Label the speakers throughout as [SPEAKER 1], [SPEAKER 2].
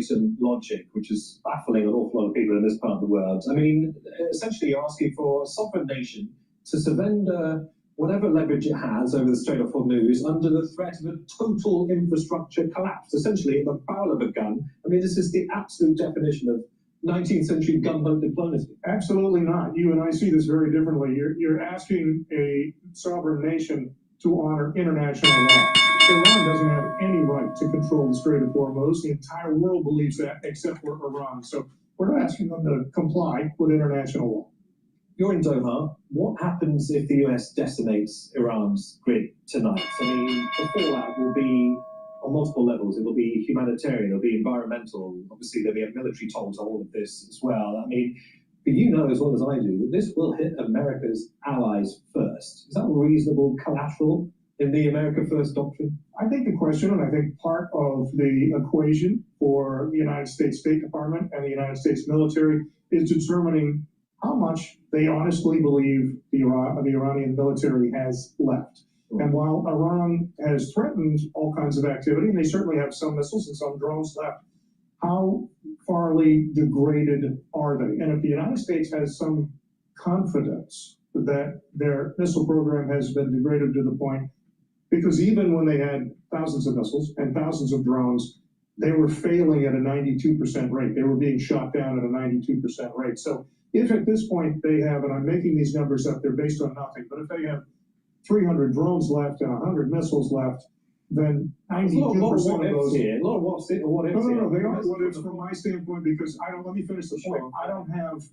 [SPEAKER 1] quantum logic, which is baffling an awful lot of people in this part of the world. I mean, essentially you're asking for a sovereign nation to surrender whatever leverage it has over the Strait of Hormuz under the threat of a total infrastructure collapse, essentially at the barrel of a gun. I mean, this is the absolute definition of 19th century gunboat diplomacy.
[SPEAKER 2] Absolutely not. You and I see this very differently. You're asking a sovereign nation to honor international law. Iran doesn't have any right to control the Strait of Hormuz. The entire world believes that, except for Iran. So we're not asking them to comply with international law.
[SPEAKER 1] You're in Doha. What happens if the US decimates Iran's grid tonight? I mean, the fallout will be on multiple levels. It will be humanitarian, it'll be environmental. Obviously, there'll be a military toll to all of this as well. I mean, but you know as well as I do that this will hit America's allies first. Is that reasonable collateral in the America First doctrine?
[SPEAKER 2] I think the question, and I think part of the equation for the United States State Department and the United States military is determining how much they honestly believe the Iranian military has left. And while Iran has threatened all kinds of activity, and they certainly have some missiles and some drones left, how farly degraded are they? And if the United States has some confidence that their missile program has been degraded to the point, because even when they had thousands of missiles and thousands of drones, they were failing at a 92% rate. They were being shot down at a 92% rate. So if at this point they have, and I'm making these numbers up, they're based on nothing, but if they have 300 drones left and 100 missiles left, then 92% of those.
[SPEAKER 1] A lot of what's it or what ifs.
[SPEAKER 2] No, they are what ifs from my standpoint, because let me finish the point. I don't have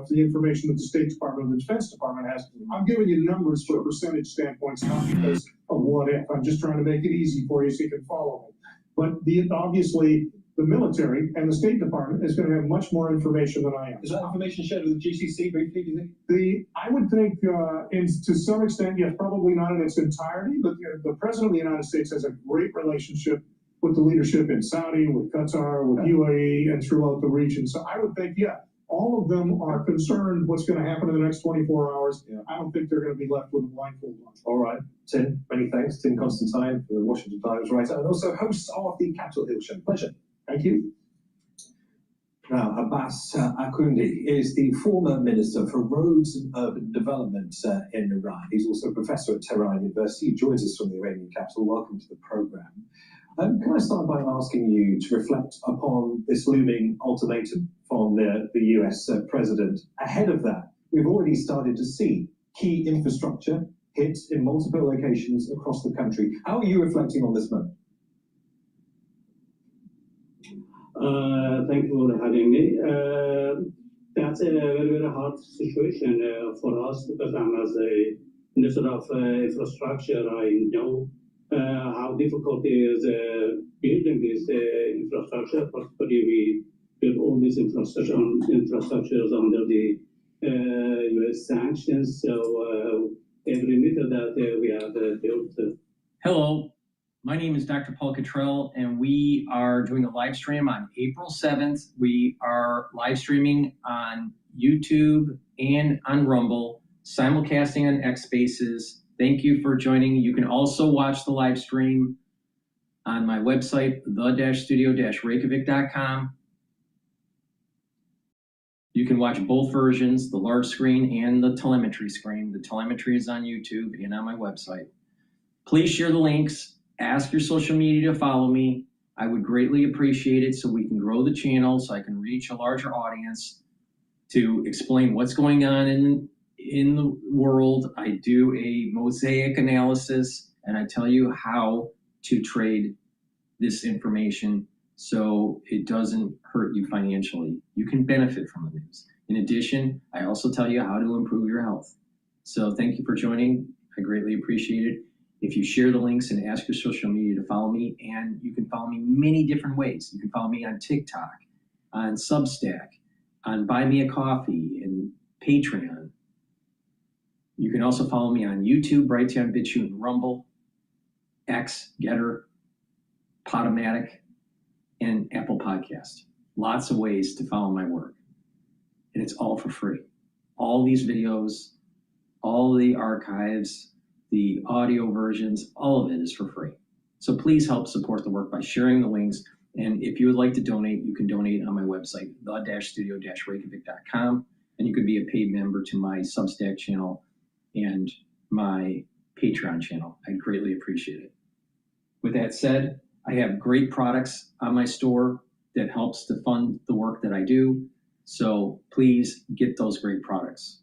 [SPEAKER 2] the information that the State Department and the Defense Department has. I'm giving you numbers for percentage standpoints, not because of what if. I'm just trying to make it easy for you so you can follow me. But obviously, the military and the State Department is going to have much more information than I am.
[SPEAKER 1] Is that information shared with the GCC briefly, do you think?
[SPEAKER 2] I would think, to some extent, yes, probably not in its entirety, but the President of the United States has a great relationship with the leadership in Saudi, with Qatar, with UAE, and throughout the region. So I would think, all of them are concerned what's going to happen in the next 24 hours. I don't think they're going to be left with a blindfold on.
[SPEAKER 1] All right, Tim, many thanks. Tim Constantine, the Washington Times writer, and also host of the Capitol Hill Show. Pleasure. Thank you. Now, Abbas Akundi is the former Minister for Roads and Urban Development in Iran. He's also a professor at Tehran University. He joins us from the Iranian capital. Welcome to the program. Can I start by asking you to reflect upon this looming ultimatum from the US president? Ahead of that, we've already started to see key infrastructure hit in multiple locations across the country. How are you reflecting on this moment?
[SPEAKER 3] Thank you for having me. That's a very, very hard situation for us, because I'm as a minister of infrastructure. I know how difficult it is building this infrastructure, particularly we build all these infrastructures under the US sanctions. So every meter that we have built.
[SPEAKER 4] Hello. My name is DrPaulCottrell, and we are doing a live stream on April 7th. We are live streaming on YouTube and on Rumble, simulcasting on X Spaces. Thank you for joining. You can also watch the live stream on my website, the-studio-reykjavik.com. You can watch both versions, the large screen and the telemetry screen. The telemetry is on YouTube and on my website. Please share the links. Ask your social media to follow me. I would greatly appreciate it so we can grow the channel, so I can reach a larger audience to explain what's going on in the world. I do a mosaic analysis, and I tell you how to trade this information so it doesn't hurt you financially. You can benefit from the news. In addition, I also tell you how to improve your health. So thank you for joining. I greatly appreciate it. If you share the links and ask your social media to follow me, and you can follow me many different ways. You can follow me on TikTok, on Substack, on Buy Me a Coffee, and Patreon. You can also follow me on YouTube, Brighteon, Bitchute, and Rumble, X, GETTR, Podomatic, and Apple Podcast. Lots of ways to follow my work. And it's all for free. All these videos, all the archives, the audio versions, all of it is for free. So please help support the work by sharing the links And if you would like to donate, you can donate on my website, the-studio-reykjavik.com, and you can be a paid member to my Substack channel and my Patreon channel. I'd greatly appreciate it. With that said, I have great products on my store that helps to fund the work that I do. So please get those great products.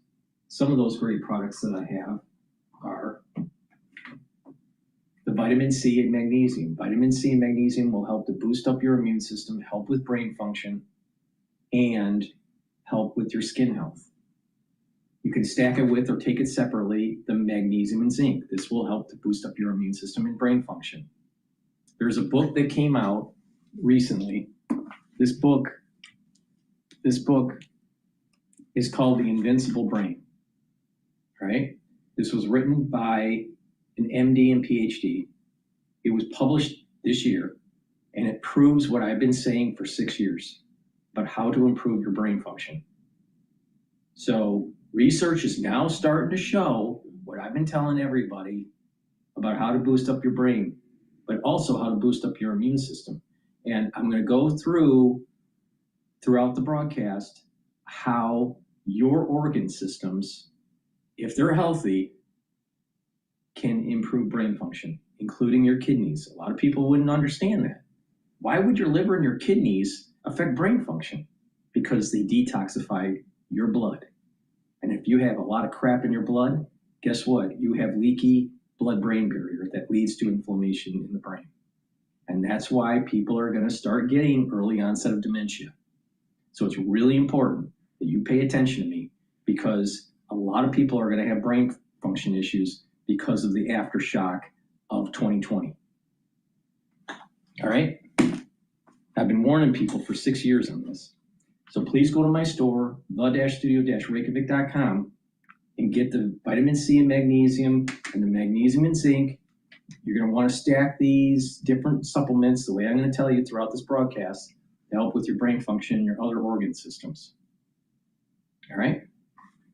[SPEAKER 4] Some of those great products that I have are the vitamin C and magnesium. Vitamin C and magnesium will help to boost up your immune system, help with brain function, and help with your skin health. You can stack it with or take it separately, the magnesium and zinc. This will help to boost up your immune system and brain function. There's a book that came out recently. This book is called The Invincible Brain, right? This was written by an MD and Ph.D. It was published this year, and it proves what I've been saying for 6 years about how to improve your brain function. So research is now starting to show what I've been telling everybody about how to boost up your brain, but also how to boost up your immune system. And I'm going to go throughout the broadcast how your organ systems, if they're healthy, can improve brain function, including your kidneys. A lot of people wouldn't understand that. Why would your liver and your kidneys affect brain function? Because they detoxify your blood. And if you have a lot of crap in your blood, guess what? You have leaky blood-brain barrier that leads to inflammation in the brain. And that's why people are going to start getting early onset of dementia. So it's really important that you pay attention to me, because a lot of people are going to have brain function issues because of the aftershock of 2020. All right? I've been warning people for 6 years on this. So please go to my store, the-studio-reykjavik.com, and get the vitamin C and magnesium and the magnesium and zinc. You're going to want to stack these different supplements the way I'm going to tell you throughout this broadcast to help with your brain function and your other organ systems. All right?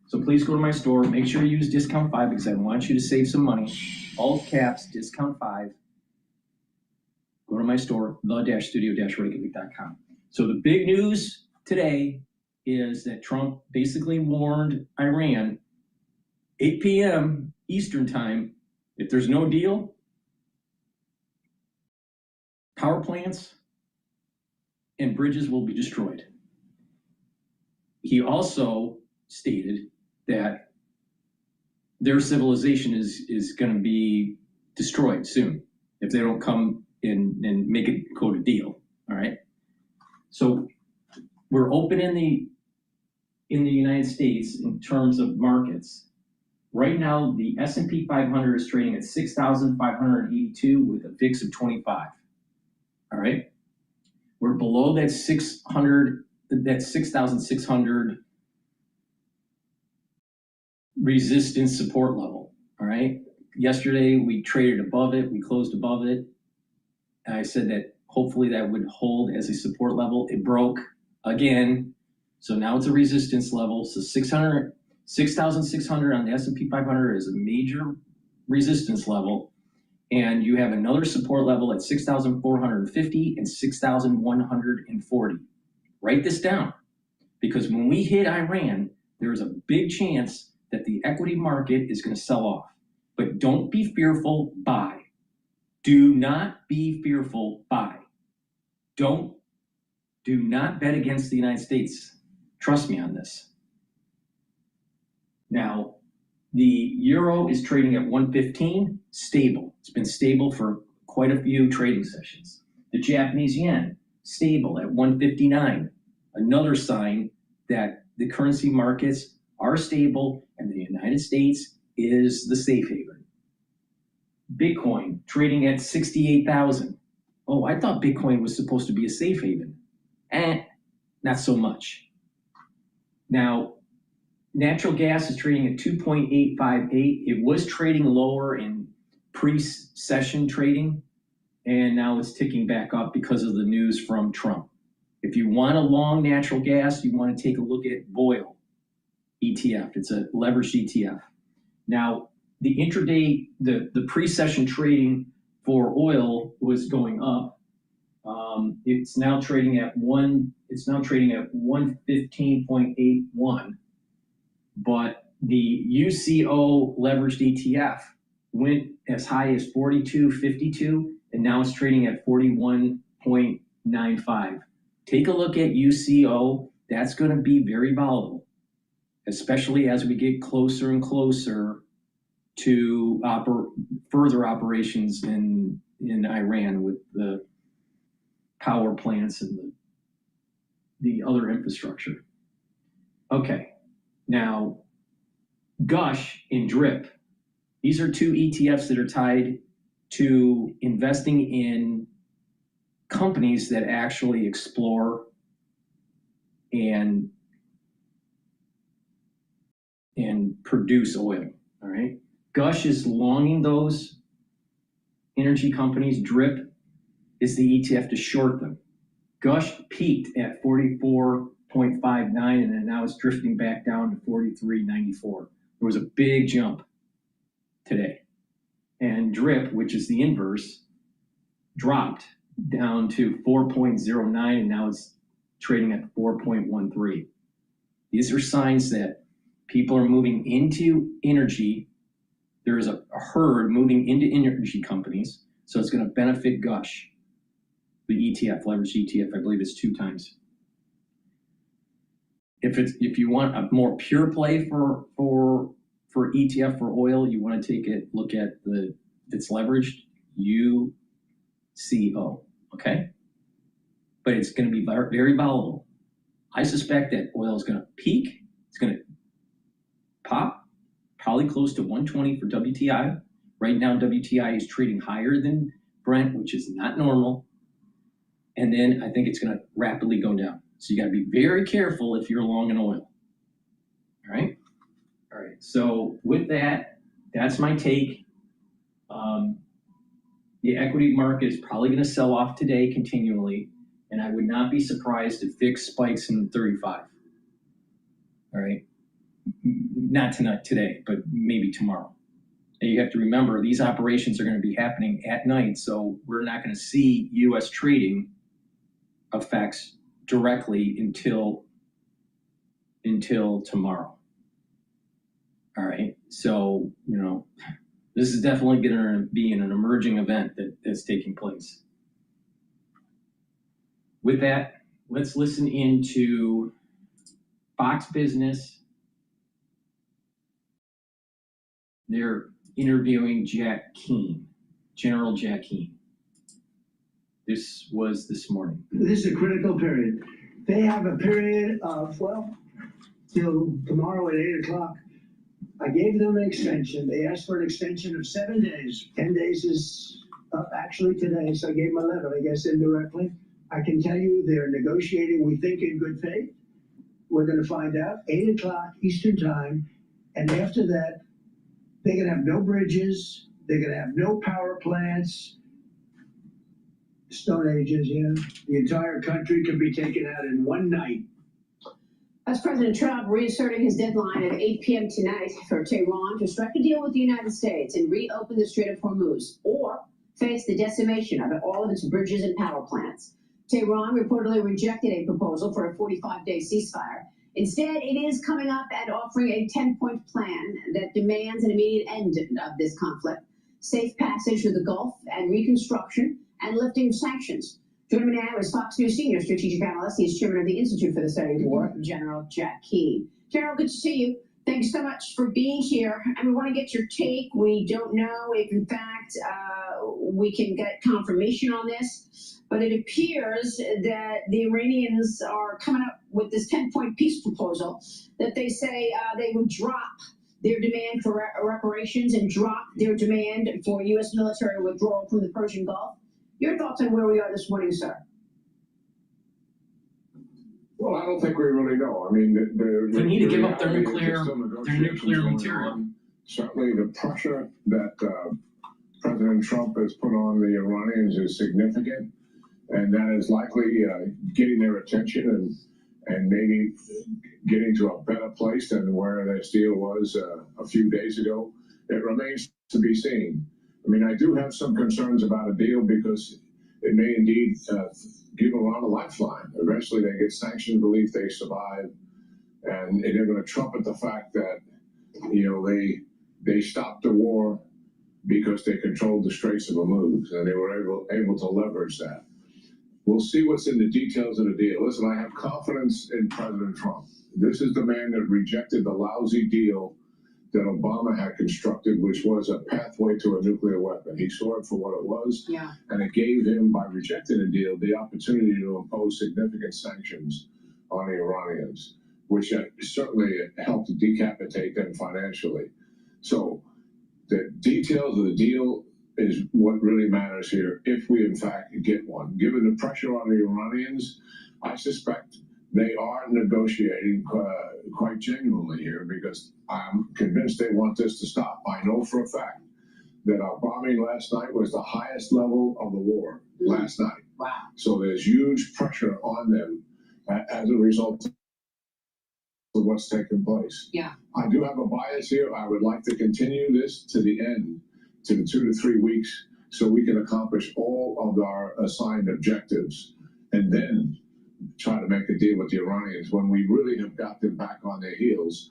[SPEAKER 4] So please go to my store. Make sure you use discount 5 because I want you to save some money. All caps, discount 5. Go to my store, the-studio-reykjavik.com. So the big news today is that Trump basically warned Iran, 8 p.m. Eastern time, if there's no deal, power plants and bridges will be destroyed. He also stated that their civilization is going to be destroyed soon if they don't come in and make it go to deal. All right. So we're open in the United States in terms of markets. Right now, the S&P 500 is trading at 6,582 with a VIX of 25. All right. We're below that 6,600 resistance support level. All right. Yesterday we traded above it. We closed above it. And I said that hopefully that would hold as a support level. It broke again. So now it's a resistance level. So 6,600 on the S&P 500 is a major resistance level. And you have another support level at 6,450 and 6,140. Write this down, because when we hit Iran, there's a big chance that the equity market is going to sell off. But don't be fearful, buy. Do not be fearful, buy. Do not bet against the United States. Trust me on this. Now, the euro is trading at 115, stable. It's been stable for quite a few trading sessions. The Japanese yen, stable at 159. Another sign that the currency markets are stable and the United States is the safe haven. Bitcoin trading at 68,000. Oh, I thought Bitcoin was supposed to be a safe haven. Not so much. Now, natural gas is trading at 2.858. It was trading lower in pre-session trading, and now it's ticking back up because of the news from Trump. If you want a long natural gas, you want to take a look at Boyle ETF. It's a leveraged ETF. Now, the intraday, the pre-session trading for oil was going up. It's now trading at 115.81, but the UCO leveraged ETF went as high as 42.52, and now it's trading at 41.95. Take a look at UCO. That's going to be very volatile, especially as we get closer and closer to further operations in Iran with the power plants and the other infrastructure. Okay, now Gush and DRIP. These are two ETFs that are tied to investing in companies that actually explore and produce oil. All right. Gush is longing those energy companies. DRIP is the ETF to short them. Gush peaked at 44.59, and then now it's drifting back down to 43.94. There was a big jump today. And DRIP, which is the inverse, dropped down to 4.09, and now it's trading at 4.13. These are signs that people are moving into energy. There is a herd moving into energy companies, so it's going to benefit Gush. The ETF, leveraged ETF, I believe it's 2 times. If you want a more pure play for ETF for oil, you want to take a look at it's leveraged UCO, okay? But it's going to be very volatile. I suspect that oil is going to peak. It's going to pop, probably close to 120 for WTI. Right now, WTI is trading higher than Brent, which is not normal. And then I think it's going to rapidly go down. So you got to be very careful if you're long in oil. All right. All right. So with that, that's my take. The equity market is probably going to sell off today continually, and I would not be surprised if VIX spikes in 35. All right. Not today, but maybe tomorrow. And you have to remember, these operations are going to be happening at night, so we're not going to see U.S. trading effects directly until tomorrow. All right. So, this is definitely going to be an emerging event that's taking place. With that, let's listen into Fox Business. They're interviewing Jack Keane, General Jack Keane. This was this morning.
[SPEAKER 5] This is a critical period. They have a period of, till tomorrow at 8 o'clock. I gave them an extension. They asked for an extension of 7 days. 10 days is up actually today, so I gave them 11, I guess, indirectly. I can tell you they're negotiating, we think, in good faith. We're going to find out 8 o'clock Eastern time. And after that, they're going to have no bridges. They're going to have no power plants. Stone Ages, yeah. The entire country could be taken out in one night.
[SPEAKER 6] That's President Trump reasserting his deadline at 8 p.m. tonight for Tehran to strike a deal with the United States and reopen the Strait of Hormuz, or face the decimation of all of its bridges and power plants. Tehran reportedly rejected a proposal for a 45-day ceasefire. Instead, it is coming up and offering a 10-point plan that demands an immediate end of this conflict, safe passage through the Gulf and reconstruction, and lifting sanctions. Joining me now is Fox News senior strategic analyst. He's chairman of the Institute for the Study of War, General Jack Keane. General, good to see you. Thanks so much for being here. And we want to get your take. We don't know if, in fact, we can get confirmation on this, but it appears that the Iranians are coming up with this 10-point peace proposal that they say they would drop their demand for reparations and drop their demand for U.S. military withdrawal from the Persian Gulf. Your thoughts on where we are this morning, sir?
[SPEAKER 7] Well, I don't think we really know. I mean,
[SPEAKER 4] they need to give up their nuclear material.
[SPEAKER 7] Certainly, the pressure that President Trump has put on the Iranians is significant, and that is likely getting their attention and maybe getting to a better place than where this deal was a few days ago. It remains to be seen. I mean, I do have some concerns about a deal because it may indeed give Iran a lifeline. Eventually they get sanctions relief, they survive, and they're going to trumpet the fact that, they stopped the war because they controlled the Straits of Hormuz, and they were able to leverage that. We'll see what's in the details of the deal. Listen, I have confidence in President Trump. This is the man that rejected the lousy deal that Obama had constructed, which was a pathway to a nuclear weapon. He saw it for what it was, and it gave him, by rejecting the deal, the opportunity to impose significant sanctions on the Iranians, which certainly helped decapitate them financially. So the details of the deal is what really matters here, if we in fact get one. Given the pressure on the Iranians, I suspect they are negotiating quite genuinely here, because I'm convinced they want this to stop. I know for a fact that our bombing last night was the highest level of the war last night.
[SPEAKER 6] Wow.
[SPEAKER 7] So there's huge pressure on them as a result of what's taken place.
[SPEAKER 6] Yeah.
[SPEAKER 7] I do have a bias here. I would like to continue this to the end, to the 2 to 3 weeks, so we can accomplish all of our assigned objectives, and then try to make a deal with the Iranians when we really have got them back on their heels,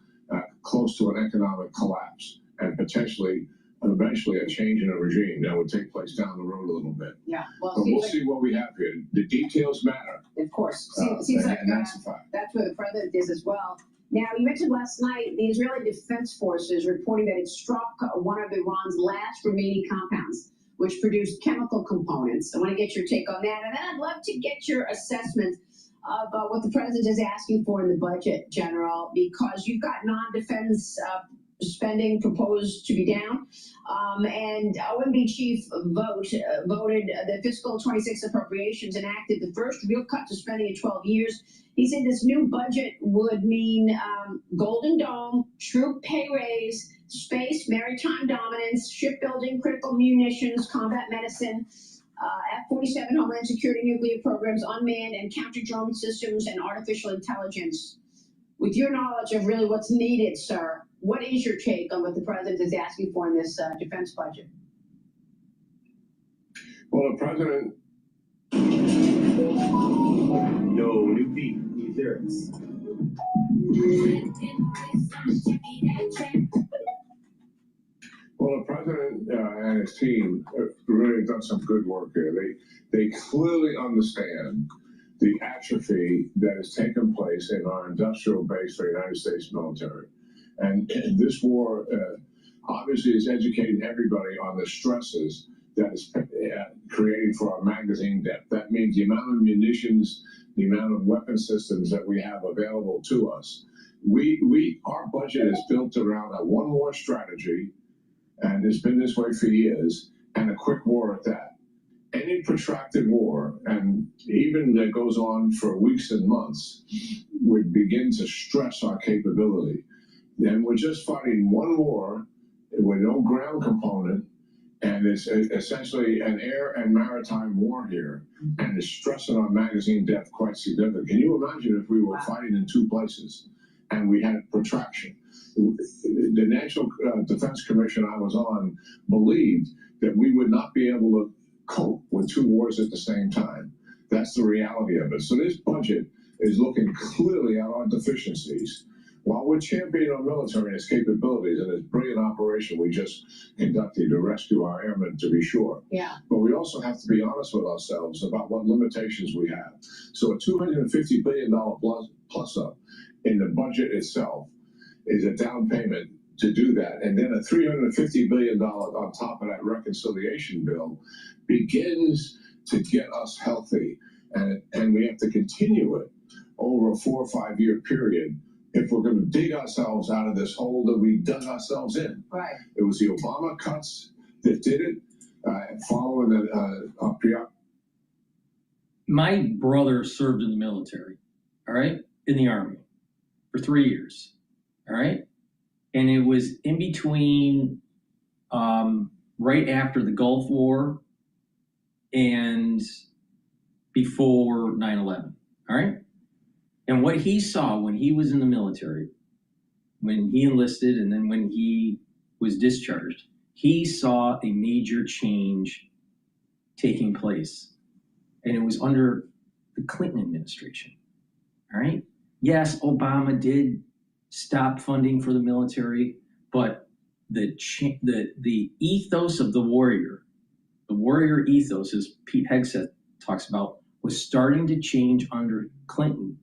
[SPEAKER 7] close to an economic collapse, and potentially, eventually, a change in the regime that would take place down the road a little bit.
[SPEAKER 6] Yeah. Well,
[SPEAKER 7] But we'll see what we have here. The details matter.
[SPEAKER 6] of course. Seems like
[SPEAKER 7] that's a fact.
[SPEAKER 6] that's where the president is as well. Now, you mentioned last night the Israeli Defense Forces reporting that it struck one of Iran's last remaining compounds, which produced chemical components. I want to get your take on that. And then I'd love to get your assessment of what the president is asking for in the budget, General, because you've got non-defense spending proposed to be down. And OMB chief voted the fiscal 26 appropriations enacted the first real cut to spending in 12 years. He said this new budget would mean Golden Dome, troop pay raise, space, maritime dominance, shipbuilding, critical munitions, combat medicine, F-47 Homeland Security nuclear programs, unmanned and counter-drone systems, and artificial intelligence. With your knowledge of really what's needed, sir, what is your take on what the president is asking for in this defense budget?
[SPEAKER 7] Well, the president...
[SPEAKER 8] No, new beat, new lyrics.
[SPEAKER 7] Well, the president and his team really done some good work here. They clearly understand the atrophy that has taken place in our industrial base for the United States military. And this war obviously is educating everybody on the stresses that is creating for our magazine depth. That means the amount of munitions, the amount of weapon systems that we have available to us. Our budget is built around a one-war strategy, and it's been this way for years, and a quick war at that. Any protracted war, and even that goes on for weeks and months, would begin to stress our capability. Then we're just fighting one war with no ground component, and it's essentially an air and maritime war here, and it's stressing our magazine depth quite significant. Can you imagine if we were fighting in two places and we had protraction? The National Defense Commission I was on believed that we would not be able to cope with two wars at the same time. That's the reality of it. So this budget is looking clearly at our deficiencies. While we're championing our military and its capabilities and this brilliant operation we just conducted to rescue our airmen, to be sure.
[SPEAKER 6] Yeah.
[SPEAKER 7] But we also have to be honest with ourselves about what limitations we have. So a $250 billion plus up in the budget itself is a down payment to do that. And then a $350 billion on top of that reconciliation bill begins to get us healthy. And we have to continue it over a 4 or 5 year period if we're going to dig ourselves out of this hole that we dug ourselves in.
[SPEAKER 6] Right.
[SPEAKER 7] It was the Obama cuts that did it, following the
[SPEAKER 4] My brother served in the military, all right, in the Army for 3 years, all right? And it was in between, right after the Gulf War and before 9/11, all right? And what he saw when he was in the military, when he enlisted and then when he was discharged, he saw a major change taking place and it was under the Clinton administration. All right. Yes, Obama did stop funding for the military, but the ethos of the warrior ethos, as Pete Hegseth talks about, was starting to change under Clinton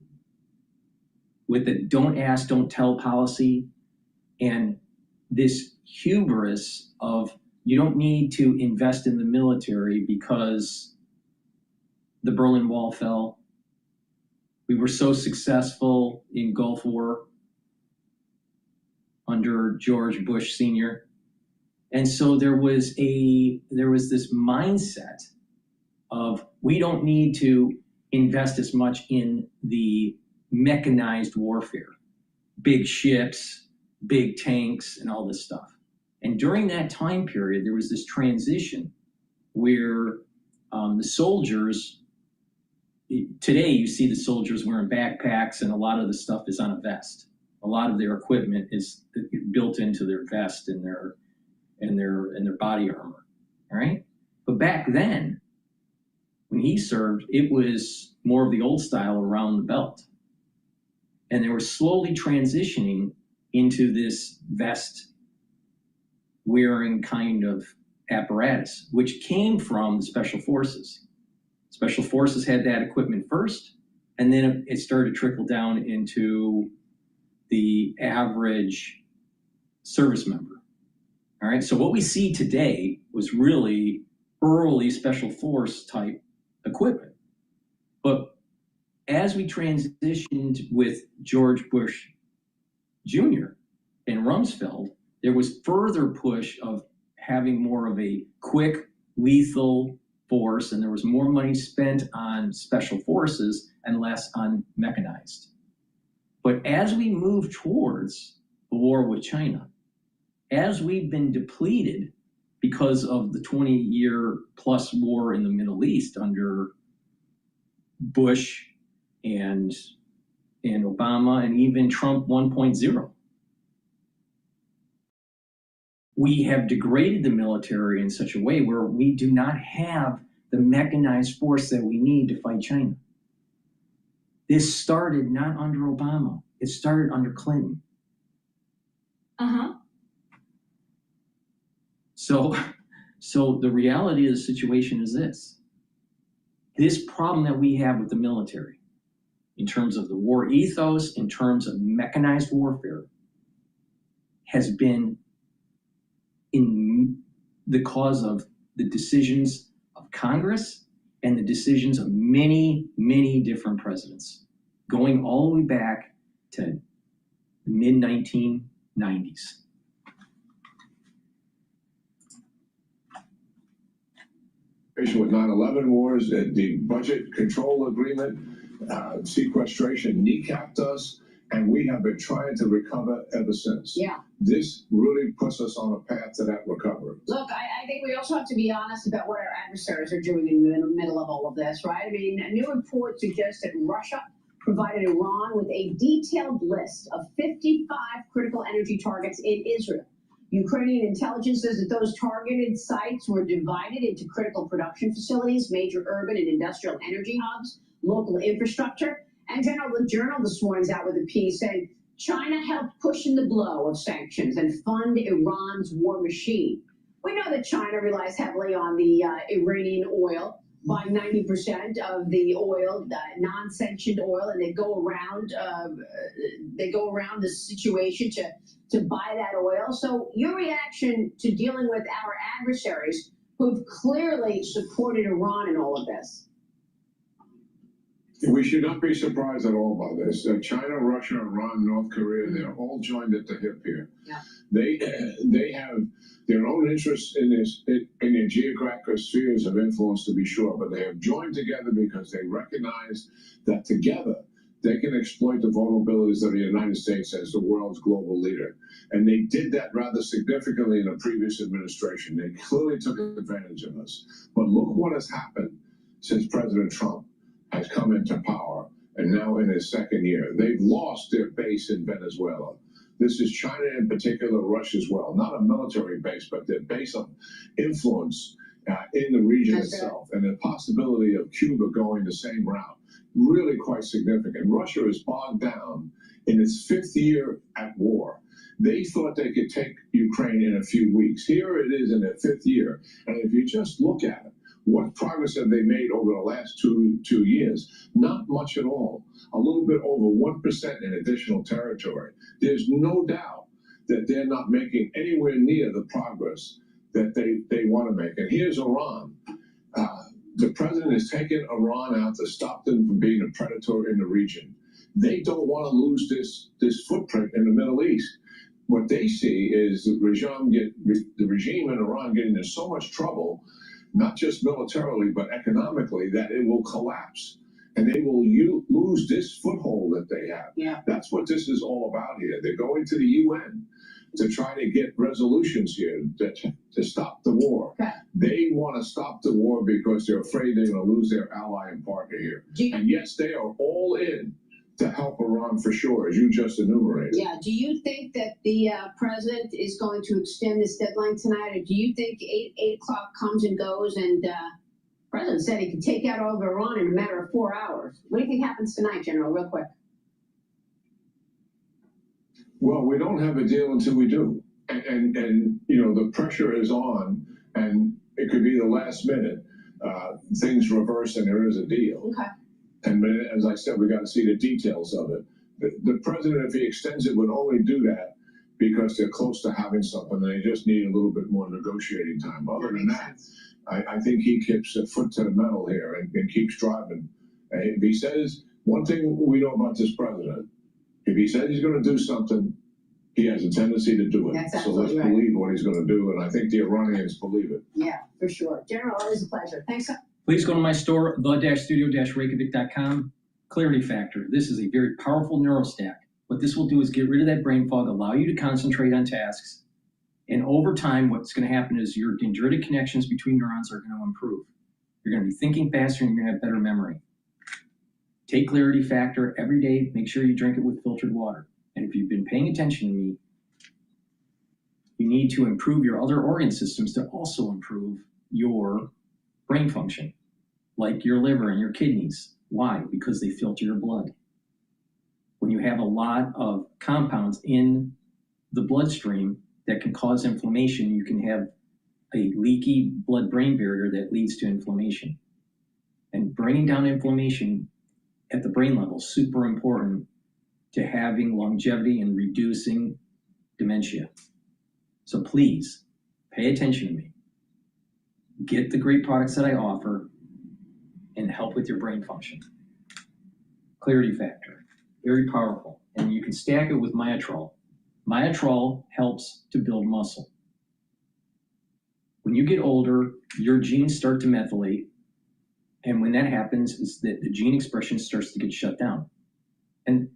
[SPEAKER 4] with the don't ask, don't tell policy, and this hubris of you don't need to invest in the military because the Berlin Wall fell. We were so successful in Gulf War under George Bush Sr. And so there was this mindset of we don't need to invest as much in the mechanized warfare, big ships, big tanks, and all this stuff. And during that time period, there was this transition where the soldiers, today you see the soldiers wearing backpacks and a lot of the stuff is on a vest. A lot of their equipment is built into their vest and their body armor, all right? But back then, when he served, it was more of the old style around the belt. And they were slowly transitioning into this vest wearing kind of apparatus, which came from the Special Forces. Special Forces had that equipment first, and then it started to trickle down into the average service member. All right, so what we see today was really early Special Force type equipment. But as we transitioned with George Bush Jr. and Rumsfeld, there was further push of having more of a quick, lethal force, and there was more money spent on special forces and less on mechanized. But as we move towards the war with China, as we've been depleted because of the 20-year plus war in the Middle East under Bush and Obama and even Trump 1.0, we have degraded the military in such a way where we do not have the mechanized force that we need to fight China. This started not under Obama, it started under Clinton. So the reality of the situation is this. This problem that we have with the military, in terms of the war ethos, in terms of mechanized warfare, has been in the cause of the decisions of Congress and the decisions of many, many different presidents, going all the way back to the mid-1990s.
[SPEAKER 7] With 9/11 wars, the budget control agreement, sequestration kneecapped us, and we have been trying to recover ever since.
[SPEAKER 6] Yeah.
[SPEAKER 7] This really puts us on a path to that recovery.
[SPEAKER 6] Look, I think we also have to be honest about what our adversaries are doing in the middle of all of this, right? I mean, a new report suggests that Russia provided Iran with a detailed list of 55 critical energy targets in Israel. Ukrainian intelligence says that those targeted sites were divided into critical production facilities, major urban and industrial energy hubs, local infrastructure. And the Journal this morning's out with a piece saying China helped cushion the blow of sanctions and fund Iran's war machine. We know that China relies heavily on the Iranian oil, buying 90% of the oil, non-sanctioned oil, and they go around the situation to buy that oil. So your reaction to dealing with our adversaries who've clearly supported Iran in all of this?
[SPEAKER 7] We should not be surprised at all by this. China, Russia, Iran, North Korea, they're all joined at the hip here.
[SPEAKER 6] Yeah.
[SPEAKER 7] They have their own interests in their geographic spheres of influence, to be sure, but they have joined together because they recognize that together they can exploit the vulnerabilities of the United States as the world's global leader. And they did that rather significantly in the previous administration. They clearly took advantage of us. But look what has happened since President Trump has come into power, and now in his second year. They've lost their base in Venezuela. This is China in particular, Russia as well. Not a military base, but their base of influence in the region
[SPEAKER 6] That's
[SPEAKER 7] itself, and the possibility of Cuba going the same route, really quite significant. Russia is bogged down in its 5th year at war. They thought they could take Ukraine in a few weeks. Here it is in their 5th year, and if you just look at it, what progress have they made over the last two years? Not much at all. A little bit over 1% in additional territory. There's no doubt that they're not making anywhere near the progress that they want to make. And here's Iran. The president has taken Iran out to stop them from being a predator in the region. They don't want to lose this footprint in the Middle East. What they see is the regime in Iran getting in so much trouble, not just militarily, but economically, that it will collapse. And they will lose this foothold that they have.
[SPEAKER 6] Yeah.
[SPEAKER 7] That's what this is all about here. They're going to the UN to try to get resolutions here to stop the war.
[SPEAKER 6] Okay.
[SPEAKER 7] They want to stop the war because they're afraid they're going to lose their ally and partner here. And yes, they are all in to help Iran for sure, as you just enumerated.
[SPEAKER 6] Yeah. Do you think that the president is going to extend this deadline tonight, or do you think 8 o'clock comes and goes and the president said he could take out all of Iran in a matter of 4 hours? What do you think happens tonight, General, real quick?
[SPEAKER 7] Well, we don't have a deal until we do. And you know, the pressure is on, and it could be the last minute, things reverse and there is a deal.
[SPEAKER 6] Okay.
[SPEAKER 7] And as I said, we got to see the details of it. The president, if he extends it, would only do that because they're close to having something and they just need a little bit more negotiating time. Other than that, I think he keeps a foot to the metal here and keeps driving. If he says, one thing we know about this president, if he says he's going to do something, he has a tendency to do it.
[SPEAKER 6] That's
[SPEAKER 7] So let's
[SPEAKER 6] absolutely right.
[SPEAKER 7] believe what he's going to do, and I think the Iranians believe it.
[SPEAKER 6] Yeah, for sure. General, always a pleasure. Thanks.
[SPEAKER 4] Please go to my store, the-studio-reykjavik.com. Clarity Factor. This is a very powerful neurostack. What this will do is get rid of that brain fog, allow you to concentrate on tasks. And over time, what's going to happen is your dendritic connections between neurons are going to improve. You're going to be thinking faster and you're going to have better memory. Take Clarity Factor every day. Make sure you drink it with filtered water. And if you've been paying attention to me, you need to improve your other organ systems to also improve your brain function, like your liver and your kidneys. Why? Because they filter your blood. When you have a lot of compounds in the bloodstream that can cause inflammation, you can have a leaky blood-brain barrier that leads to inflammation. And bringing down inflammation at the brain level is super important to having longevity and reducing dementia. So please pay attention to me. Get the great products that I offer and help with your brain function. Clarity Factor, very powerful. And you can stack it with Myotrol. Myotrol helps to build muscle. When you get older, your genes start to methylate. And when that happens, is that the gene expression starts to get shut down. And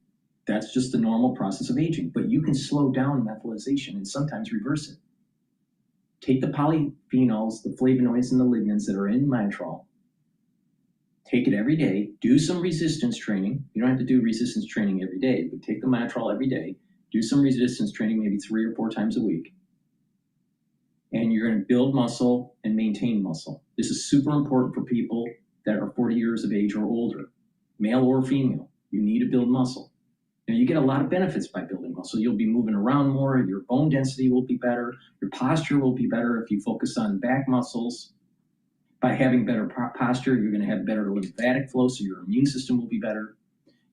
[SPEAKER 4] that's just the normal process of aging. But you can slow down methylation and sometimes reverse it. Take the polyphenols, the flavonoids, and the lignans that are in Myotrol. Take it every day. Do some resistance training. You don't have to do resistance training every day, but take the Myotrol every day. Do some resistance training maybe 3 or 4 times a week. And you're going to build muscle and maintain muscle. This is super important for people that are 40 years of age or older, male or female. You need to build muscle. Now, you get a lot of benefits by building muscle. You'll be moving around more. Your bone density will be better. Your posture will be better if you focus on back muscles. By having better posture, you're going to have better lymphatic flow, so your immune system will be better.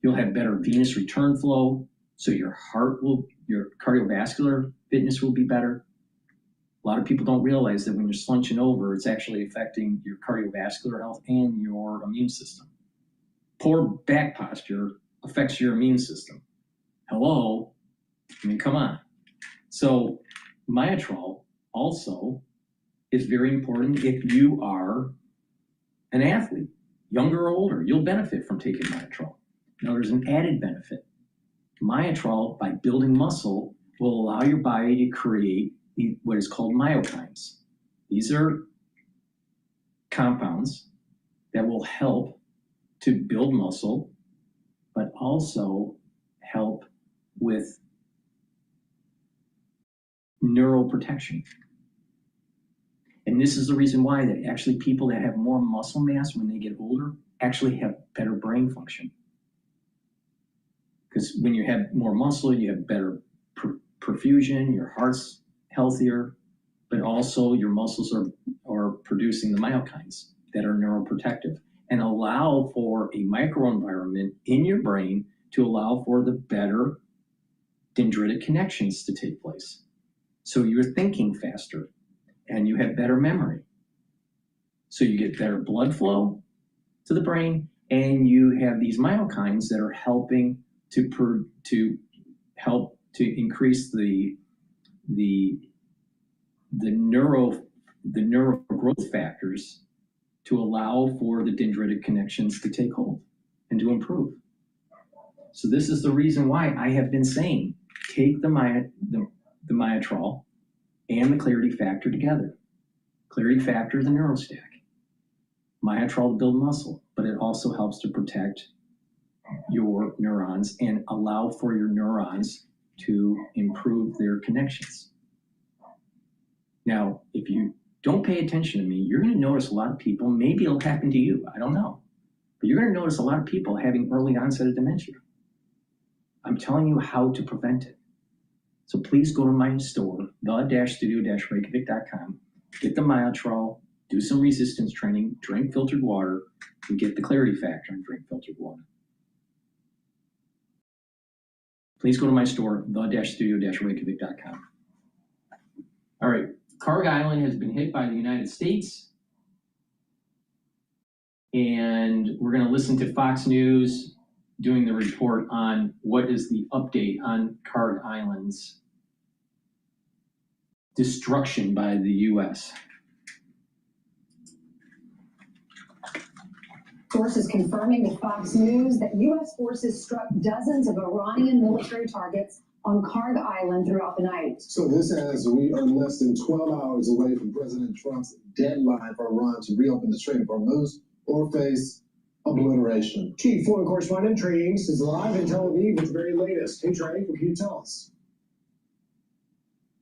[SPEAKER 4] You'll have better venous return flow, so your cardiovascular fitness will be better. A lot of people don't realize that when you're slouching over, it's actually affecting your cardiovascular health and your immune system. Poor back posture affects your immune system. Hello? I mean, come on. So Myotrol also is very important if you are an athlete, younger or older. You'll benefit from taking Myotrol. Now, there's an added benefit. Myotrol, by building muscle, will allow your body to create what is called myokines. These are compounds that will help to build muscle, but also help with neural protection. And this is the reason why that actually people that have more muscle mass when they get older actually have better brain function. Because when you have more muscle, you have better perfusion, your heart's healthier, but also your muscles are producing the myokines that are neuroprotective and allow for a microenvironment in your brain to allow for the better dendritic connections to take place. So you're thinking faster and you have better memory. So you get better blood flow to the brain, and you have these myokines that are helping to help to increase the neuro growth factors to allow for the dendritic connections to take hold and to improve. So this is the reason why I have been saying take the Myotrol and the clarity factor together. Clarity factor is a neurostack. Myotrol to build muscle, but it also helps to protect your neurons and allow for your neurons to improve their connections. Now, if you don't pay attention to me, you're going to notice a lot of people, maybe it'll happen to you, I don't know, but you're going to notice a lot of people having early onset of dementia. I'm telling you how to prevent it. So please go to my store, the-studio-reykjavik.com, get the Myotrol, do some resistance training, drink filtered water, and get the clarity factor and drink filtered water. Please go to my store, the-studio-reykjavik.com. All right, Karg Island has been hit by the United States. And we're going to listen to Fox News doing the report on what is the update on Karg Island's destruction by the U.S.
[SPEAKER 9] Sources confirming to Fox News that U.S. forces struck dozens of Iranian military targets on Karg Island throughout the night.
[SPEAKER 10] So this as we are less than 12 hours away from President Trump's deadline for Iran to reopen the Strait of Hormuz or face obliteration.
[SPEAKER 11] Chief foreign correspondent Trey Ames is live in Tel Aviv with the very latest. Hey Trey, what can you tell us?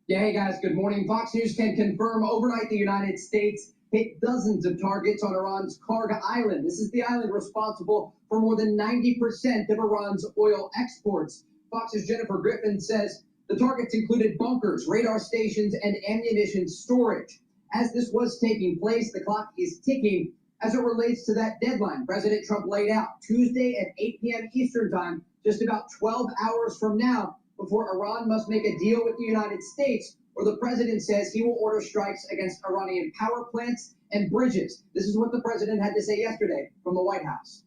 [SPEAKER 12] Yeah, hey guys, good morning. Fox News can confirm overnight the United States hit dozens of targets on Iran's Karg Island. This is the island responsible for more than 90% of Iran's oil exports. Fox's Jennifer Griffin says the targets included bunkers, radar stations, and ammunition storage. As this was taking place, the clock is ticking as it relates to that deadline President Trump laid out Tuesday at 8 p.m. Eastern Time, just about 12 hours from now, before Iran must make a deal with the United States, where the president says he will order strikes against Iranian power plants and bridges. This is what the president had to say yesterday from the White House.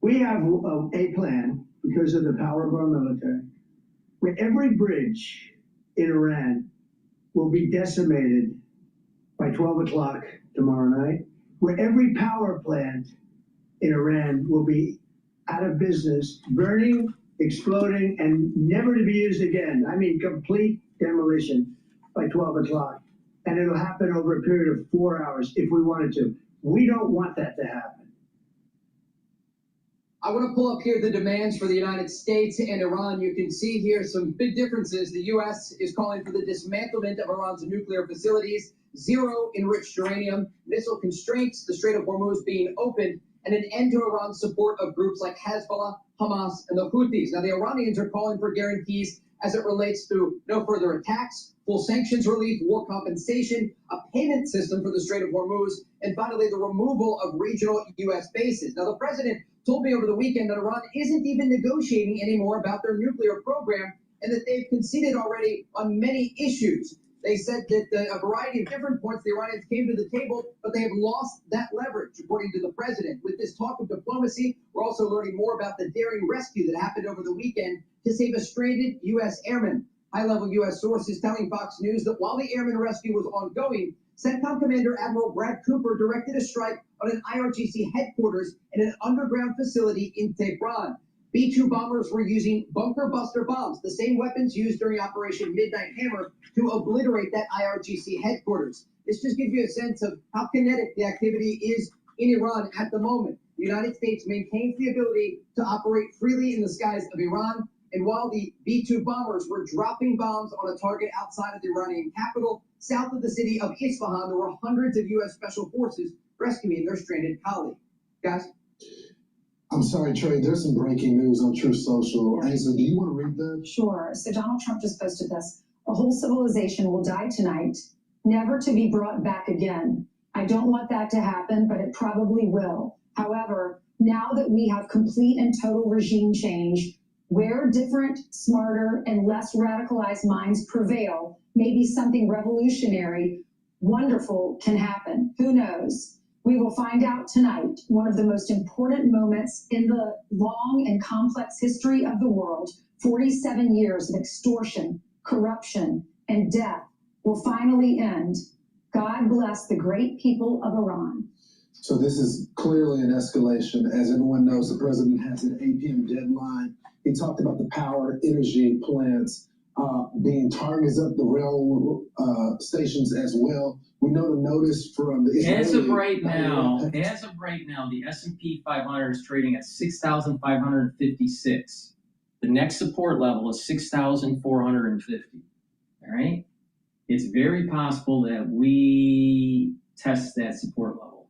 [SPEAKER 5] We have a plan, because of the power of our military, where every bridge in Iran will be decimated by 12 o'clock tomorrow night, where every power plant in Iran will be out of business, burning, exploding, and never to be used again. I mean, complete demolition by 12 o'clock. And it'll happen over a period of 4 hours if we wanted to. We don't want that to happen.
[SPEAKER 12] I want to pull up here the demands for the United States and Iran. You can see here some big differences. The U.S. is calling for the dismantlement of Iran's nuclear facilities, zero enriched uranium, missile constraints, the Strait of Hormuz being opened, and an end to Iran's support of groups like Hezbollah, Hamas, and the Houthis. Now, the Iranians are calling for guarantees as it relates to no further attacks, full sanctions relief, war compensation, a payment system for the Strait of Hormuz, and finally, the removal of regional U.S. bases. Now, the president told me over the weekend that Iran isn't even negotiating anymore about their nuclear program and that they've conceded already on many issues. They said that a variety of different points the Iranians came to the table, but they have lost that leverage, according to the president. With this talk of diplomacy, we're also learning more about the daring rescue that happened over the weekend to save a stranded U.S. airman. High-level U.S. sources telling Fox News that while the airman rescue was ongoing, CENTCOM Commander Admiral Brad Cooper directed a strike on an IRGC headquarters in an underground facility in Tehran. B-2 bombers were using bunker buster bombs, the same weapons used during Operation Midnight Hammer, to obliterate that IRGC headquarters. This just gives you a sense of how kinetic the activity is in Iran at the moment. The United States maintains the ability to operate freely in the skies of Iran, And while the B-2 bombers were dropping bombs on a target outside of the Iranian capital, south of the city of Isfahan, there were hundreds of U.S. Special Forces rescuing their stranded colleague. Guys?
[SPEAKER 10] I'm sorry, Trey, there's some breaking news on Truth Social.
[SPEAKER 9] Yeah.
[SPEAKER 10] Asa, do you want to read that?
[SPEAKER 9] Sure. So Donald Trump just posted this. A whole civilization will die tonight, never to be brought back again. I don't want that to happen, but it probably will. However, now that we have complete and total regime change, where different, smarter, and less radicalized minds prevail, maybe something revolutionary, wonderful can happen. Who knows? We will find out tonight. One of the most important moments in the long and complex history of the world, 47 years of extortion, corruption, and death will finally end. God bless the great people of Iran.
[SPEAKER 10] So this is clearly an escalation. As everyone knows, the president has an 8 p.m. deadline. He talked about the power energy plants being targets up the rail stations as well. We know the notice from the Israeli.
[SPEAKER 4] As of right now, the S&P 500 is trading at 6,556. The next support level is 6,450. All right? It's very possible that we test that support level.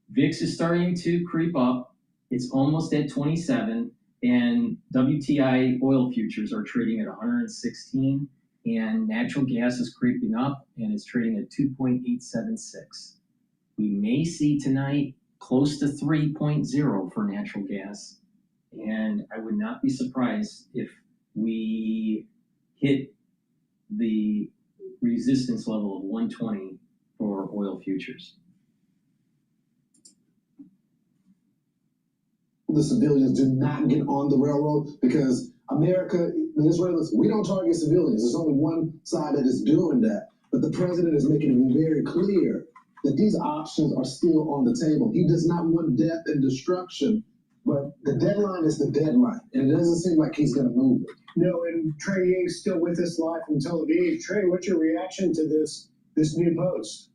[SPEAKER 4] VIX is starting to creep up. It's almost at 27, and WTI oil futures are trading at 116, and natural gas is creeping up, and it's trading at 2.876. We may see tonight close to 3.0 for natural gas, and I would not be surprised if we hit the resistance level of 120 for oil futures.
[SPEAKER 10] The civilians do not get on the railroad because America, the Israelis, we don't target civilians. There's only one side that is doing that. But the president is making it very clear that these options are still on the table. He does not want death and destruction, but the deadline is the deadline, and it doesn't seem like he's going to move it.
[SPEAKER 11] No, and Trey Ying's still with us live from Tel Aviv. Trey, what's your reaction to this new post?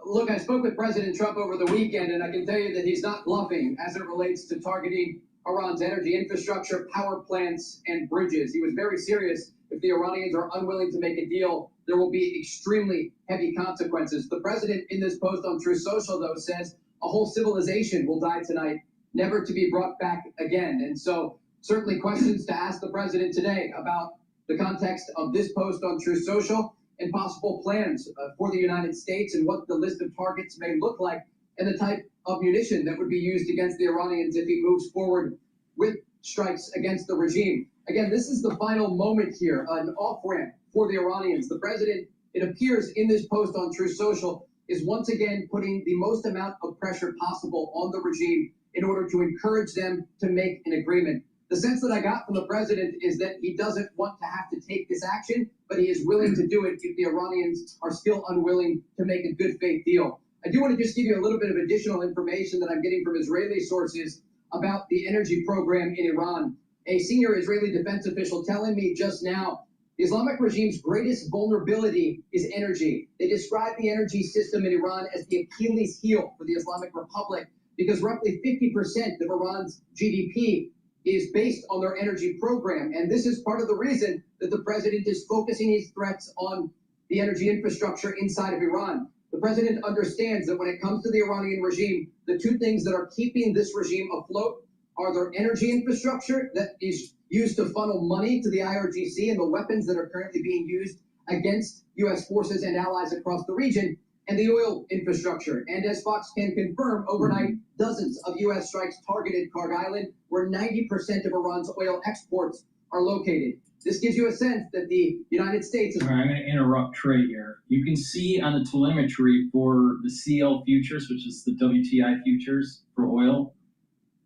[SPEAKER 12] Look, I spoke with President Trump over the weekend, and I can tell you that he's not bluffing as it relates to targeting Iran's energy infrastructure, power plants, and bridges. He was very serious. If the Iranians are unwilling to make a deal, there will be extremely heavy consequences. The president in this post on Truth Social, though, says a whole civilization will die tonight, never to be brought back again. And so certainly questions to ask the president today about the context of this post on Truth Social and possible plans for the United States and what the list of targets may look like and the type of munition that would be used against the Iranians if he moves forward with strikes against the regime. Again, this is the final moment here, an off-ramp for the Iranians. The president, it appears in this post on Truth Social, is once again putting the most amount of pressure possible on the regime in order to encourage them to make an agreement. The sense that I got from the president is that he doesn't want to have to take this action, but he is willing to do it if the Iranians are still unwilling to make a good faith deal. I do want to just give you a little bit of additional information that I'm getting from Israeli sources about the energy program in Iran. A senior Israeli defense official telling me just now, the Islamic regime's greatest vulnerability is energy. They describe the energy system in Iran as the Achilles heel for the Islamic Republic because roughly 50% of Iran's GDP is based on their energy program. And this is part of the reason that the president is focusing his threats on the energy infrastructure inside of Iran. The president understands that when it comes to the Iranian regime, the two things that are keeping this regime afloat are their energy infrastructure that is used to funnel money to the IRGC and the weapons that are currently being used against U.S. forces and allies across the region, and the oil infrastructure. And as Fox can confirm, overnight, dozens of U.S. strikes targeted Karg Island, where 90% of Iran's oil exports are located. This gives you a sense that the United States is...
[SPEAKER 4] All right, I'm going to interrupt Trey here. You can see on the telemetry for the CL futures, which is the WTI futures for oil,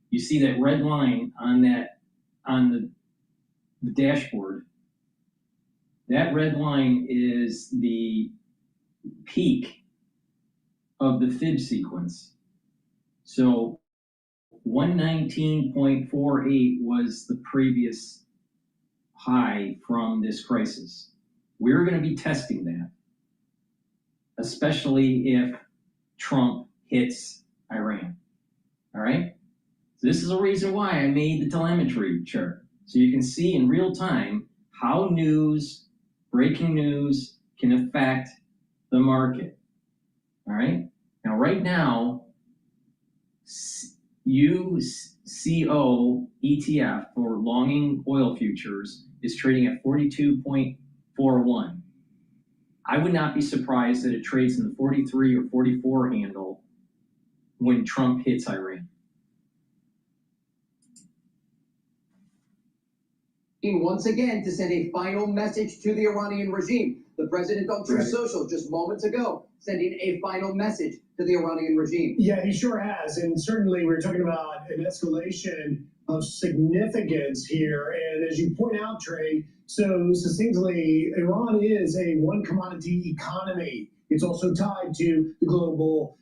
[SPEAKER 4] you see that red line on the dashboard. That red line is the peak of the fib sequence. So 119.48 was the previous high from this crisis. We're going to be testing that, especially if Trump hits Iran. All right? This is the reason why I made the telemetry chart. So you can see in real time how news, breaking news, can affect the market. All right? Now, right now, UCO ETF for longing oil futures is trading at 42.41. I would not be surprised that it trades in the 43 or 44 handle when Trump hits Iran.
[SPEAKER 12] Once again to send a final message to the Iranian regime. The president on Truth Social just moments ago sending a final message to the Iranian regime.
[SPEAKER 11] Yeah, he sure has. And certainly we're talking about an escalation of significance here. And as you point out, Trey, so succinctly, Iran is a one commodity economy. It's also tied to the global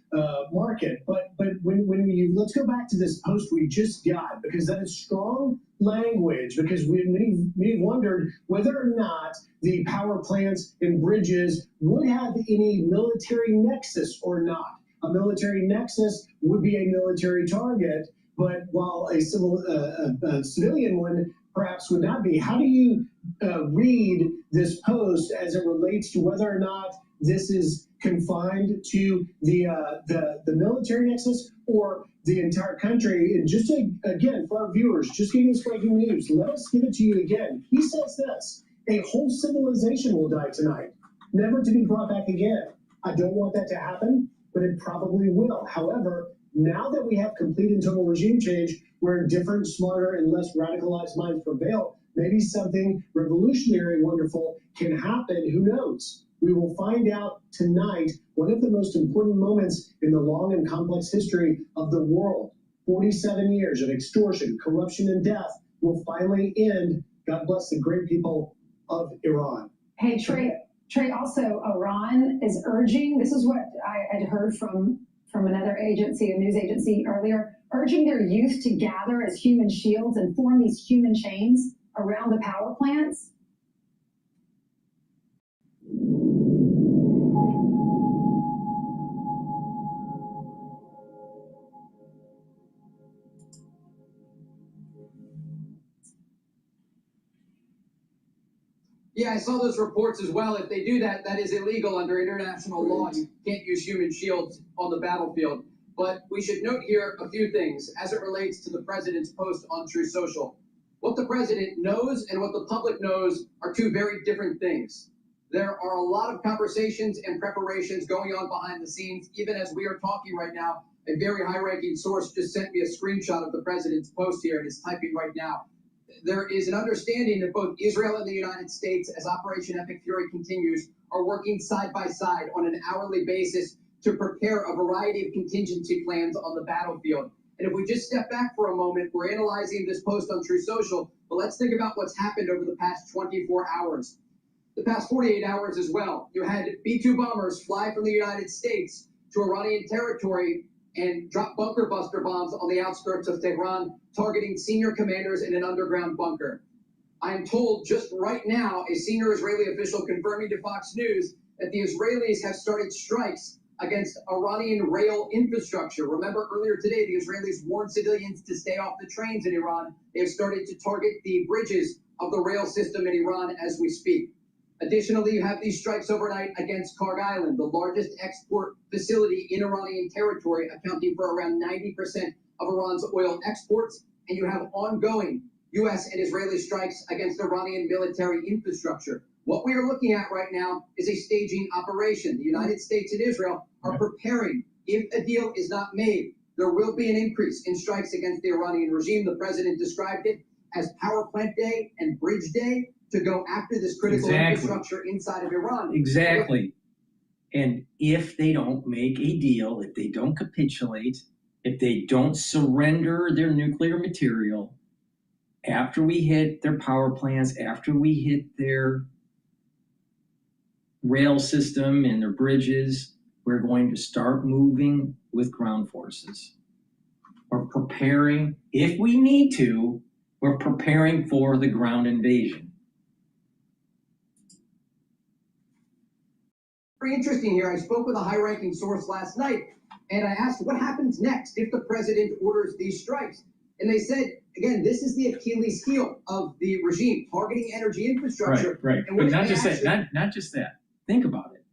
[SPEAKER 11] market. But when you let's go back to this post we just got, because that is strong language, because many wondered whether or not the power plants and bridges would have any military nexus or not. A military nexus would be a military target, but while a civilian one perhaps would not be. How do you read this post as it relates to whether or not this is confined to the military nexus or the entire country? And just to, again, for our viewers, just giving us breaking news, let us give it to you again. He says this: a whole civilization will die tonight, never to be brought back again. I don't want that to happen, but it probably will. However, now that we have complete and total regime change, where different, smarter, and less radicalized minds prevail, maybe something revolutionary, wonderful can happen. Who knows? We will find out tonight, one of the most important moments in the long and complex history of the world. 47 years of extortion, corruption, and death will finally end. God bless the great people of Iran.
[SPEAKER 9] Hey, Trey, also Iran is urging, this is what I had heard from another agency, a news agency earlier, urging their youth to gather as human shields and form these human chains around the power plants.
[SPEAKER 12] Yeah, I saw those reports as well. If they do that, that is illegal under international law. You can't use human shields on the battlefield. But we should note here a few things as it relates to the president's post on Truth Social. What the president knows and what the public knows are two very different things. There are a lot of conversations and preparations going on behind the scenes. Even as we are talking right now, a very high-ranking source just sent me a screenshot of the president's post here and is typing right now. There is an understanding that both Israel and the United States, as Operation Epic Fury continues, are working side by side on an hourly basis to prepare a variety of contingency plans on the battlefield. And if we just step back for a moment, we're analyzing this post on Truth Social, but let's think about what's happened over the past 24 hours. The past 48 hours as well. You had B-2 bombers fly from the United States to Iranian territory and drop bunker buster bombs on the outskirts of Tehran, targeting senior commanders in an underground bunker. I am told just right now, a senior Israeli official confirming to Fox News that the Israelis have started strikes against Iranian rail infrastructure. Remember earlier today, the Israelis warned civilians to stay off the trains in Iran. They have started to target the bridges of the rail system in Iran as we speak. Additionally, you have these strikes overnight against Karg Island, the largest export facility in Iranian territory, accounting for around 90% of Iran's oil exports. And you have ongoing U.S. and Israeli strikes against Iranian military infrastructure. What we are looking at right now is a staging operation. The United States and Israel are preparing. If a deal is not made, there will be an increase in strikes against the Iranian regime. The president described it as power plant day and bridge day to go after this critical infrastructure inside of Iran.
[SPEAKER 4] Exactly. And if they don't make a deal, if they don't capitulate, if they don't surrender their nuclear material, after we hit their power plants, after we hit their rail system and their bridges, we're going to start moving with ground forces. We're preparing, if we need to, we're preparing for the ground invasion.
[SPEAKER 12] Very interesting here. I spoke with a high-ranking source last night, and I asked what happens next if the president orders these strikes. And they said, again, this is the Achilles heel of the regime, targeting energy infrastructure.
[SPEAKER 4] Right.
[SPEAKER 12] And
[SPEAKER 4] But
[SPEAKER 12] what
[SPEAKER 4] not
[SPEAKER 12] they
[SPEAKER 4] just
[SPEAKER 12] actually-
[SPEAKER 4] that, not just that. Think about it.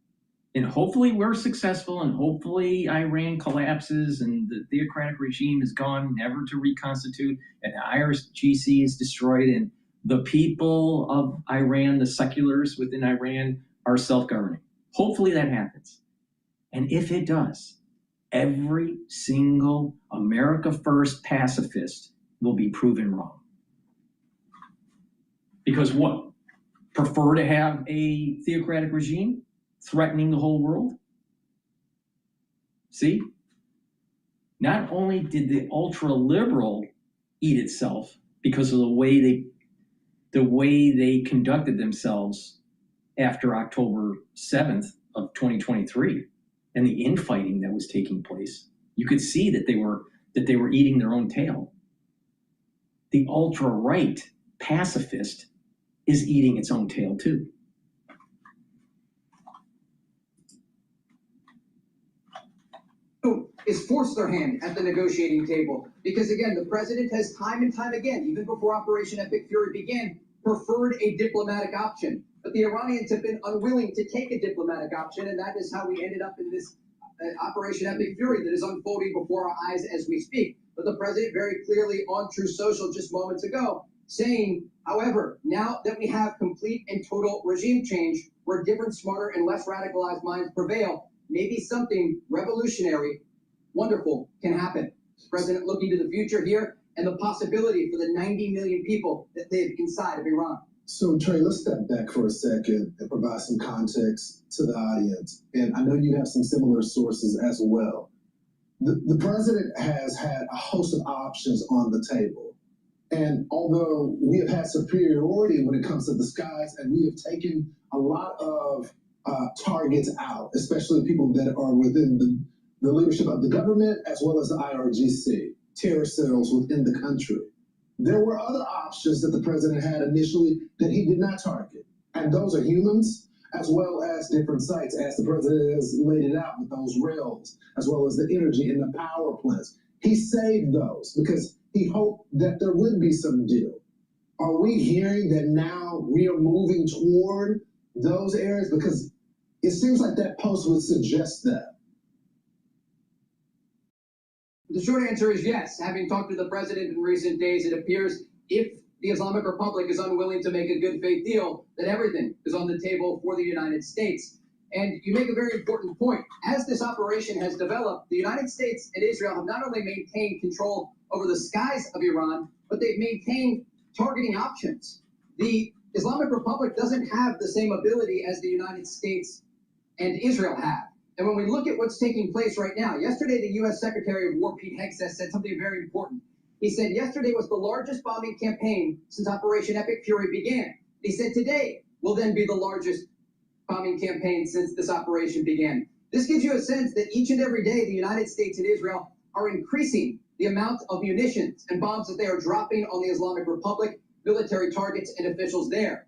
[SPEAKER 4] And hopefully we're successful, and hopefully Iran collapses and the theocratic regime is gone, never to reconstitute, and the IRGC is destroyed, and the people of Iran, the seculars within Iran, are self-governing. Hopefully that happens. And if it does, every single America First pacifist will be proven wrong. Because what? Prefer to have a theocratic regime threatening the whole world? See? Not only did the ultra-liberal eat itself because of the way they conducted themselves after October 7th of 2023 and the infighting that was taking place, you could see that they were eating their own tail. The ultra-right pacifist is eating its own tail too.
[SPEAKER 12] Is force their hand at the negotiating table. Because again, the president has time and time again, even before Operation Epic Fury began, preferred a diplomatic option. But the Iranians have been unwilling to take a diplomatic option, and that is how we ended up in this Operation Epic Fury that is unfolding before our eyes as we speak. But the president very clearly on True Social just moments ago saying, however, now that we have complete and total regime change, where different, smarter, and less radicalized minds prevail, maybe something revolutionary, wonderful can happen. The president looking to the future here and the possibility for the 90 million people that live inside of Iran.
[SPEAKER 10] So, Trey, let's step back for a second and provide some context to the audience. And I know you have some similar sources as well. The president has had a host of options on the table. And although we have had superiority when it comes to the skies, and we have taken a lot of targets out, especially people that are within the leadership of the government, as well as the IRGC, terror cells within the country. There were other options that the president had initially that he did not target. And those are humans, as well as different sites, as the president has laid it out with those rails, as well as the energy and the power plants. He saved those because he hoped that there would be some deal. Are we hearing that now we are moving toward those areas? Because it seems like that post would suggest that.
[SPEAKER 12] The short answer is yes. Having talked to the president in recent days, it appears if the Islamic Republic is unwilling to make a good faith deal, that everything is on the table for the United States. And you make a very important point. As this operation has developed, the United States and Israel have not only maintained control over the skies of Iran, but they've maintained targeting options. The Islamic Republic doesn't have the same ability as the United States and Israel have. And when we look at what's taking place right now, yesterday the U.S. Secretary of War Pete Hegseth said something very important. He said yesterday was the largest bombing campaign since Operation Epic Fury began. He said today will then be the largest bombing campaign since this operation began. This gives you a sense that each and every day the United States and Israel are increasing the amount of munitions and bombs that they are dropping on the Islamic Republic, military targets, and officials there.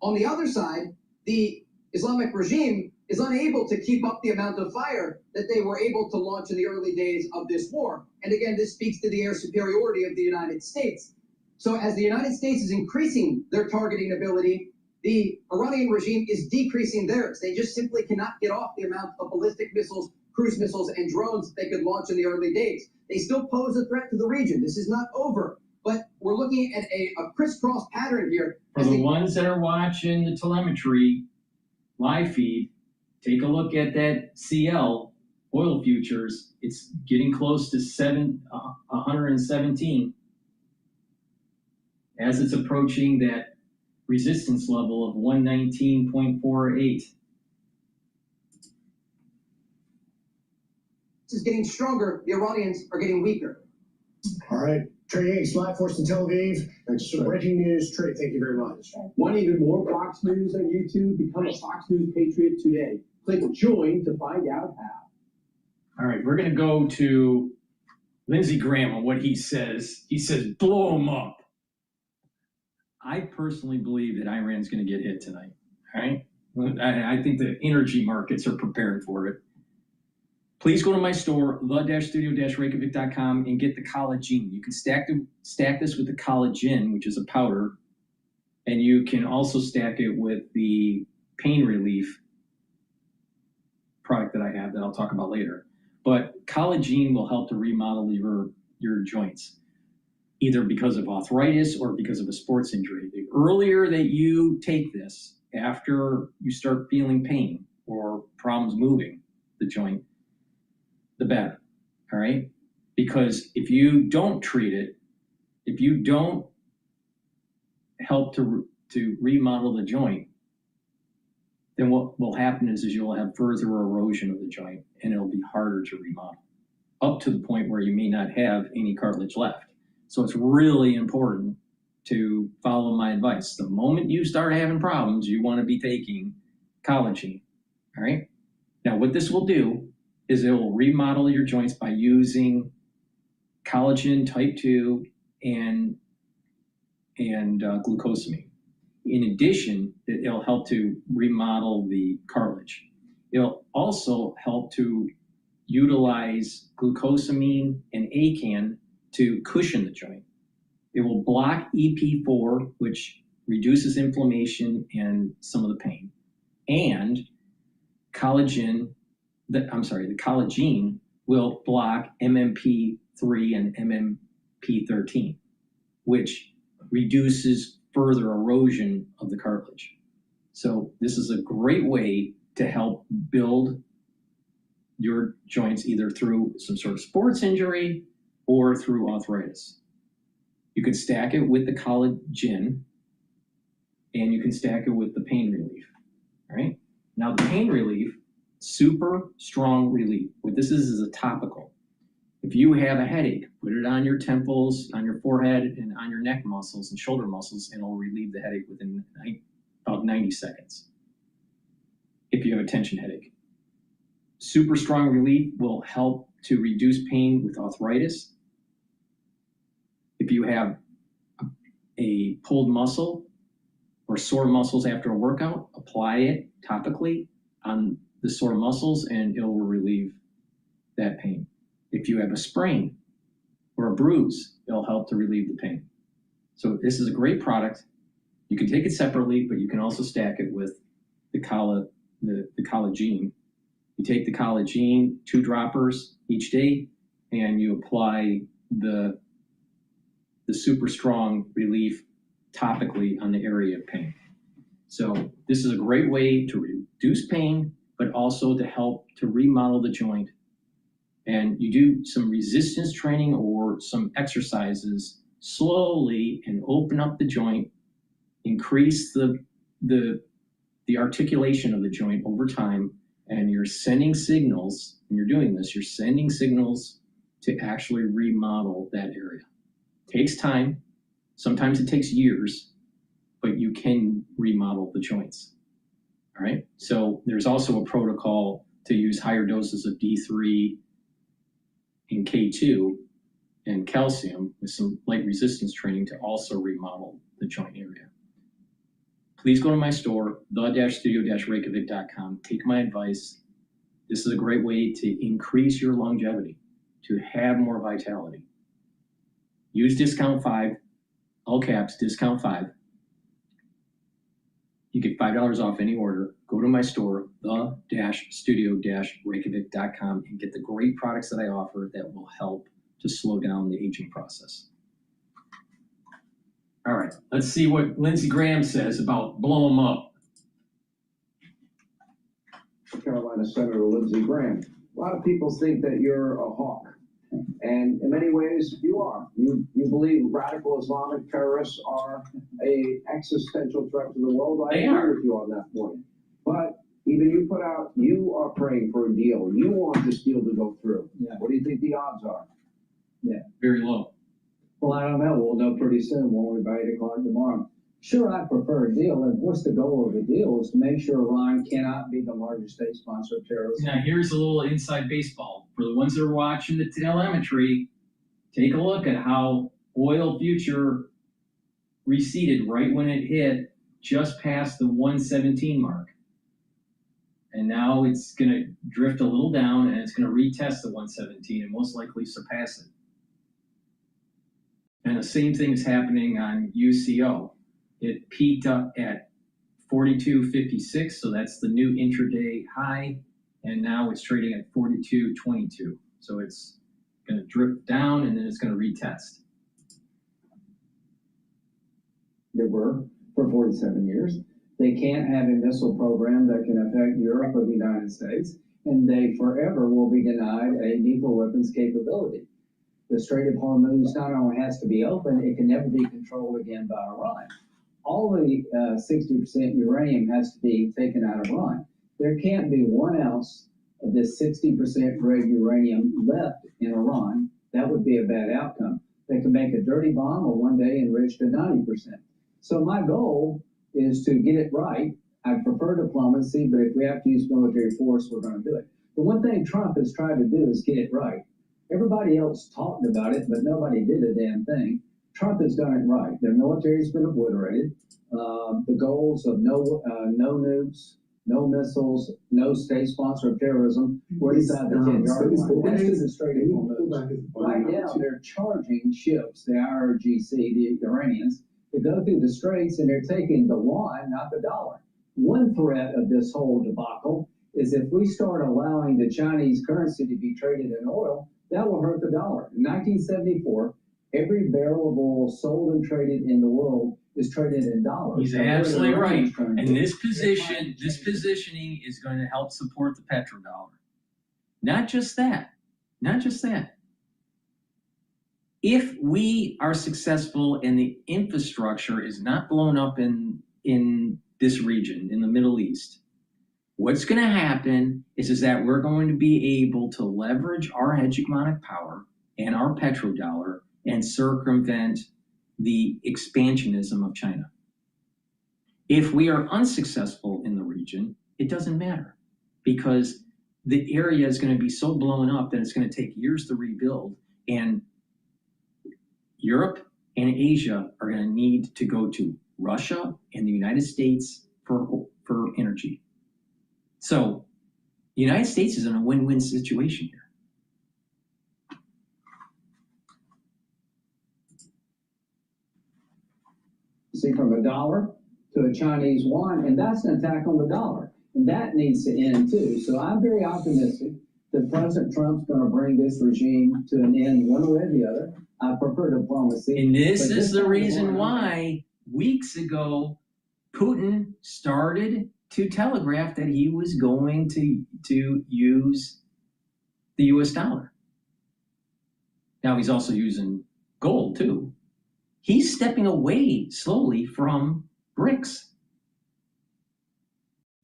[SPEAKER 12] On the other side, the Islamic regime is unable to keep up the amount of fire that they were able to launch in the early days of this war. And again, this speaks to the air superiority of the United States. So as the United States is increasing their targeting ability, the Iranian regime is decreasing theirs. They just simply cannot get off the amount of ballistic missiles, cruise missiles, and drones that they could launch in the early days. They still pose a threat to the region. This is not over, but we're looking at a crisscross pattern here.
[SPEAKER 4] For the ones that are watching the telemetry live feed, take a look at that CL oil futures. It's getting close to 117 as it's approaching that resistance level of 119.48.
[SPEAKER 12] This is getting stronger. The Iranians are getting weaker.
[SPEAKER 11] All right. Trey Higgs, live force in Tel Aviv. Some breaking news. Trey, thank you very much.
[SPEAKER 8] Want even more Fox News on YouTube? Become a Fox News Patriot today. Click join to find out how.
[SPEAKER 4] All right, we're going to go to Lindsey Graham on what he says. He says, blow them up. I personally believe that Iran's going to get hit tonight. All right? I think the energy markets are prepared for it. Please go to my store, the-studio-reykjavik.com, and get the collagen. You can stack this with the collagen, which is a powder, and you can also stack it with the pain relief product that I have that I'll talk about later. But collagen will help to remodel your joints, either because of arthritis or because of a sports injury. The earlier that you take this after you start feeling pain or problems moving the joint, the better, all right? Because if you don't treat it, if you don't help to remodel the joint, then what will happen is you'll have further erosion of the joint and it'll be harder to remodel, up to the point where you may not have any cartilage left. So it's really important to follow my advice. The moment you start having problems, you want to be taking collagen, all right? Now, what this will do is it will remodel your joints by using collagen type 2 and glucosamine. In addition, it'll help to remodel the cartilage. It'll also help to utilize glucosamine and ACAN to cushion the joint. It will block EP4, which reduces inflammation and some of the pain. And the collagen will block MMP3 and MMP13, which reduces further erosion of the cartilage. So this is a great way to help build your joints either through some sort of sports injury or through arthritis. You can stack it with the collagen and you can stack it with the pain relief, all right? Now the pain relief, super strong relief. What this is a topical. If you have a headache, put it on your temples, on your forehead, and on your neck muscles and shoulder muscles, and it'll relieve the headache within about 90 seconds. If you have a tension headache. Super strong relief will help to reduce pain with arthritis. If you have a pulled muscle or sore muscles after a workout, apply it topically on the sore muscles and it will relieve that pain. If you have a sprain or a bruise, it'll help to relieve the pain. So this is a great product. You can take it separately, but you can also stack it with the collagen. You take the collagen, 2 droppers each day, and you apply the super strong relief topically on the area of pain. So this is a great way to reduce pain, but also to help to remodel the joint. And you do some resistance training or some exercises slowly and open up the joint, increase the articulation of the joint over time, and you're sending signals, when you're doing this, you're sending signals to actually remodel that area. Takes time. Sometimes it takes years, but you can remodel the joints. All right. So there's also a protocol to use higher doses of D3 and K2 and calcium with some light resistance training to also remodel the joint area. Please go to my store, the-studio-reykjavik.com. Take my advice. This is a great way to increase your longevity, to have more vitality. Use discount 5, all caps, discount 5. You get $5 off any order. Go to my store, the-studio-reykjavik.com, and get the great products that I offer that will help to slow down the aging process. All right, let's see what Lindsey Graham says about blow them up.
[SPEAKER 13] Carolina Senator Lindsey Graham. A lot of people think that you're a hawk, and in many ways you are. You believe radical Islamic terrorists are an existential threat to the world. I agree with you on that point. But even you put out, you are praying for a deal. You want this deal to go through. Yeah. What do you think the odds are?
[SPEAKER 4] Yeah, very low.
[SPEAKER 8] Well, I don't know. We'll know pretty soon when we by 8 o'clock tomorrow. Sure, I prefer a deal. And what's the goal of the deal? Is to make sure Iran cannot be the largest state sponsor of terrorism.
[SPEAKER 4] Now, here's a little inside baseball. For the ones that are watching the telemetry, take a look at how oil future receded right when it hit just past the 117 mark. And now it's going to drift a little down, and it's going to retest the 117 and most likely surpass it. And the same thing is happening on UCO. It peaked up at 42.56, so that's the new intraday high, and now it's trading at 42.22. So it's going to drift down, and then it's going to retest.
[SPEAKER 8] They were for 47 years. They can't have a missile program that can affect Europe or the United States, and they forever will be denied a nuclear weapons capability. The Strait of Hormuz not only has to be open, it can never be controlled again by Iran. All the 60% uranium has to be taken out of Iran. There can't be 1 ounce of this 60% grade uranium left in Iran. That would be a bad outcome. They can make a dirty bomb or one day enrich to 90%. So my goal is to get it right. I prefer diplomacy, but if we have to use military force, we're going to do it. The one thing Trump has tried to do is get it right. Everybody else talked about it, but nobody did a damn thing. Trump has done it right. Their military has been obliterated. The goals of no nukes, no missiles, no state sponsor of terrorism were inside the 10-yard line. That's to the Strait of Hormuz. Right now, they're charging ships, the IRGC, the Iranians, to go through the straits, and they're taking the yuan, not the dollar. One threat of this whole debacle is if we start allowing the Chinese currency to be traded in oil, that will hurt the dollar. In 1974, every barrel of oil sold and traded in the world is traded in dollars.
[SPEAKER 4] He's absolutely right. And this positioning is going to help support the petrodollar. Not just that. Not just that. If we are successful and the infrastructure is not blown up in this region, in the Middle East, what's going to happen is that we're going to be able to leverage our hegemonic power and our petrodollar and circumvent the expansionism of China. If we are unsuccessful in the region, it doesn't matter, because the area is going to be so blown up that it's going to take years to rebuild, and Europe and Asia are going to need to go to Russia and the United States for energy. So the United States is in a win-win situation here.
[SPEAKER 8] See, from a dollar to a Chinese yuan, and that's an attack on the dollar. And that needs to end too. So I'm very optimistic that President Trump's going to bring this regime to an end one way or the other. I prefer diplomacy.
[SPEAKER 4] And this is the reason why weeks ago Putin started to telegraph that he was going to use the US dollar. Now he's also using gold too. He's stepping away slowly from BRICS.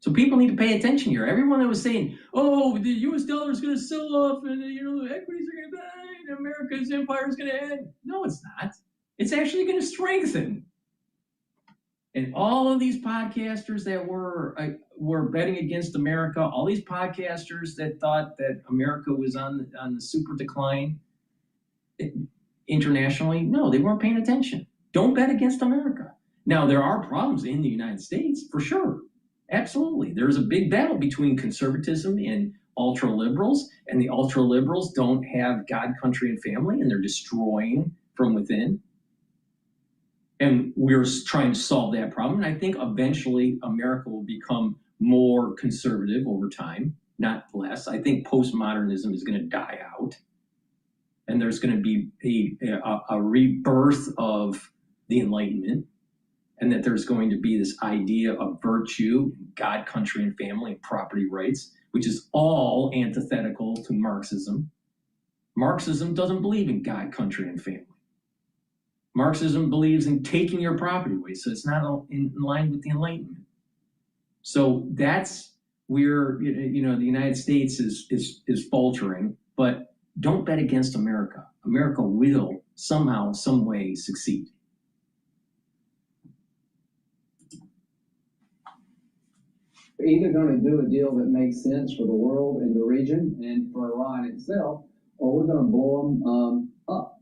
[SPEAKER 4] So people need to pay attention here. Everyone that was saying, oh, the US dollar is going to sell off and the equities are going to die and America's empire is going to end. No, it's not. It's actually going to strengthen. And all of these podcasters that were betting against America, all these podcasters that thought that America was on the super decline internationally, no, they weren't paying attention. Don't bet against America. Now, there are problems in the United States, for sure. Absolutely. There's a big battle between conservatism and ultra-liberals, and the ultra-liberals don't have God, country, and family, and they're destroying from within. And we're trying to solve that problem. And I think eventually America will become more conservative over time, not less. I think postmodernism is going to die out. And there's going to be a rebirth of the Enlightenment. And that there's going to be this idea of virtue, God, country, and family, and property rights, which is all antithetical to Marxism. Marxism doesn't believe in God, country, and family. Marxism believes in taking your property away, so it's not in line with the Enlightenment. So that's where the United States is faltering, but don't bet against America. America will somehow, some way succeed.
[SPEAKER 8] We're either going to do a deal that makes sense for the world and the region and for Iran itself, or we're going to blow them up.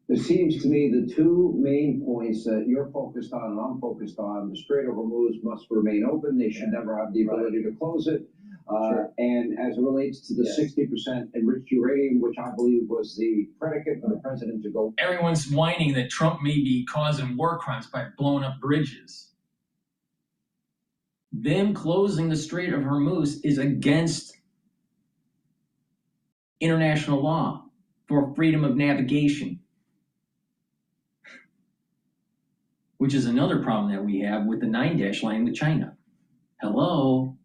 [SPEAKER 13] It seems to me the two main points that you're focused on and I'm focused on, the Strait of Hormuz must remain open. They should never have the ability to close it. And as it relates to the 60% enriched uranium, which I believe was the predicate for the president to go.
[SPEAKER 4] Everyone's whining that Trump may be causing war crimes by blowing up bridges. Them closing the Strait of Hormuz is against international law for freedom of navigation, which is another problem that we have with the 9-dash line with China. Hello?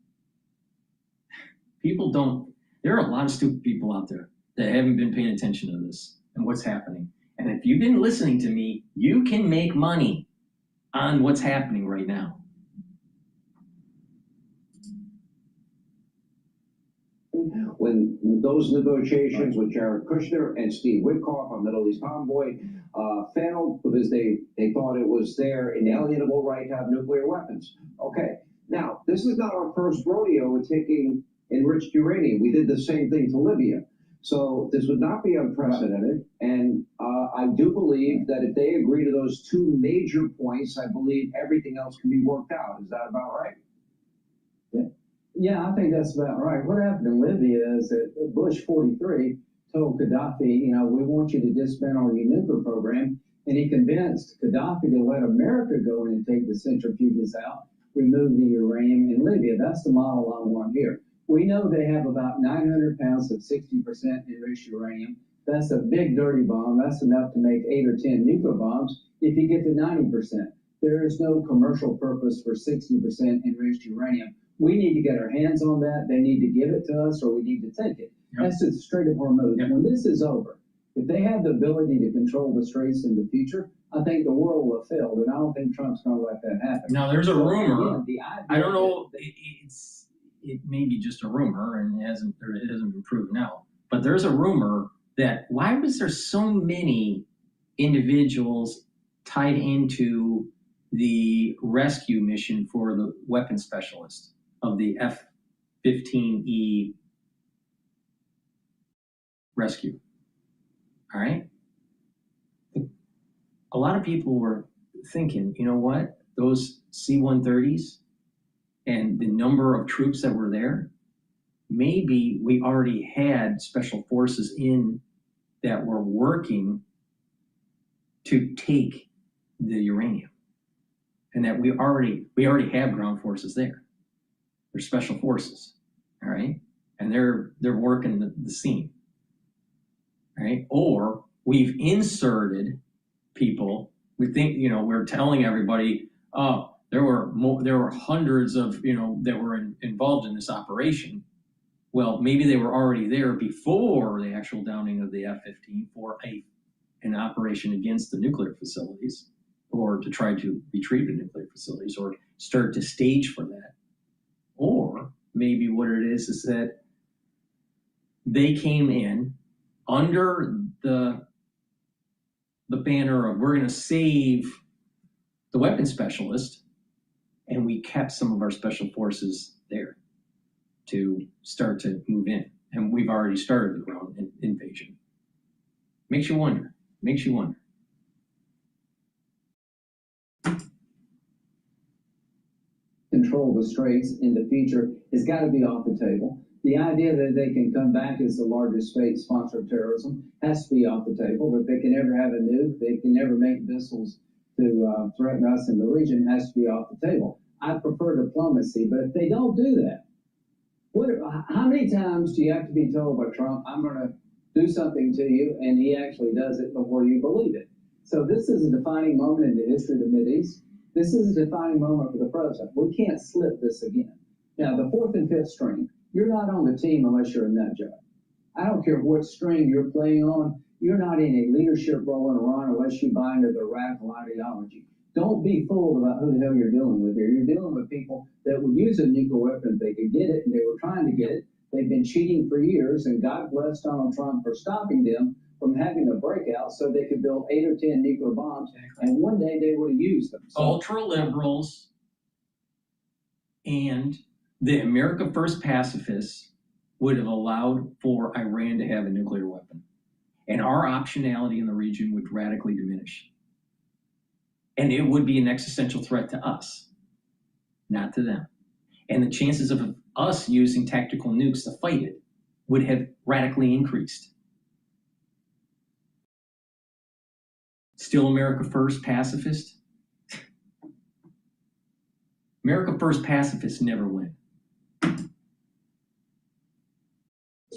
[SPEAKER 4] People don't, there are a lot of stupid people out there that haven't been paying attention to this and what's happening. And if you've been listening to me, you can make money on what's happening right now.
[SPEAKER 13] When those negotiations with Jared Kushner and Steve Witkoff, our Middle East envoy, failed because they thought it was their inalienable right to have nuclear weapons. Okay, now, this is not our first rodeo with taking enriched uranium. We did the same thing to Libya. So this would not be unprecedented. And I do believe that if they agree to those two major points, I believe everything else can be worked out. Is that about right?
[SPEAKER 8] Yeah, I think that's about right. What happened in Libya is that Bush 43 told Gaddafi, we want you to dismantle your nuclear program. And he convinced Gaddafi to let America go in and take the centrifuges out, remove the uranium in Libya. That's the model I want here. We know they have about 900 pounds of 60% enriched uranium. That's a big dirty bomb. That's enough to make 8 or 10 nuclear bombs if you get to 90%. There is no commercial purpose for 60% enriched uranium. We need to get our hands on that. They need to give it to us, or we need to take it. That's the Strait of Hormuz. When this is over, if they have the ability to control the straits in the future, I think the world will have failed, and I don't think Trump's going to let that happen.
[SPEAKER 4] Now, there's a rumor.
[SPEAKER 8] Again,
[SPEAKER 4] I don't know. It may be just a rumor, and it hasn't been proven out. But there's a rumor that why was there so many individuals tied into the rescue mission for the weapons specialist of the F-15E rescue? All right. A lot of people were thinking, you know what? Those C-130s and the number of troops that were there, maybe we already had special forces in that were working to take the uranium, and that we already have ground forces there. They're special forces, all right, and they're working the scene, all right. Or we've inserted people. We think, we're telling everybody, oh, there were hundreds of, that were involved in this operation. Well, maybe they were already there before the actual downing of the F-15 for an operation against the nuclear facilities, or to try to retrieve the nuclear facilities, or start to stage for that. Or maybe what it is that they came in under the banner of, we're going to save the weapons specialist, and we kept some of our special forces there to start to move in. And we've already started the ground invasion. Makes you wonder.
[SPEAKER 8] Control the straits in the future has got to be off the table. The idea that they can come back as the largest state sponsor of terrorism has to be off the table. But they can never have a nuke, they can never make missiles to threaten us in the region, has to be off the table. I prefer diplomacy, but if they don't do that, how many times do you have to be told by Trump, I'm going to do something to you, and he actually does it before you believe it? So this is a defining moment in the history of the Mideast. This is a defining moment for the president. We can't slip this again. Now, the fourth and fifth string, you're not on the team unless you're a nut job. I don't care what string you're playing on. You're not in a leadership role in Iran unless you buy into the radical ideology. Don't be fooled about who the hell you're dealing with here. You're dealing with people that would use a nuclear weapon if they could get it, and they were trying to get it. They've been cheating for years, and God bless Donald Trump for stopping them from having a breakout so they could build 8 or 10 nuclear bombs, and one day they would have used them. So,
[SPEAKER 4] ultra liberals and the America First pacifists would have allowed for Iran to have a nuclear weapon. And our optionality in the region would radically diminish. And it would be an existential threat to us, not to them. And the chances of us using tactical nukes to fight it would have radically increased. Still America First pacifist? America First pacifists never win.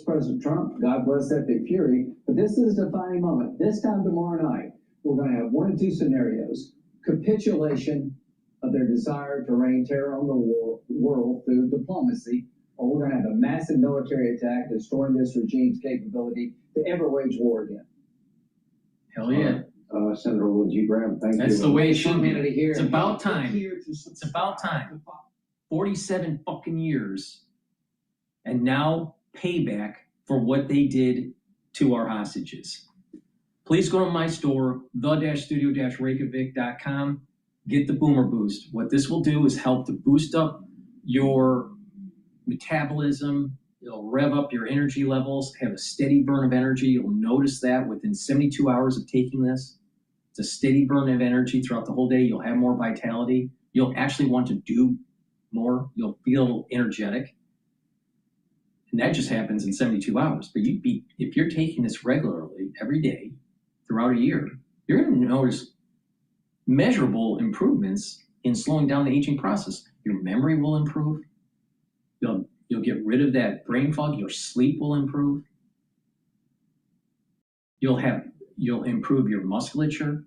[SPEAKER 8] President Trump, God bless that big fury, but this is a defining moment. This time tomorrow night, we're going to have one of two scenarios: capitulation of their desire to reign terror on the world through diplomacy, or we're going to have a massive military attack destroying this regime's capability to ever wage war again.
[SPEAKER 4] Hell yeah.
[SPEAKER 13] Senator Lindsey Graham, thank you.
[SPEAKER 4] That's the way it should be.
[SPEAKER 8] Here.
[SPEAKER 4] It's about time. It's about time. 47 fucking years. And now payback for what they did to our hostages. Please go to my store, the-studio-reykjavik.com. Get the Boomer Boost. What this will do is help to boost up your metabolism. It'll rev up your energy levels, have a steady burn of energy. You'll notice that within 72 hours of taking this. It's a steady burn of energy throughout the whole day. You'll have more vitality. You'll actually want to do more. You'll feel energetic. And that just happens in 72 hours. But if you're taking this regularly, every day, throughout a year, you're going to notice measurable improvements in slowing down the aging process. Your memory will improve. You'll get rid of that brain fog. Your sleep will improve. You'll improve your musculature.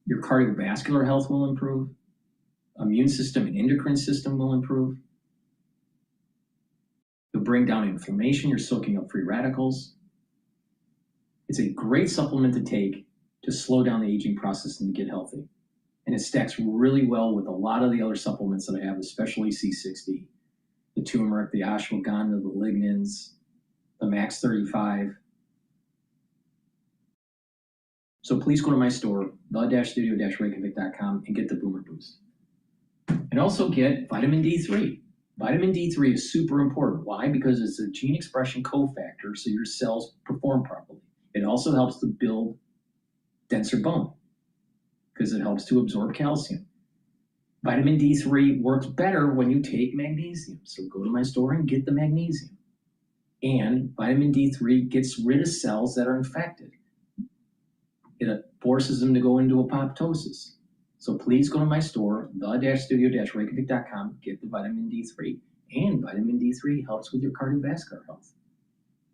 [SPEAKER 4] Your cardiovascular health will improve. Immune system and endocrine system will improve. You'll bring down inflammation. You're soaking up free radicals. It's a great supplement to take to slow down the aging process and to get healthy. And it stacks really well with a lot of the other supplements that I have, especially C60, the turmeric, the ashwagandha, the lignans, the Max 35. So please go to my store, the-studio-reykjavik.com, and get the Boomer Boost. And also get vitamin D3. Vitamin D3 is super important. Why? Because it's a gene expression cofactor, so your cells perform properly. It also helps to build denser bone because it helps to absorb calcium. Vitamin D3 works better when you take magnesium. So go to my store and get the magnesium. And vitamin D3 gets rid of cells that are infected. It forces them to go into apoptosis. So please go to my store, the-studio-reykjavik.com, get the vitamin D3. And vitamin D3 helps with your cardiovascular health.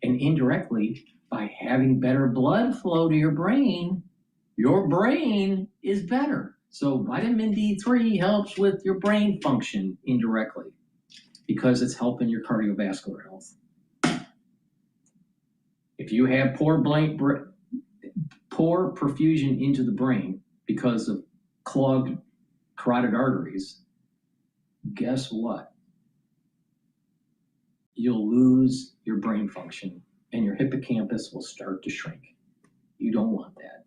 [SPEAKER 4] And indirectly, by having better blood flow to your brain is better. So vitamin D3 helps with your brain function indirectly because it's helping your cardiovascular health. If you have poor perfusion into the brain because of clogged carotid arteries, guess what? You'll lose your brain function and your hippocampus will start to shrink. You don't want that.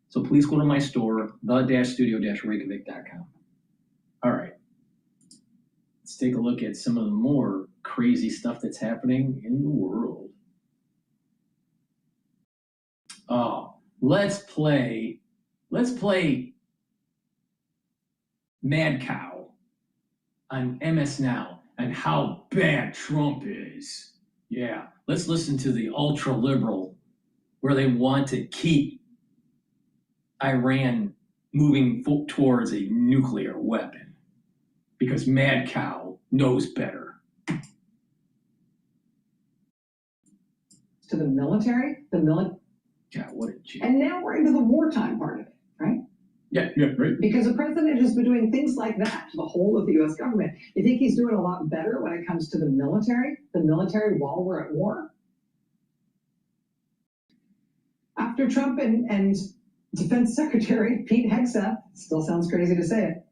[SPEAKER 4] So please go to my store, the-studio-reykjavik.com. All right. Let's take a look at some of the more crazy stuff that's happening in the world. Oh, let's play Mad Cow on MS Now and how bad Trump is. Yeah, let's listen to the ultra liberal where they want to keep Iran moving towards a nuclear weapon because Mad Cow knows better.
[SPEAKER 14] To the military,
[SPEAKER 4] Yeah, what a G.
[SPEAKER 14] and now we're into the wartime part of it, right?
[SPEAKER 4] Yeah, right.
[SPEAKER 14] Because the president has been doing things like that to the whole of the U.S. government. You think he's doing a lot better when it comes to the military while we're at war? After Trump and Defense Secretary Pete Hegseth, still sounds crazy to say it,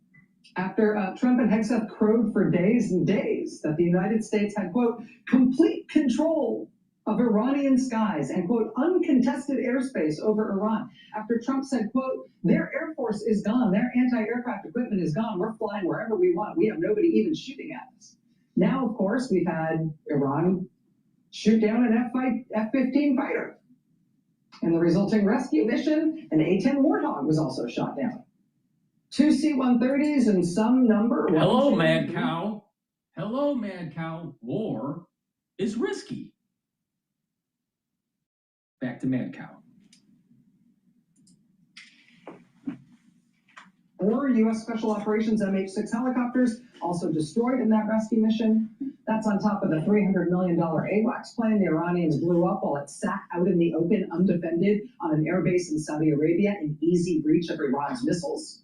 [SPEAKER 14] after Trump and Hegseth crowed for days and days that the United States had, quote, complete control of Iranian skies and, quote, uncontested airspace over Iran. After Trump said, quote, their air force is gone, their anti-aircraft equipment is gone, we're flying wherever we want, we have nobody even shooting at us. Now, of course, we've had Iran shoot down an F-15 fighter. In the resulting rescue mission, an A-10 Warthog was also shot down. 2 C-130s and some number.
[SPEAKER 4] Hello, Mad Cow. Hello, Mad Cow. War is risky. Back to Mad Cow.
[SPEAKER 14] 4 U.S. Special Operations MH-6 helicopters also destroyed in that rescue mission. That's on top of the $300 million AWACS plane the Iranians blew up while it sat out in the open, undefended, on an airbase in Saudi Arabia in easy reach of Iran's missiles.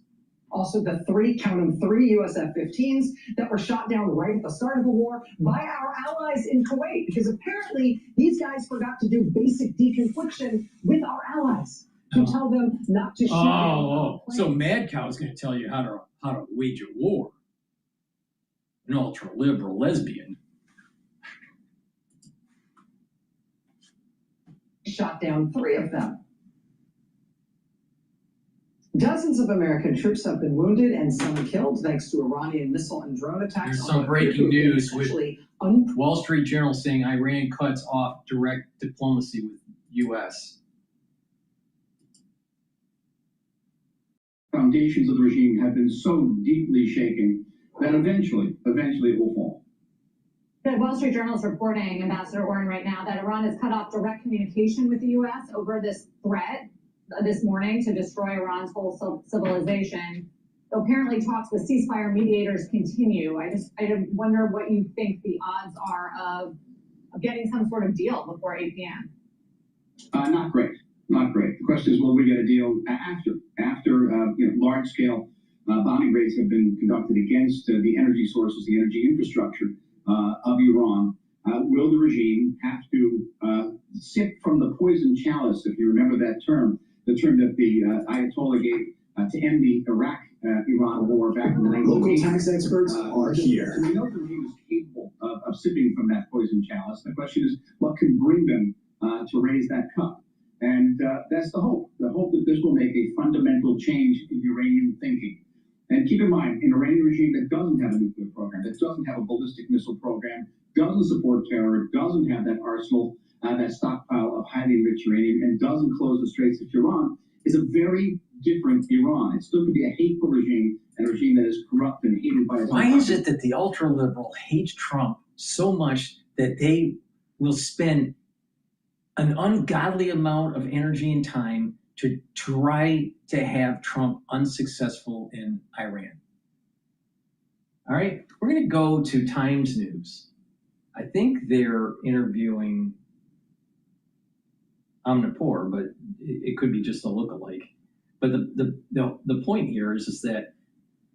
[SPEAKER 14] Also the 3 U.S. F-15s that were shot down right at the start of the war by our allies in Kuwait, because apparently these guys forgot to do basic deconfliction with our allies. To tell them not to shoot down.
[SPEAKER 4] So Mad Cow is going to tell you how to wage a war. An ultra-liberal lesbian.
[SPEAKER 14] Shot down 3 of them. Dozens of American troops have been wounded and some killed thanks to Iranian missile and drone attacks.
[SPEAKER 4] There's some breaking news with Wall Street Journal saying Iran cuts off direct diplomacy with U.S.
[SPEAKER 15] Foundations of the regime have been so deeply shaken that eventually it will fall.
[SPEAKER 16] The Wall Street Journal is reporting, Ambassador Warren, right now that Iran has cut off direct communication with the U.S. over this threat this morning to destroy Iran's whole civilization. Apparently, talks with ceasefire mediators continue. I wonder what you think the odds are of getting some sort of deal before 8 p.m.
[SPEAKER 15] Not great. Not great. The question is, will we get a deal after large-scale bombing raids have been conducted against the energy sources, the energy infrastructure of Iran? Will the regime have to sip from the poison chalice, if you remember that term, the term that the Ayatollah gave to end the Iraq-Iran war back in the 1980s?
[SPEAKER 10] Local tax experts are here.
[SPEAKER 15] We know the regime is capable of sipping from that poison chalice. The question is, what can bring them to raise that cup? And that's the hope that this will make a fundamental change in Iranian thinking. And keep in mind, an Iranian regime that doesn't have a nuclear program, that doesn't have a ballistic missile program, doesn't support terror, doesn't have that arsenal, that stockpile of highly enriched uranium, and doesn't close the Straits of Iran, is a very different Iran. It still could be a hateful regime, and a regime that is corrupt and hated by its own.
[SPEAKER 4] Why is it that the ultra-liberal hates Trump so much that they will spend an ungodly amount of energy and time to try to have Trump unsuccessful in Iran? All right, we're going to go to Times News. I think they're interviewing Omnipore, but it could be just a lookalike. But the point here is that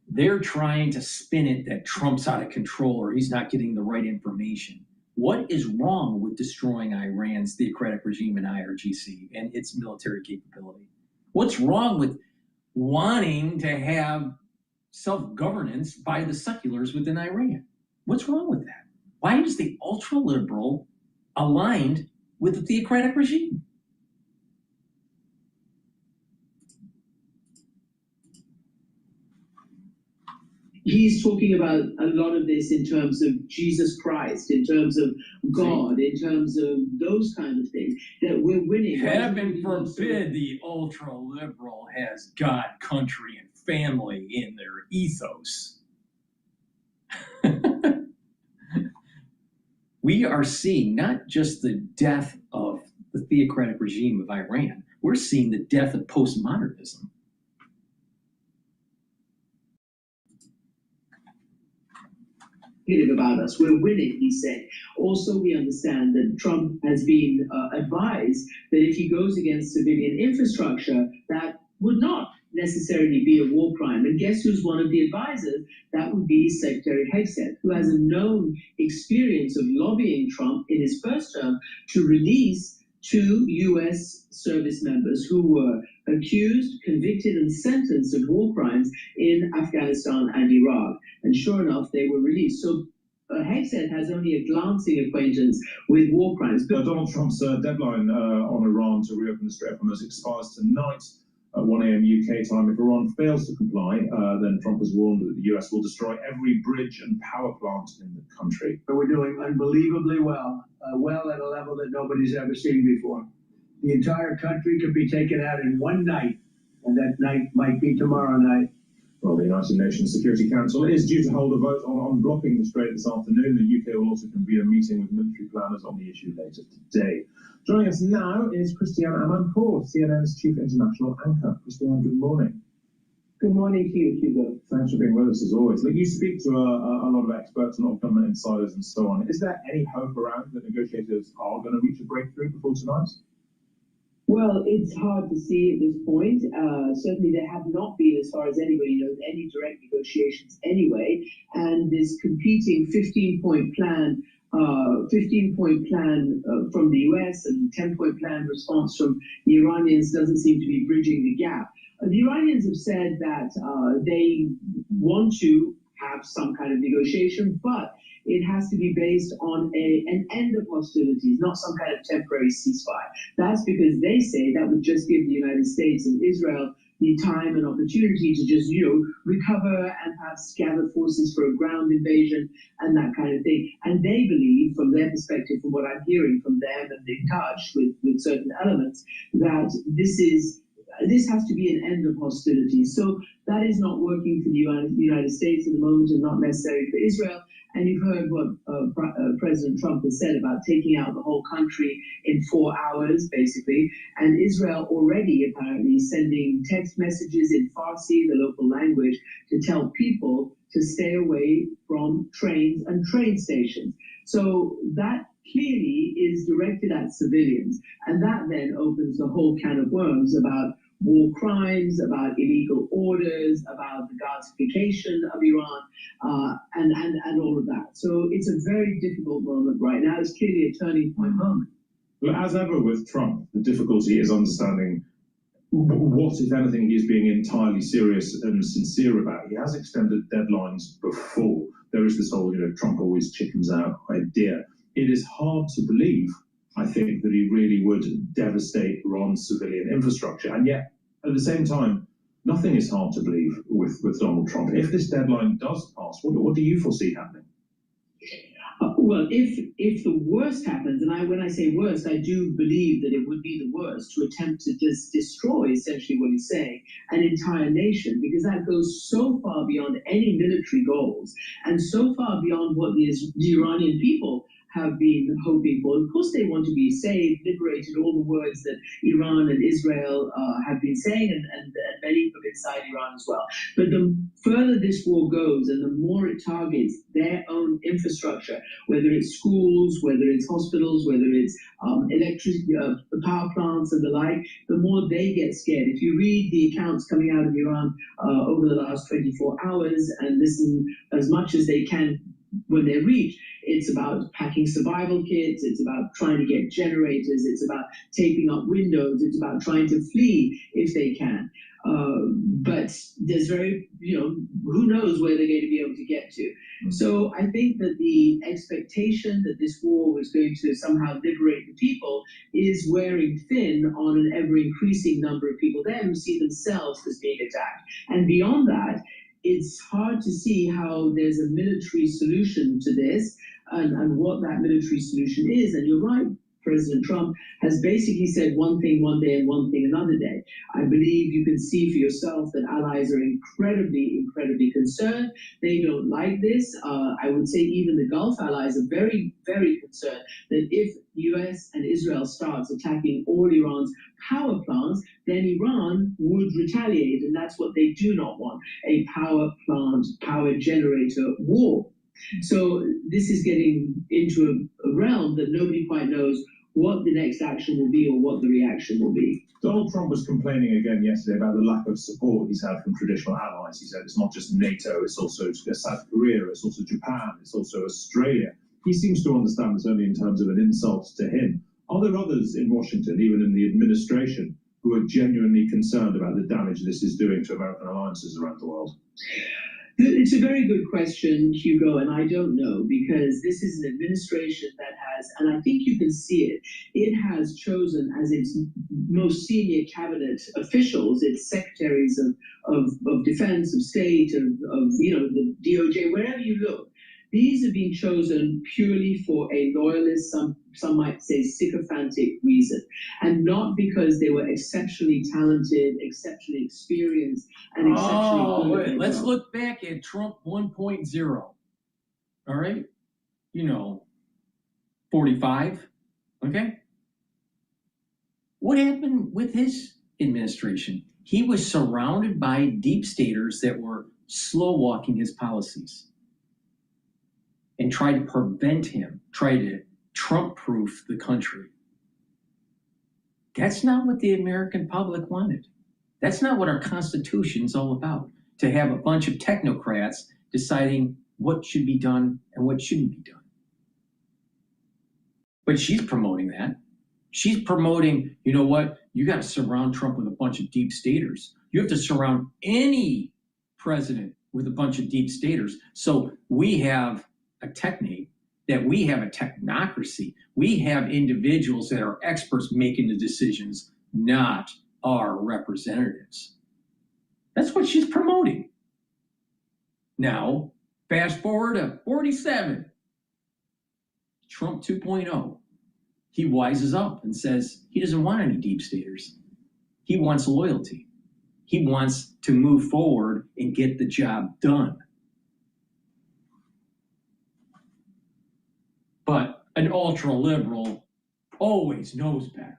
[SPEAKER 4] they're trying to spin it that Trump's out of control or he's not getting the right information. What is wrong with destroying Iran's theocratic regime in IRGC and its military capability? What's wrong with wanting to have self-governance by the seculars within Iran? What's wrong with that? Why is the ultra-liberal aligned with the theocratic regime?
[SPEAKER 17] He's talking about a lot of this in terms of Jesus Christ, in terms of God, in terms of those kind of things, that we're winning.
[SPEAKER 4] Heaven forbid the ultra-liberal has God, country, and family in their ethos. We are seeing not just the death of the theocratic regime of Iran, we're seeing the death of postmodernism.
[SPEAKER 17] About us. We're winning, he said. Also, we understand that Trump has been advised that if he goes against civilian infrastructure, that would not necessarily be a war crime. And guess who's one of the advisors? That would be Secretary Hegseth, who has a known experience of lobbying Trump in his first term to release 2 U.S. service members who were accused, convicted, and sentenced of war crimes in Afghanistan and Iraq. And sure enough, they were released. So Hegseth has only a glancing acquaintance with war crimes.
[SPEAKER 18] Donald Trump's deadline on Iran to reopen the Strait of Hormuz expires tonight.
[SPEAKER 1] at 1 a.m. UK time. If Iran fails to comply, then Trump has warned that the US will destroy every bridge and power plant in the country.
[SPEAKER 5] But we're doing unbelievably well, well at a level that nobody's ever seen before. The entire country could be taken out in one night, and that night might be tomorrow night.
[SPEAKER 1] Well, the United Nations Security Council is due to hold a vote on blocking the strait this afternoon. The UK will also convene a meeting with military planners on the issue later today. Joining us now is Christiane Amanpour, CNN's chief international anchor. Christiane, good morning.
[SPEAKER 17] Good morning to you, Hugo.
[SPEAKER 1] Thanks for being with us as always. Look, you speak to a lot of experts, a lot of government insiders and so on. Is there any hope around that negotiators are going to reach a breakthrough before tonight?
[SPEAKER 17] Well, it's hard to see at this point. Certainly there have not been, as far as anybody knows, any direct negotiations anyway. And this competing 15-point plan from the US and 10-point plan response from the Iranians doesn't seem to be bridging the gap. The Iranians have said that they want to have some kind of negotiation, but it has to be based on an end of hostilities, not some kind of temporary ceasefire. That's because they say that would just give the United States and Israel the time and opportunity to just, recover and perhaps gather forces for a ground invasion and that kind of thing. And they believe, from their perspective, from what I'm hearing from them and in touch with certain elements, that this has to be an end of hostilities. So that is not working for the United States at the moment and not necessary for Israel. And you've heard what President Trump has said about taking out the whole country in 4 hours, basically. And Israel already apparently sending text messages in Farsi, the local language, to tell people to stay away from trains and train stations. So that clearly is directed at civilians. And that then opens the whole can of worms about war crimes, about illegal orders, about the Gazification of Iran, and all of that. So it's a very difficult moment right now. It's clearly a turning point moment.
[SPEAKER 1] Well, as ever with Trump, the difficulty is understanding what, if anything, he is being entirely serious and sincere about. He has extended deadlines before. There is this whole, Trump always chickens out idea. It is hard to believe, I think, that he really would devastate Iran's civilian infrastructure. And yet, at the same time, nothing is hard to believe with Donald Trump. If this deadline does pass, what do you foresee happening?
[SPEAKER 17] Well, if the worst happens, and when I say worst, I do believe that it would be the worst to attempt to just destroy, essentially what he's saying, an entire nation, because that goes so far beyond any military goals and so far beyond what the Iranian people have been hoping for. Of course, they want to be saved, liberated, all the words that Iran and Israel have been saying, and many from inside Iran as well. But the further this war goes and the more it targets their own infrastructure, whether it's schools, whether it's hospitals, whether it's electricity, power plants and the like, the more they get scared. If you read the accounts coming out of Iran over the last 24 hours and listen as much as they can when they reach, it's about packing survival kits, it's about trying to get generators, it's about taping up windows, it's about trying to flee if they can. But there's who knows where they're going to be able to get to. So I think that the expectation that this war was going to somehow liberate the people is wearing thin on an ever-increasing number of people there who see themselves as being attacked. And beyond that, it's hard to see how there's a military solution to this and what that military solution is. And you're right, President Trump has basically said one thing one day and one thing another day. I believe you can see for yourself that allies are incredibly, incredibly concerned. They don't like this. I would say even the Gulf allies are very, very concerned that if the US and Israel starts attacking all Iran's power plants, then Iran would retaliate. And that's what they do not want, a power plant, power generator war. So this is getting into a realm that nobody quite knows what the next action will be or what the reaction will be.
[SPEAKER 1] Donald Trump was complaining again yesterday about the lack of support he's had from traditional allies. He said it's not just NATO, it's also South Korea, it's also Japan, it's also Australia. He seems to understand this only in terms of an insult to him. Are there others in Washington, even in the administration, who are genuinely concerned about the damage this is doing to American alliances around the world?
[SPEAKER 17] It's a very good question, Hugo, and I don't know, because this is an administration that has, and I think you can see it, it has chosen as its most senior cabinet officials, its secretaries of defense, of state, of the DOJ, wherever you look. These have been chosen purely for a loyalist, some might say sycophantic reason, and not because they were exceptionally talented, exceptionally experienced, and exceptionally good.
[SPEAKER 4] Wait, let's look back at Trump 1.0. All right? 45. Okay? What happened with his administration? He was surrounded by deep staters that were slow walking his policies and tried to prevent him, tried to Trump-proof the country. That's not what the American public wanted. That's not what our Constitution's all about, to have a bunch of technocrats deciding what should be done and what shouldn't be done. But she's promoting that. She's promoting, you know what? You got to surround Trump with a bunch of deep staters. You have to surround any president with a bunch of deep staters. So we have a technate, that we have a technocracy. We have individuals that are experts making the decisions, not our representatives. That's what she's promoting. Now, fast forward to 47. Trump 2.0. He wises up and says he doesn't want any deep staters. He wants loyalty. He wants to move forward and get the job done. But an ultra-liberal always knows better.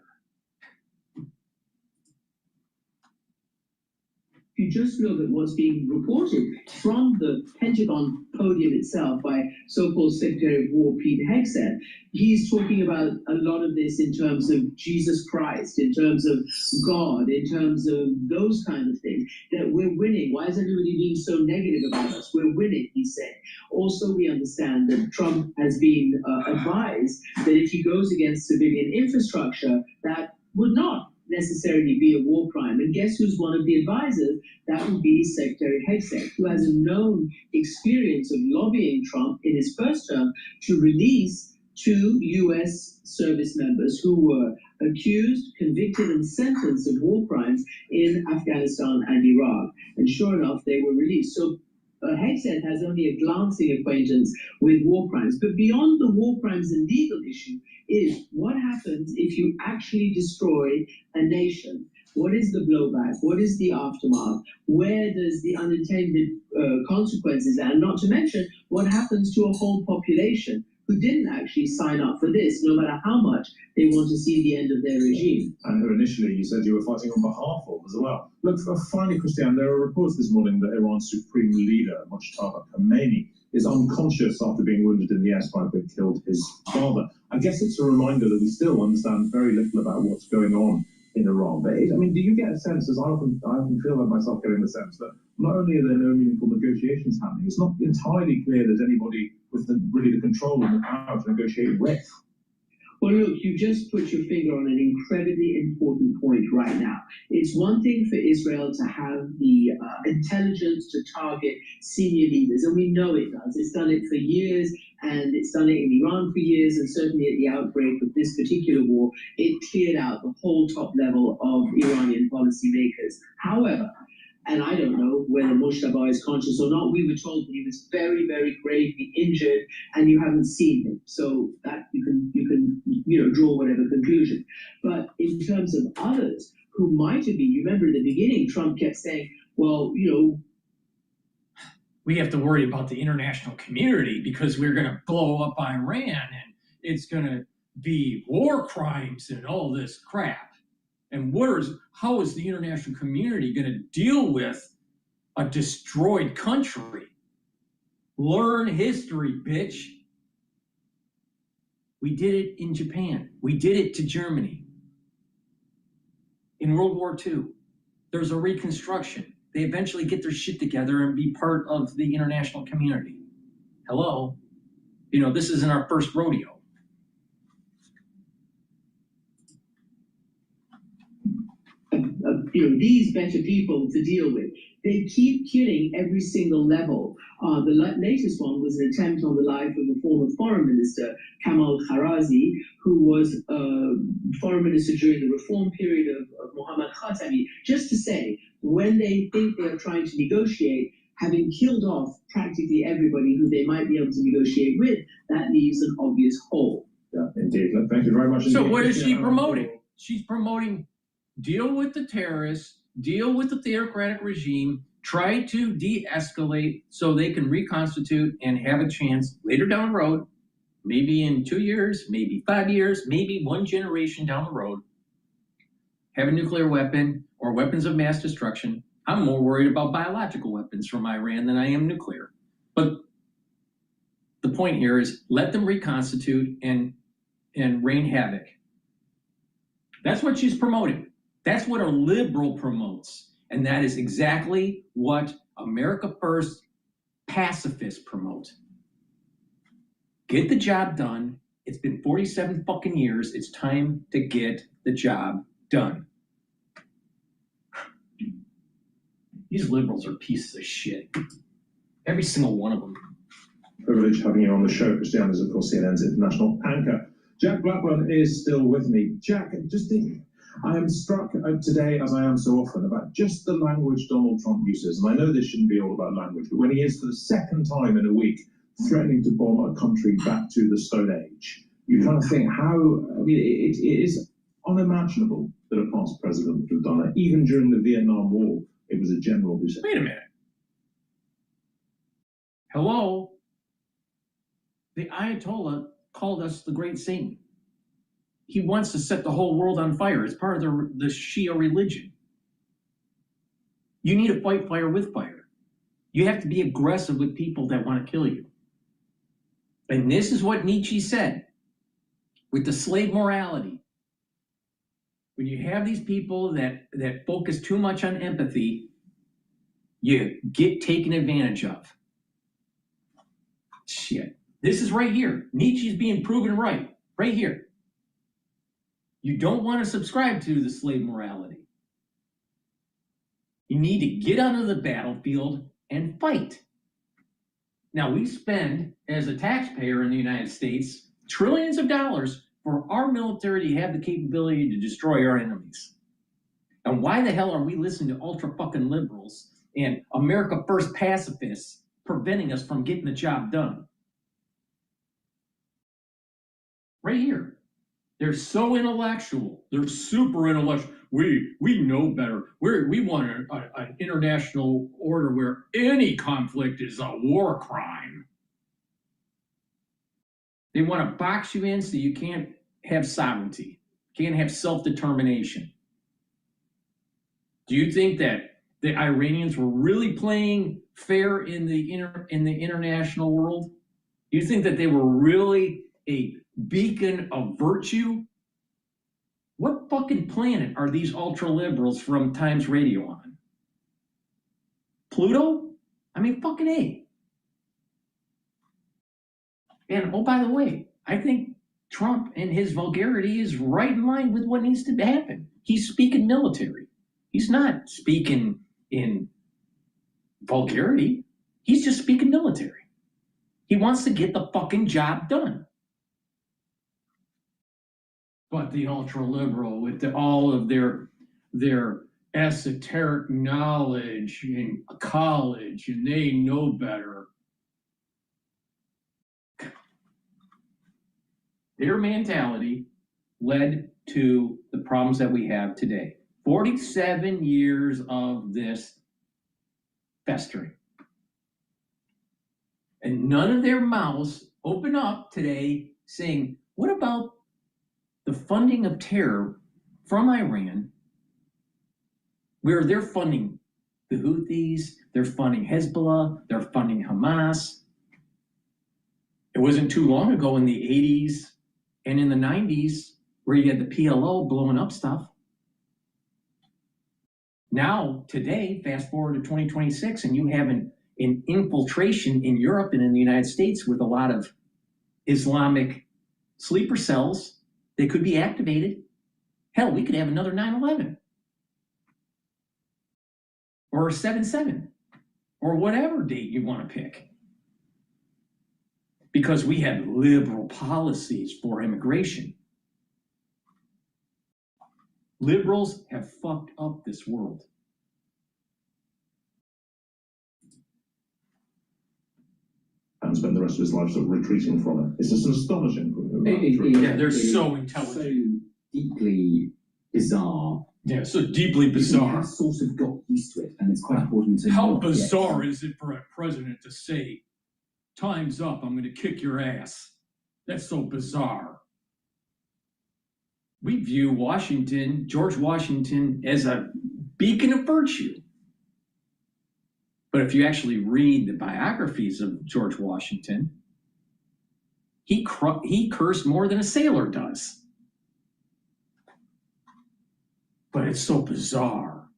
[SPEAKER 17] If you just look at what's being reported from the Pentagon podium itself by so-called Secretary of War Pete Hegseth, he's talking about a lot of this in terms of Jesus Christ, in terms of God, in terms of those kind of things, that we're winning. Why is everybody being so negative about us? We're winning, he said. Also, we understand that Trump has been advised that if he goes against civilian infrastructure, that would not necessarily be a war crime. And guess who's one of the advisors? That would be Secretary Hegseth, who has a known experience of lobbying Trump in his first term to release 2 U.S. service members who were accused, convicted, and sentenced of war crimes in Afghanistan and Iraq. And sure enough, they were released. So Hegseth has only a glancing acquaintance with war crimes. But beyond the war crimes and legal issue is what happens if you actually destroy a nation? What is the blowback? What is the aftermath? Where does the unintended consequences, and not to mention what happens to a whole population who didn't actually sign up for this, no matter how much they want to see the end of their regime.
[SPEAKER 1] And who initially you said you were fighting on behalf of as well. Look, finally, Christian, there are reports this morning that Iran's supreme leader, Mujtaba Khamenei, is unconscious after being wounded in the airstrike that killed his father. I guess it's a reminder that we still understand very little about what's going on in Iran. But do you get a sense, as I often feel like myself getting the sense, that not only are there no meaningful negotiations happening, it's not entirely clear there's anybody with really the control and the power to negotiate with.
[SPEAKER 17] Well, look, you just put your finger on an incredibly important point right now. It's one thing for Israel to have the intelligence to target senior leaders, and we know it does. It's done it for years, and it's done it in Iran for years, and certainly at the outbreak of this particular war, it cleared out the whole top level of Iranian policymakers. However, and I don't know whether Mujtaba is conscious or not. We were told that he was very, very gravely injured, and you haven't seen him. So that you can draw whatever conclusion. But in terms of others who might have been, you remember at the beginning, Trump kept saying, well,
[SPEAKER 4] we have to worry about the international community because we're going to blow up Iran and it's going to be war crimes and all this crap. And how is the international community going to deal with a destroyed country? Learn history, bitch. We did it in Japan. We did it to Germany. In World War II, there's a reconstruction. They eventually get their shit together and be part of the international community. Hello? This isn't our first rodeo.
[SPEAKER 17] These better people to deal with. They keep killing every single level. The latest one was an attempt on the life of the former foreign minister, Kamal Kharazi, who was foreign minister during the reform period of Mohammad Khatami. Just to say, when they think they are trying to negotiate, having killed off practically everybody who they might be able to negotiate with, that leaves an obvious hole.
[SPEAKER 1] Yeah, indeed. Thank you very much.
[SPEAKER 4] So
[SPEAKER 1] indeed.
[SPEAKER 4] what is she promoting? She's promoting deal with the terrorists, deal with the theocratic regime, try to de-escalate so they can reconstitute and have a chance later down the road, maybe in 2 years, maybe 5 years, maybe one generation down the road, have a nuclear weapon or weapons of mass destruction. I'm more worried about biological weapons from Iran than I am nuclear. But the point here is let them reconstitute and rain havoc. That's what she's promoting. That's what a liberal promotes. And that is exactly what America First pacifists promote. Get the job done. It's been 47 fucking years. It's time to get the job done. These liberals are pieces of shit. Every single one of them.
[SPEAKER 1] Privilege having you on the show. Christian is, of course, CNN's international anchor. Jack Blackburn is still with me. Jack, I am struck today, as I am so often, about just the language Donald Trump uses. And I know this shouldn't be all about language, but when he is, for the second time in a week, threatening to bomb a country back to the Stone Age, you kind of think it is unimaginable that a past president would have done it. Even during the Vietnam War, it was a general who said,
[SPEAKER 4] wait a minute. Hello? The Ayatollah called us the great Satan. He wants to set the whole world on fire. It's part of the Shia religion. You need to fight fire with fire. You have to be aggressive with people that want to kill you. And this is what Nietzsche said with the slave morality. When you have these people that focus too much on empathy, you get taken advantage of. Shit. This is right here. Nietzsche's being proven right here. You don't want to subscribe to the slave morality. You need to get onto the battlefield and fight. Now, we spend, as a taxpayer in the United States, trillions of dollars for our military to have the capability to destroy our enemies. And why the hell are we listening to ultra fucking liberals and America First pacifists preventing us from getting the job done? Right here. They're so intellectual. They're super intellectual. We know better. We want an international order where any conflict is a war crime. They want to box you in so you can't have sovereignty, can't have self-determination. Do you think that the Iranians were really playing fair in the international world? Do you think that they were really a beacon of virtue? What fucking planet are these ultra liberals from Times Radio on? Pluto? I mean, fucking A. And oh, by the way, I think Trump and his vulgarity is right in line with what needs to happen. He's speaking military. He's not speaking in vulgarity. He's just speaking military. He wants to get the fucking job done. But the ultra-liberal, with all of their esoteric knowledge in college, and they know better. Their mentality led to the problems that we have today. 47 years of this festering. And none of their mouths open up today saying, what about the funding of terror from Iran, where they're funding the Houthis, they're funding Hezbollah, they're funding Hamas. It wasn't too long ago in the 80s and in the 90s where you had the PLO blowing up stuff. Now, today, fast forward to 2026, and you have an infiltration in Europe and in the United States with a lot of Islamic sleeper cells. They could be activated. Hell, we could have another 9/11. or 7/7 or whatever date you want to pick. Because we had liberal policies for immigration. Liberals have fucked up this world.
[SPEAKER 1] And spend the rest of his life sort of retreating from it. It's just astonishing.
[SPEAKER 4] Yeah, they're so intelligent.
[SPEAKER 18] So deeply bizarre.
[SPEAKER 4] Yeah, so deeply bizarre.
[SPEAKER 18] We have sort of got used to it, and it's quite important to
[SPEAKER 4] How
[SPEAKER 18] not get-
[SPEAKER 4] bizarre is it for a president to say, "Time's up, I'm going to kick your ass"? That's so bizarre. We view George Washington, as a beacon of virtue. But if you actually read the biographies of George Washington, he cursed more than a sailor does. But it's so bizarre.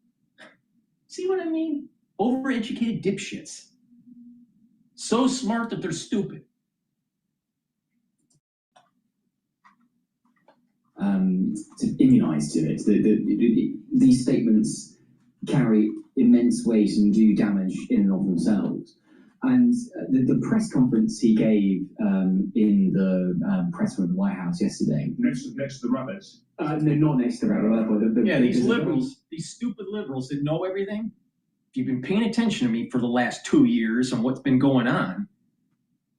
[SPEAKER 4] See what I mean? Overeducated dipshits. So smart that they're stupid.
[SPEAKER 18] To immunise to it. These statements carry immense weight and do damage in and of themselves. And the press conference he gave in the press room of the White House yesterday.
[SPEAKER 1] Next to the rabbits.
[SPEAKER 18] No, not next to the rabbit.
[SPEAKER 4] Yeah, these liberals, these stupid liberals that know everything. If you've been paying attention to me for the last 2 years on what's been going on,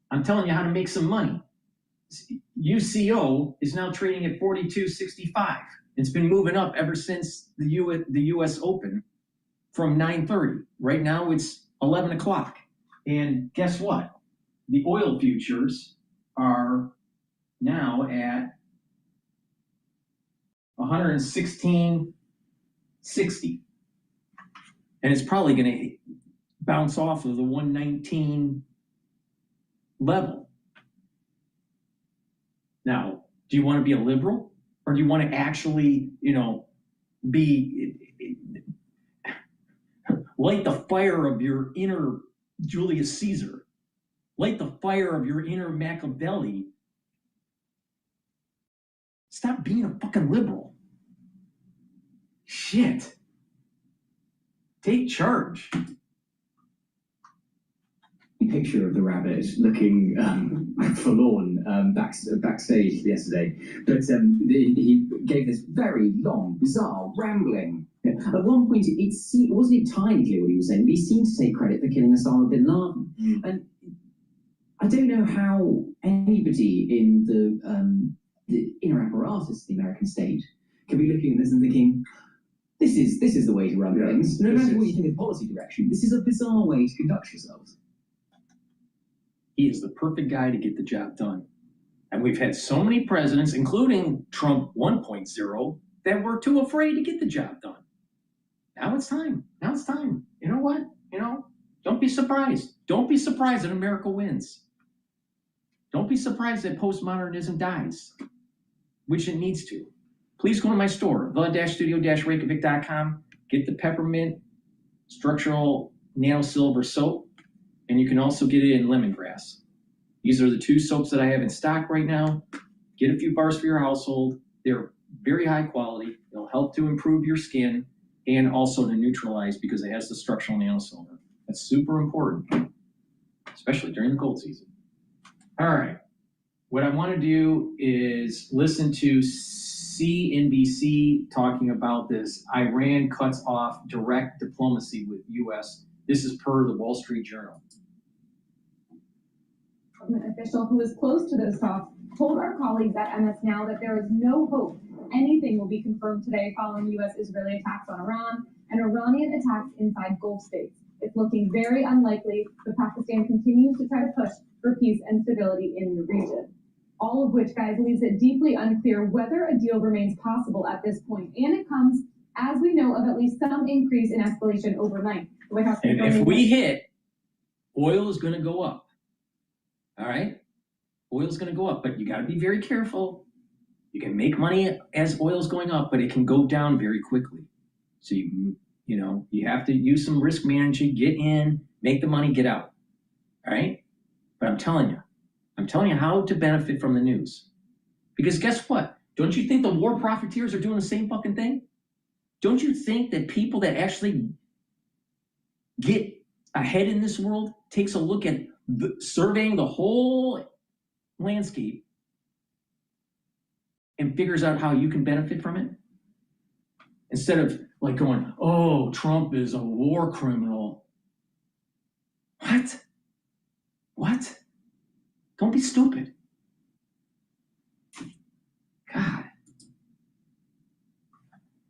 [SPEAKER 4] I'm telling you how to make some money. UCO is now trading at 42.65. It's been moving up ever since the U.S. Open from 9:30. Right now it's 11 o'clock. And guess what? The oil futures are now at 116.60. And it's probably going to bounce off of the 119 level. Now, do you want to be a liberal, or do you want to actually, be light the fire of your inner Julius Caesar, light the fire of your inner Machiavelli? Stop being a fucking liberal. Shit. Take charge.
[SPEAKER 18] Picture of the rabbit looking forlorn backstage yesterday, but he gave this very long, bizarre, rambling. At one point, it wasn't entirely clear what he was saying, but he seemed to take credit for killing Osama bin Laden. And I don't know how anybody in the inner apparatus of the American state can be looking at this and thinking, this is the way to run things. No matter what you think of policy direction, this is a bizarre way to conduct yourselves.
[SPEAKER 4] He is the perfect guy to get the job done. And we've had so many presidents, including Trump 1.0, that were too afraid to get the job done. Now it's time. Now it's time. You know what? Don't be surprised. Don't be surprised that America wins. Don't be surprised that postmodernism dies, which it needs to. Please go to my store, the-studio-reykjavik.com. Get the peppermint structural nano silver soap. And you can also get it in lemongrass. These are the 2 soaps that I have in stock right now. Get a few bars for your household. They're very high quality. They'll help to improve your skin and also to neutralize, because it has the structural nanosilver. That's super important, especially during the cold season. All right. What I want to do is listen to CNBC talking about this. Iran cuts off direct diplomacy with U.S. This is per the Wall Street Journal.
[SPEAKER 19] An official who is close to those talks told our colleagues at MS Now that there is no hope anything will be confirmed today following U.S.-Israeli attacks on Iran and Iranian attacks inside Gulf states. It's looking very unlikely, but Pakistan continues to try to push for peace and stability in the region. All of which, guys, leaves it deeply unclear whether a deal remains possible at this point. And it comes, as we know, of at least some increase in escalation overnight. The White House
[SPEAKER 4] And if we hit, oil is going to go up. All right? Oil is going to go up, but you got to be very careful. You can make money as oil is going up, but it can go down very quickly. So you have to use some risk management, get in, make the money, get out. All right? But I'm telling you how to benefit from the news. Because guess what? Don't you think the war profiteers are doing the same fucking thing? Don't you think that people that actually get ahead in this world, takes a look at surveying the whole landscape and figures out how you can benefit from it, instead of like going, oh, Trump is a war criminal. What? Don't be stupid. God.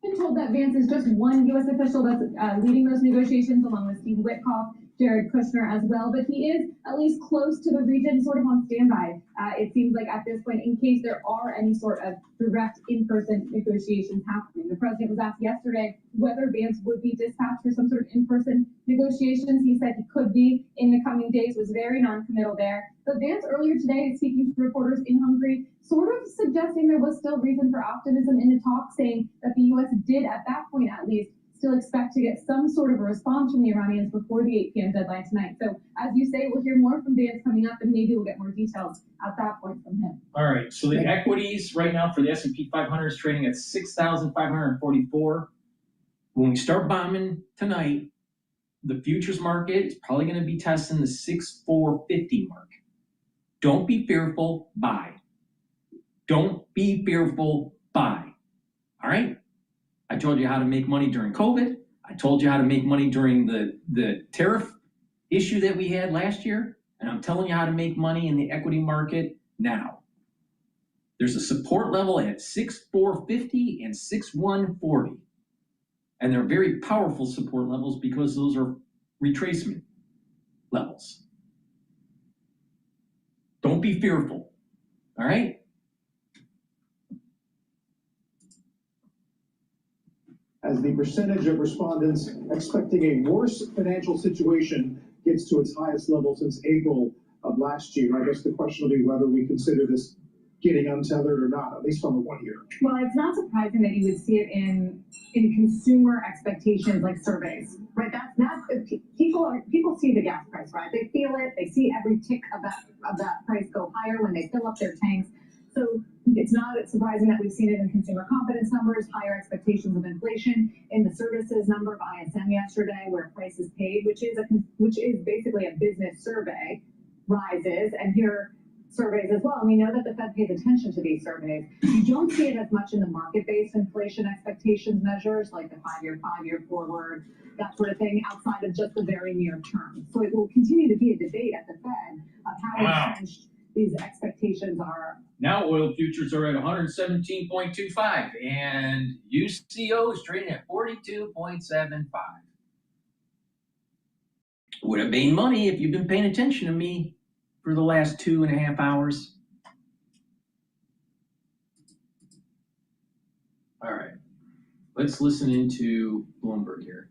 [SPEAKER 19] Been told that Vance is just one U.S. official that's leading those negotiations, along with Steve Witkoff, Jared Kushner as well, but he is at least close to the region, sort of on standby. It seems like at this point, in case there are any sort of direct in-person negotiations happening. The president was asked yesterday whether Vance would be dispatched for some sort of in-person negotiations. He said he could be in the coming days, was very non-committal there. But Vance earlier today, speaking to reporters in Hungary, sort of suggesting there was still reason for optimism in the talk, saying that the U.S. did, at that point at least, still expect to get some sort of a response from the Iranians before the 8 p.m. deadline tonight. So, as you say, we'll hear more from Vance coming up, and maybe we'll get more details at that point from him.
[SPEAKER 4] All right, so the equities right now for the S&P 500 is trading at 6,544. When we start bombing tonight, the futures market is probably going to be testing the 6,450 mark. Don't be fearful, buy. Don't be fearful, buy. All right? I told you how to make money during COVID. I told you how to make money during the tariff issue that we had last year. And I'm telling you how to make money in the equity market now. There's a support level at 6,450 and 6,140. And they're very powerful support levels because those are retracement levels. Don't be fearful. All right?
[SPEAKER 2] As the percentage of respondents expecting a worse financial situation gets to its highest level since April of last year. I guess the question will be whether we consider this getting untethered or not, at least on the 1 year.
[SPEAKER 16] Well, it's not surprising that you would see it in consumer expectations like surveys, right? That's people see the gas price, right? They feel it. They see every tick of that price go higher when they fill up their tanks. So it's not surprising that we've seen it in consumer confidence numbers, higher expectations of inflation, in the services number of ISM yesterday, where prices paid, which is basically a business survey, rises, and here surveys as well. And we know that the Fed pays attention to these surveys. You don't see it as much in the market-based inflation expectations measures, like the five-year forward, that sort of thing, outside of just the very near term. So it will continue to be a debate at the Fed of how entrenched these expectations are.
[SPEAKER 4] Now oil futures are at 117.25 and UCO is trading at 42.75. Would have made money if you've been paying attention to me for the last 2.5 hours. All right, let's listen into Bloomberg here.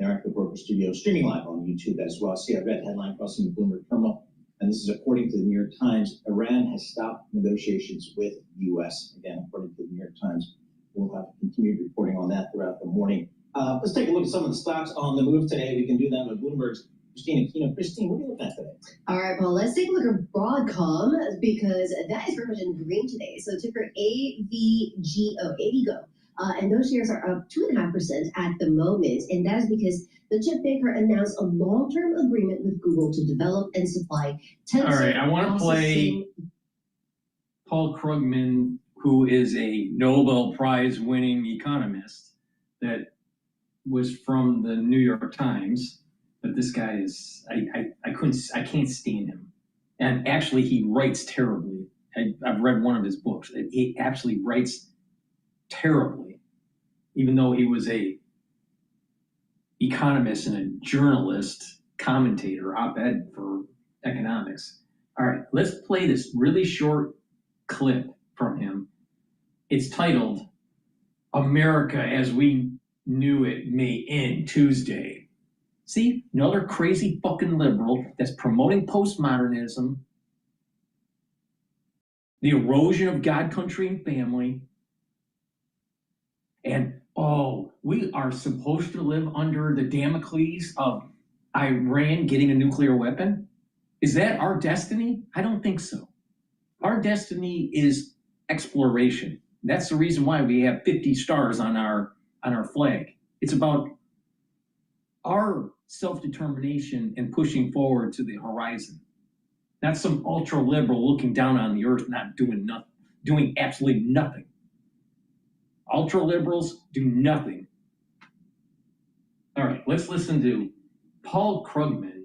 [SPEAKER 20] Eric, the Broker Studio, streaming live on YouTube as well. See a red headline crossing the Bloomberg terminal. And this is according to the New York Times. Iran has stopped negotiations with U.S. Again, according to the New York Times. We'll have continued reporting on that throughout the morning. Let's take a look at some of the stocks on the move today. We can do that with Bloomberg's Christine Aquino. Christine, what are you looking at today?
[SPEAKER 21] All right, Paul, let's take a look at Broadcom because that is very much in green today. So ticker AVGO. And those shares are up 2.5% at the moment. And that is because the chip maker announced a long-term agreement with Google to develop and supply Tensor.
[SPEAKER 4] All right, I want to play Paul Krugman, who is a Nobel Prize winning economist that was from the New York Times. But this guy is, I can't stand him. And actually, he writes terribly. I've read one of his books. He actually writes terribly, even though he was a economist and a journalist, commentator, op-ed for economics. All right, let's play this really short clip from him. It's titled, "America as We Knew It May End Tuesday." See, another crazy fucking liberal that's promoting postmodernism, the erosion of God, country, and family. And, oh, we are supposed to live under the Damocles of Iran getting a nuclear weapon? Is that our destiny? I don't think so. Our destiny is exploration. That's the reason why we have 50 stars on our flag. It's about our self-determination and pushing forward to the horizon. Not some ultra-liberal looking down on the earth, not doing nothing, doing absolutely nothing. Ultra-liberals do nothing. All right, let's listen to Paul Krugman.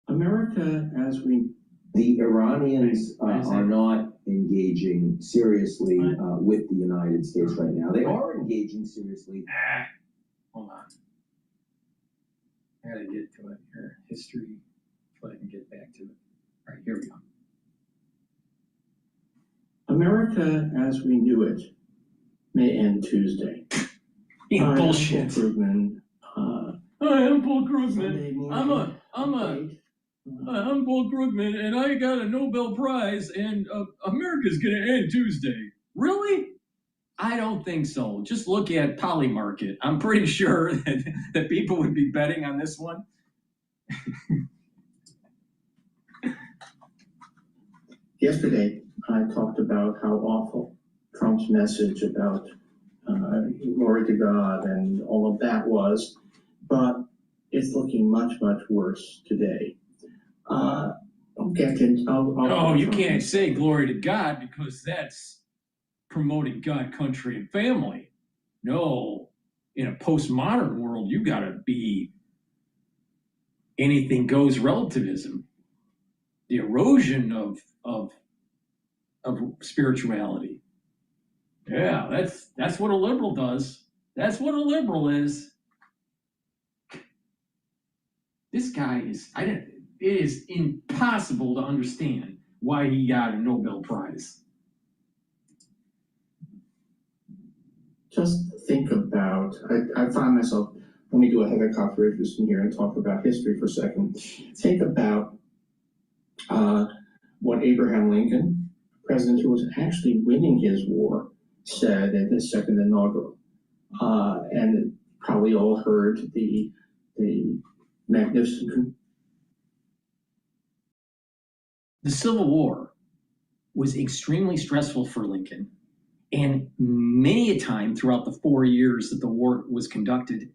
[SPEAKER 3] America, the Iranians are not engaging seriously with the United States right now. They are engaging seriously.
[SPEAKER 4] Hold on. I gotta get to it here. History, so I can get back to it. All right, here we go.
[SPEAKER 3] America, as we knew it, may end Tuesday.
[SPEAKER 4] Bullshit.
[SPEAKER 3] Krugman.
[SPEAKER 4] Hi, I'm Paul Krugman. I'm Paul Krugman, and I got a Nobel Prize, and America's gonna end Tuesday. Really? I don't think so. Just look at Polymarket. I'm pretty sure that people would be betting on this one.
[SPEAKER 3] Yesterday, I talked about how awful Trump's message about glory to God and all of that was, but it's looking much, much worse today. I'll get into.
[SPEAKER 4] You can't say glory to God because that's promoting God, country, and family. No, in a postmodern world, you gotta be anything goes relativism. The erosion of spirituality. Yeah, that's what a liberal does. That's what a liberal is. This guy it is impossible to understand why he got a Nobel Prize.
[SPEAKER 3] Just think about, I find myself, let me do a Heather Cox Richardson here and talk about history for a second. Think about what Abraham Lincoln, president who was actually winning his war, said in his second inaugural. And probably all heard the magnificent.
[SPEAKER 4] The Civil War was extremely stressful for Lincoln. And many a time throughout the 4 years that the war was conducted,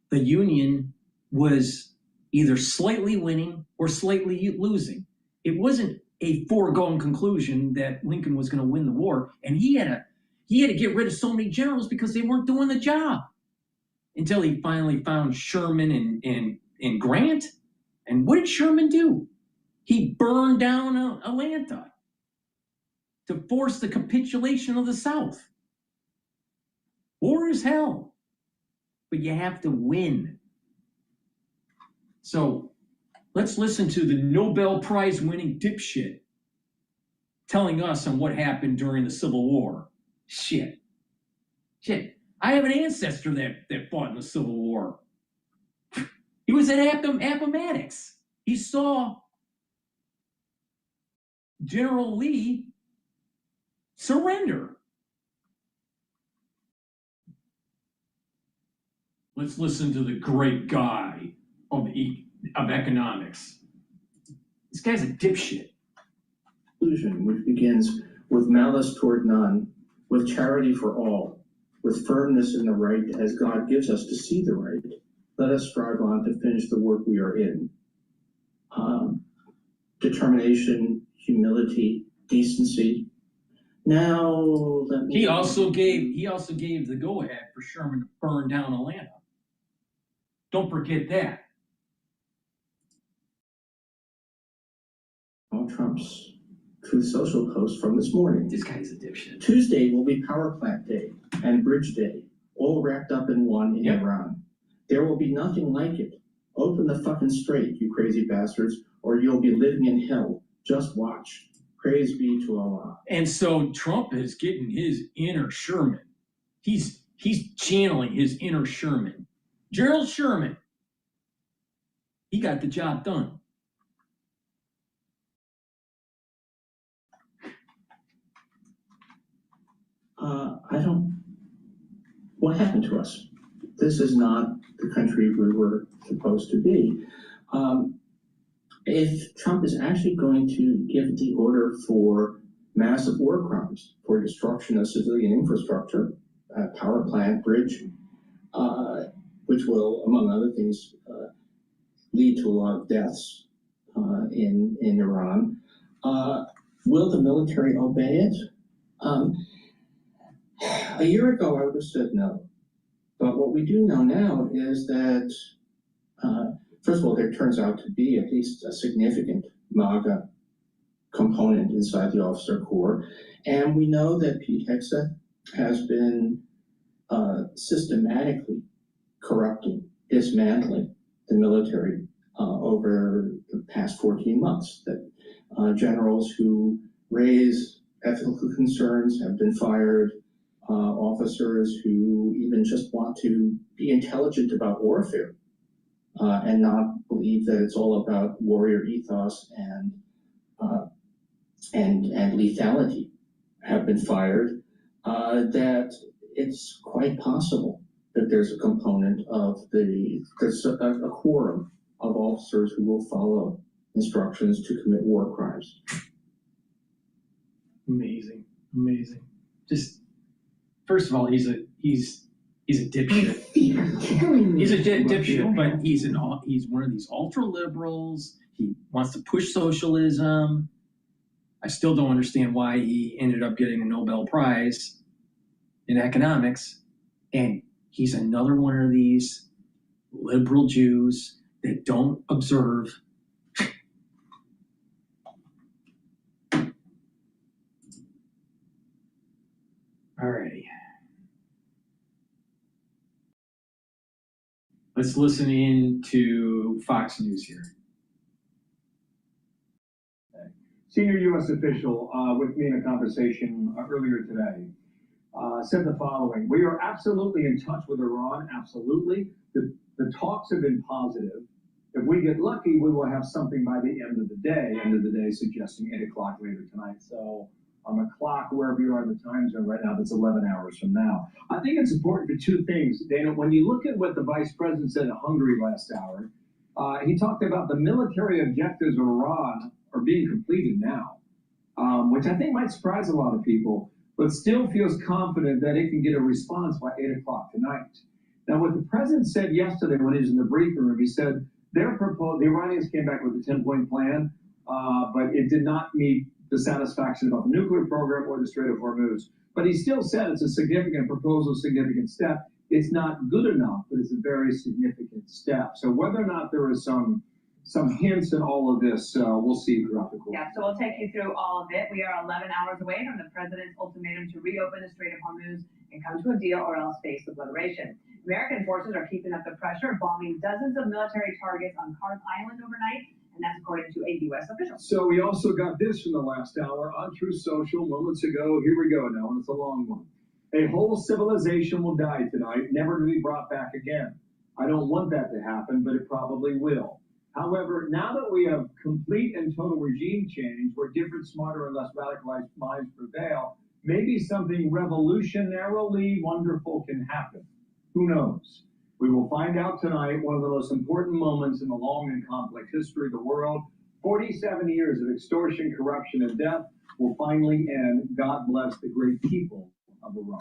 [SPEAKER 4] the Union was either slightly winning or slightly losing. It wasn't a foregone conclusion that Lincoln was going to win the war, and he had to get rid of so many generals because they weren't doing the job. Until he finally found Sherman and Grant. And what did Sherman do? He burned down Atlanta to force the capitulation of the South. War is hell, but you have to win. So let's listen to the Nobel Prize winning dipshit telling us on what happened during the Civil War. Shit. I have an ancestor that fought in the Civil War. He was at Appomattox. He saw General Lee surrender. Let's listen to the great guy of economics. This guy's a dipshit.
[SPEAKER 3] Which begins with malice toward none, with charity for all, with firmness in the right as God gives us to see the right. Let us strive on to finish the work we are in. Determination, humility, decency. Now
[SPEAKER 4] he also gave the go-ahead for Sherman to burn down Atlanta. Don't forget that.
[SPEAKER 3] Trump's Truth Social post from this morning.
[SPEAKER 4] This guy's a dipshit.
[SPEAKER 3] Tuesday will be Power Plant Day and Bridge Day, all wrapped up in one in Iran. There will be nothing like it. Open the fucking straight, you crazy bastards, or you'll be living in hell. Just watch. Praise be to Allah.
[SPEAKER 4] And so Trump is getting his inner Sherman. He's channeling his inner Sherman. Gerald Sherman. He got the job done.
[SPEAKER 3] What happened to us? This is not the country we were supposed to be. If Trump is actually going to give the order for massive war crimes, for destruction of civilian infrastructure, power plant, bridge, which will, among other things, lead to a lot of deaths in Iran. Will the military obey it? A year ago, I would have said no. But what we do know now is that, first of all, there turns out to be at least a significant MAGA component inside the officer corps. And we know that Pete Hegseth has been systematically corrupting, dismantling the military over the past 14 months. That generals who raise ethical concerns have been fired. Officers who even just want to be intelligent about warfare and not believe that it's all about warrior ethos and lethality have been fired. That it's quite possible that there's a component of there's a quorum of officers who will follow instructions to commit war crimes.
[SPEAKER 4] Amazing, amazing. Just first of all, he's a dipshit. He's a dipshit, but he's one of these ultra liberals. He wants to push socialism. I still don't understand why he ended up getting a Nobel Prize in economics. And he's another one of these liberal Jews that don't observe Alrighty. Let's listen in to Fox News here.
[SPEAKER 7] Senior U.S. official with me in a conversation earlier today said the following: "We are absolutely in touch with Iran, absolutely. The talks have been positive. If we get lucky, we will have something by the end of the day, suggesting 8 o'clock later tonight." So on the clock, wherever you are in the time zone right now, that's 11 hours from now. I think it's important for two things, Dana. When you look at what the vice president said in Hungary last hour, he talked about the military objectives of Iran are being completed now, which I think might surprise a lot of people, but still feels confident that it can get a response by 8 o'clock tonight. Now, what the president said yesterday when he was in the briefing room, he said the Iranians came back with a 10-point plan, but it did not meet the satisfaction about the nuclear program or the Strait of Hormuz. But he still said it's a significant proposal, significant step. It's not good enough, but it's a very significant step. So whether or not there is some hints in all of this, we'll see throughout the course.
[SPEAKER 22] Yeah, so we'll take you through all of it. We are 11 hours away from the president's ultimatum to reopen the Strait of Hormuz and come to a deal or else face obliteration. American forces are keeping up the pressure, bombing dozens of military targets on Kars Island overnight, and that's according to a U.S. official.
[SPEAKER 7] So we also got this from the last hour on Truth Social moments ago. Here we go now, and it's a long one. "A whole civilization will die tonight, never to be brought back again. I don't want that to happen, but it probably will. However, now that we have complete and total regime change where different, smarter, and less radicalized minds prevail, maybe something revolutionarily wonderful can happen. Who knows? We will find out tonight, one of the most important moments in the long and complex history of the world. 47 years of extortion, corruption, and death will finally end. God bless the great people of Iran."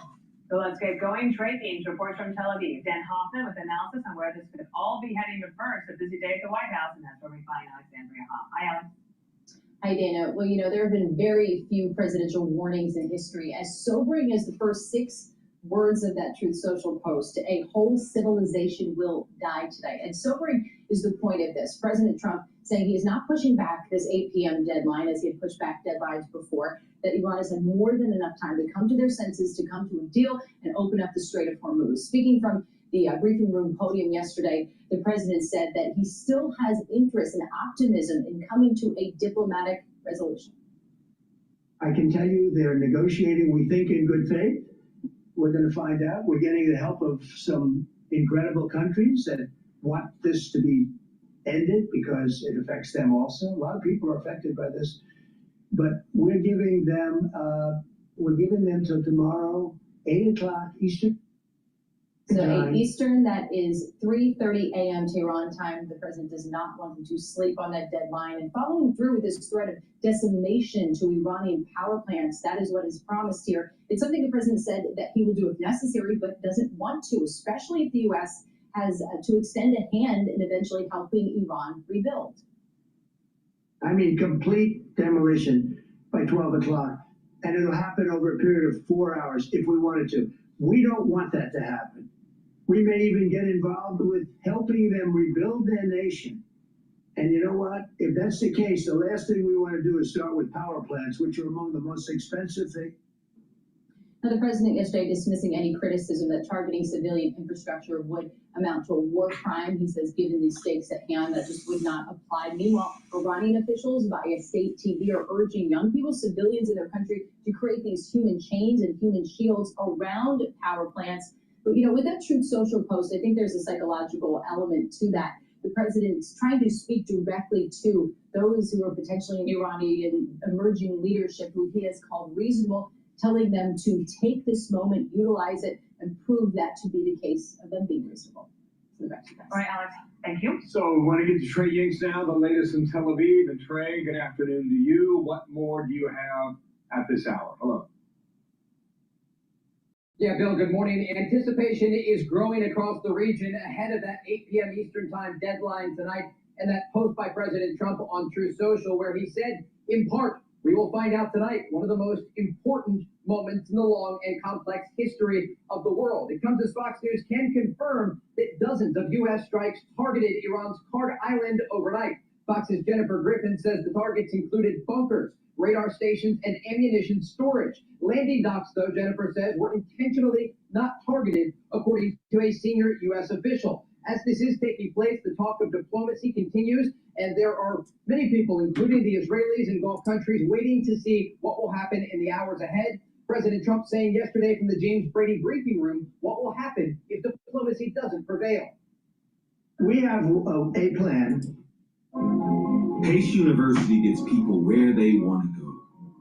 [SPEAKER 22] So let's get going. Trey Beams reports from Tel Aviv. Dan Hoffman with analysis on where this could all be heading. But first, a busy day at the White House, and that's where we find Alexandria Hoff. Hi, Alex.
[SPEAKER 23] Hi, Dana. Well, there have been very few presidential warnings in history. As sobering as the first 6 words of that Truth Social post, a whole civilization will die tonight. And sobering is the point of this. President Trump saying he is not pushing back this 8 p.m. deadline as he had pushed back deadlines before, that Iran has had more than enough time to come to their senses, to come to a deal and open up the Strait of Hormuz. Speaking from the briefing room podium yesterday, the president said that he still has interest and optimism in coming to a diplomatic resolution.
[SPEAKER 5] I can tell you they're negotiating, we think, in good faith. We're going to find out. We're getting the help of some incredible countries that want this to be ended because it affects them also. A lot of people are affected by this. But we're giving them till tomorrow, 8 o'clock Eastern.
[SPEAKER 23] So 8
[SPEAKER 5] Time.
[SPEAKER 23] Eastern, that is 3:30 a.m. Tehran time. The president does not want them to sleep on that deadline. And following through with this threat of decimation to Iranian power plants, that is what is promised here. It's something the president said that he will do if necessary, but doesn't want to, especially if the U.S. has to extend a hand in eventually helping Iran rebuild.
[SPEAKER 5] I mean, complete demolition by 12 o'clock. And it'll happen over a period of 4 hours if we wanted to. We don't want that to happen. We may even get involved with helping them rebuild their nation. And you know what? If that's the case, the last thing we want to do is start with power plants, which are among the most expensive things.
[SPEAKER 23] Now, the president yesterday dismissing any criticism that targeting civilian infrastructure would amount to a war crime. He says, given the stakes at hand, that just would not apply. Meanwhile, Iranian officials via state TV are urging young people, civilians in their country, to create these human chains and human shields around power plants. But, you know, with that Truth Social post, I think there's a psychological element to that. The president's trying to speak directly to those who are potentially in Iranian emerging leadership, who he has called reasonable, telling them to take this moment, utilize it, and prove that to be the case of them being reasonable.
[SPEAKER 22] All right, Alex, thank you.
[SPEAKER 7] So we want to get to Trey Yinks now, the latest in Tel Aviv. And Trey, good afternoon to you. What more do you have at this hour? Hello.
[SPEAKER 6] Yeah, Bill, good morning. Anticipation is growing across the region ahead of that 8 p.m. Eastern Time deadline tonight and that post by President Trump on Truth Social, where he said, in part, we will find out tonight one of the most important moments in the long and complex history of the world. It comes as Fox News can confirm that dozens of U.S. strikes targeted Iran's Kard Island overnight. Fox's Jennifer Griffin says the targets included bunkers, radar stations, and ammunition storage. Landing docks, though, Jennifer says, were intentionally not targeted, according to a senior U.S. official. As this is taking place, the talk of diplomacy continues, and there are many people, including the Israelis and Gulf countries, waiting to see what will happen in the hours ahead. President Trump saying yesterday from the James Brady briefing room, what will happen if diplomacy doesn't prevail?
[SPEAKER 5] We have a plan.
[SPEAKER 9] Pace University gets people where they want to go.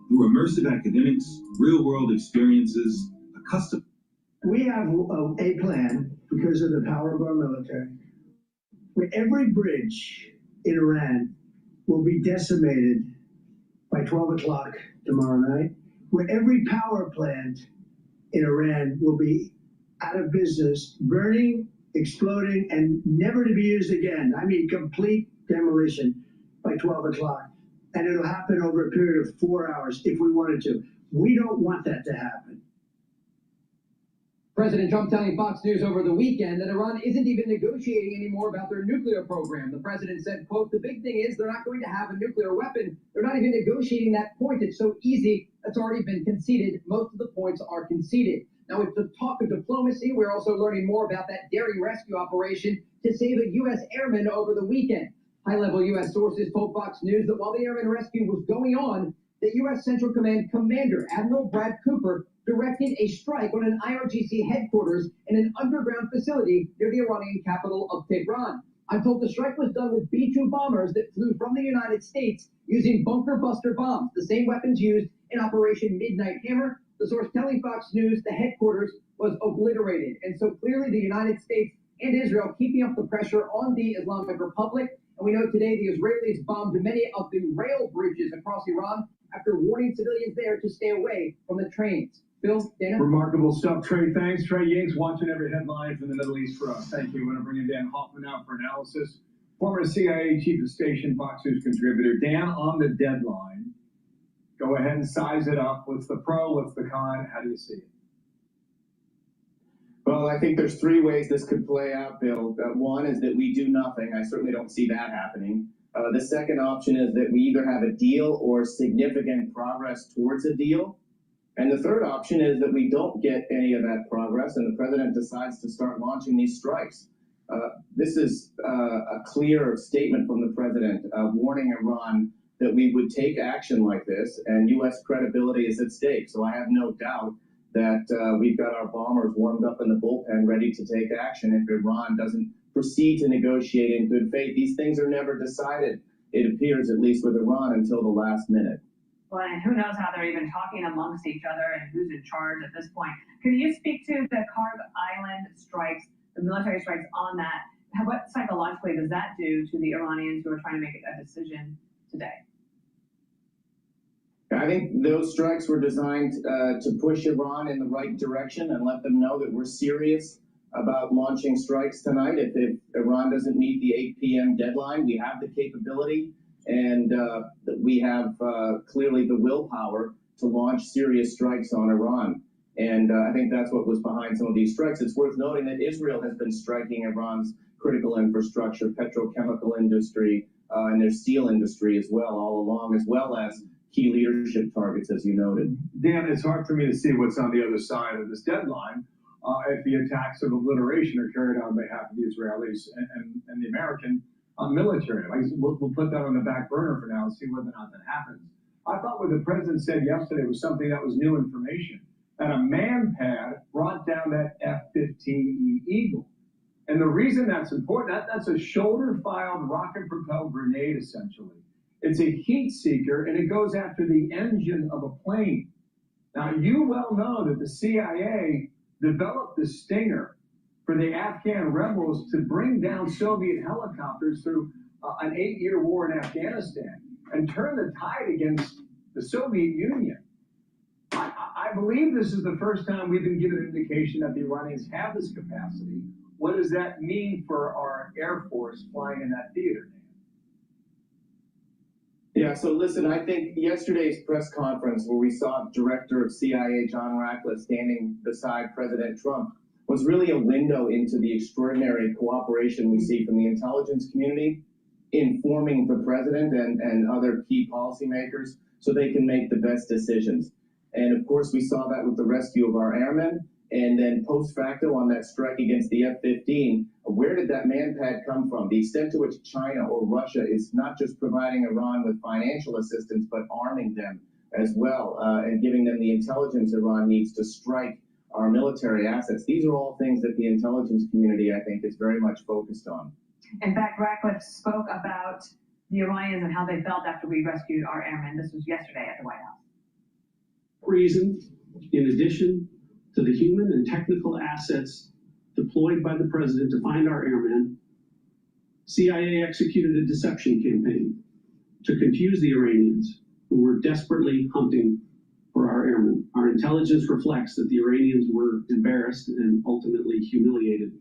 [SPEAKER 9] Through immersive academics, real-world experiences, a custom...
[SPEAKER 5] We have a plan because of the power of our military, where every bridge in Iran will be decimated by 12 o'clock tomorrow night, where every power plant in Iran will be out of business, burning, exploding, and never to be used again. I mean, complete demolition by 12 o'clock. And it'll happen over a period of 4 hours if we wanted to. We don't want that to happen.
[SPEAKER 6] President Trump telling Fox News over the weekend that Iran isn't even negotiating anymore about their nuclear program. The president said, quote, the big thing is they're not going to have a nuclear weapon. They're not even negotiating that point. It's so easy. That's already been conceded. Most of the points are conceded. Now, with the talk of diplomacy, we're also learning more about that daring rescue operation to save a U.S. airman over the weekend. High-level U.S. sources told Fox News that while the airman rescue was going on, the U.S. Central Command Commander, Admiral Brad Cooper, directed a strike on an IRGC headquarters in an underground facility near the Iranian capital of Tehran. I'm told the strike was done with B-2 bombers that flew from the United States using bunker buster bombs, the same weapons used in Operation Midnight Hammer. The source telling Fox News the headquarters was obliterated. And so clearly the United States and Israel keeping up the pressure on the Islamic Republic. And we know today the Israelis bombed many of the rail bridges across Iran after warning civilians there to stay away from the trains. Bill, Dana?
[SPEAKER 7] Remarkable stuff, Trey. Thanks. Trey Yinks watching every headline from the Middle East for us. Thank you. We're going to bring in Dan Hoffman out for analysis. Former CIA Chief of Station, Fox News contributor. Dan, on the deadline, go ahead and size it up. What's the pro? What's the con? How do you see it?
[SPEAKER 12] Well, I think there's three ways this could play out, Bill. One is that we do nothing. I certainly don't see that happening. The second option is that we either have a deal or significant progress towards a deal. And the third option is that we don't get any of that progress and the president decides to start launching these strikes. This is a clear statement from the president warning Iran that we would take action like this, and U.S. credibility is at stake. So I have no doubt that we've got our bombers warmed up in the bullpen ready to take action if Iran doesn't proceed to negotiate in good faith. These things are never decided, it appears, at least with Iran, until the last minute.
[SPEAKER 22] Well, and who knows how they're even talking amongst each other and who's in charge at this point. Can you speak to the Karg Island strikes, the military strikes on that? What psychologically does that do to the Iranians who are trying to make a decision today?
[SPEAKER 12] I think those strikes were designed to push Iran in the right direction and let them know that we're serious about launching strikes tonight. If Iran doesn't meet the 8 p.m. deadline, we have the capability and we have clearly the willpower to launch serious strikes on Iran. And I think that's what was behind some of these strikes. It's worth noting that Israel has been striking Iran's critical infrastructure, petrochemical industry, and their steel industry as well, all along, as well as key leadership targets, as you noted.
[SPEAKER 7] Dan, it's hard for me to see what's on the other side of this deadline if the attacks of obliteration are carried out on behalf of the Israelis and the American military. We'll put that on the back burner for now and see whether or not that happens. I thought what the president said yesterday was something that was new information, that a man-pad brought down that F-15E Eagle. And the reason that's important, that's a shoulder-fired rocket-propelled grenade, essentially. It's a heat seeker, and it goes after the engine of a plane. Now, you well know that the CIA developed the Stinger for the Afghan rebels to bring down Soviet helicopters through an 8-year war in Afghanistan and turn the tide against the Soviet Union. I believe this is the first time we've been given an indication that the Iranians have this capacity. What does that mean for our Air Force flying in that theater?
[SPEAKER 12] Yeah, so listen, I think yesterday's press conference where we saw Director of CIA John Ratcliffe standing beside President Trump was really a window into the extraordinary cooperation we see from the intelligence community, informing the president and other key policymakers so they can make the best decisions. And of course, we saw that with the rescue of our airmen, and then post facto on that strike against the F-15, where did that man-pad come from? The extent to which China or Russia is not just providing Iran with financial assistance, but arming them as well, and giving them the intelligence Iran needs to strike our military assets. These are all things that the intelligence community, I think, is very much focused on.
[SPEAKER 22] In fact, Ratcliffe spoke about the Iranians and how they felt after we rescued our airmen. This was yesterday at the White House.
[SPEAKER 15] Reason, in addition to the human and technical assets deployed by the president to find our airmen, CIA executed a deception campaign to confuse the Iranians who were desperately hunting for our airmen. Our intelligence reflects that the Iranians were embarrassed and ultimately humiliated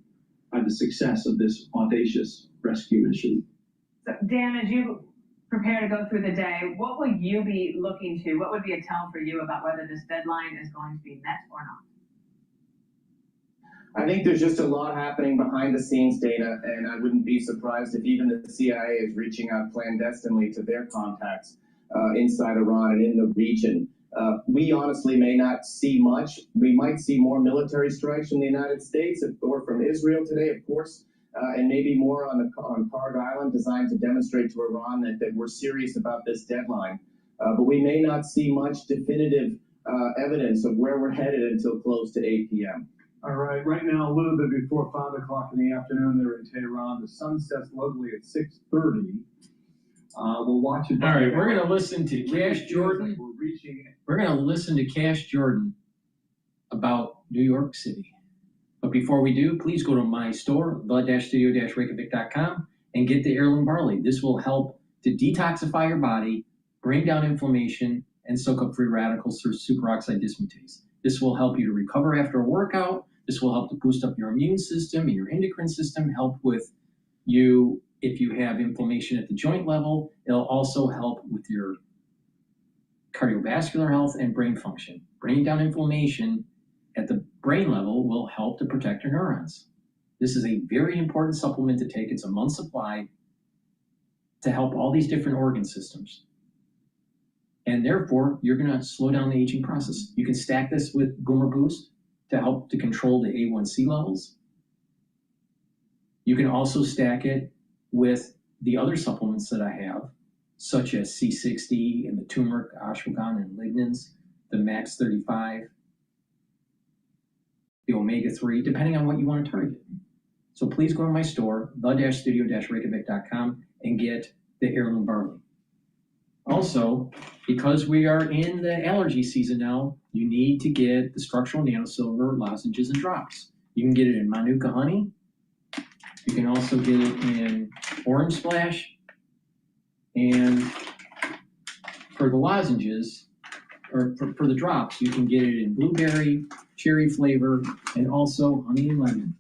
[SPEAKER 15] by the success of this audacious rescue mission.
[SPEAKER 22] So, Dan, as you prepare to go through the day, what will you be looking to? What would be a tell for you about whether this deadline is going to be met or not?
[SPEAKER 12] I think there's just a lot happening behind the scenes, Dana, and I wouldn't be surprised if even the CIA is reaching out clandestinely to their contacts inside Iran and in the region. We honestly may not see much. We might see more military strikes from the United States or from Israel today, of course, and maybe more on Karg Island, designed to demonstrate to Iran that we're serious about this deadline. But we may not see much definitive evidence of where we're headed until close to 8 p.m.
[SPEAKER 7] All right, right now, a little bit before 5 o'clock in the afternoon there in Tehran. The sun sets locally at 6:30. We'll watch it.
[SPEAKER 4] All right, we're going to listen to Cash Jordan. We're going to listen to Cash Jordan about New York City. But before we do, please go to my store, the-studio-reykjavik.com, and get the heirloom barley. This will help to detoxify your body, bring down inflammation, and soak up free radicals through superoxide dismutase. This will help you to recover after a workout. This will help to boost up your immune system and your endocrine system, help with you if you have inflammation at the joint level. It'll also help with your cardiovascular health and brain function. Bringing down inflammation at the brain level will help to protect your neurons. This is a very important supplement to take. It's a month's supply to help all these different organ systems. And therefore, you're going to slow down the aging process. You can stack this with Boomer Boost to help to control the A1C levels. You can also stack it with the other supplements that I have, such as C60 and the turmeric, ashwagandha, and lignans, the Max 35, the omega-3, depending on what you want to target. So please go to my store, the-studio-reykjavik.com, and get the heirloom barley. Also, because we are in the allergy season now, you need to get the structural nanosilver lozenges and drops. You can get it in Manuka honey. You can also get it in orange splash. And for the lozenges, or for the drops, you can get it in blueberry, cherry flavor, and also honey and lemon.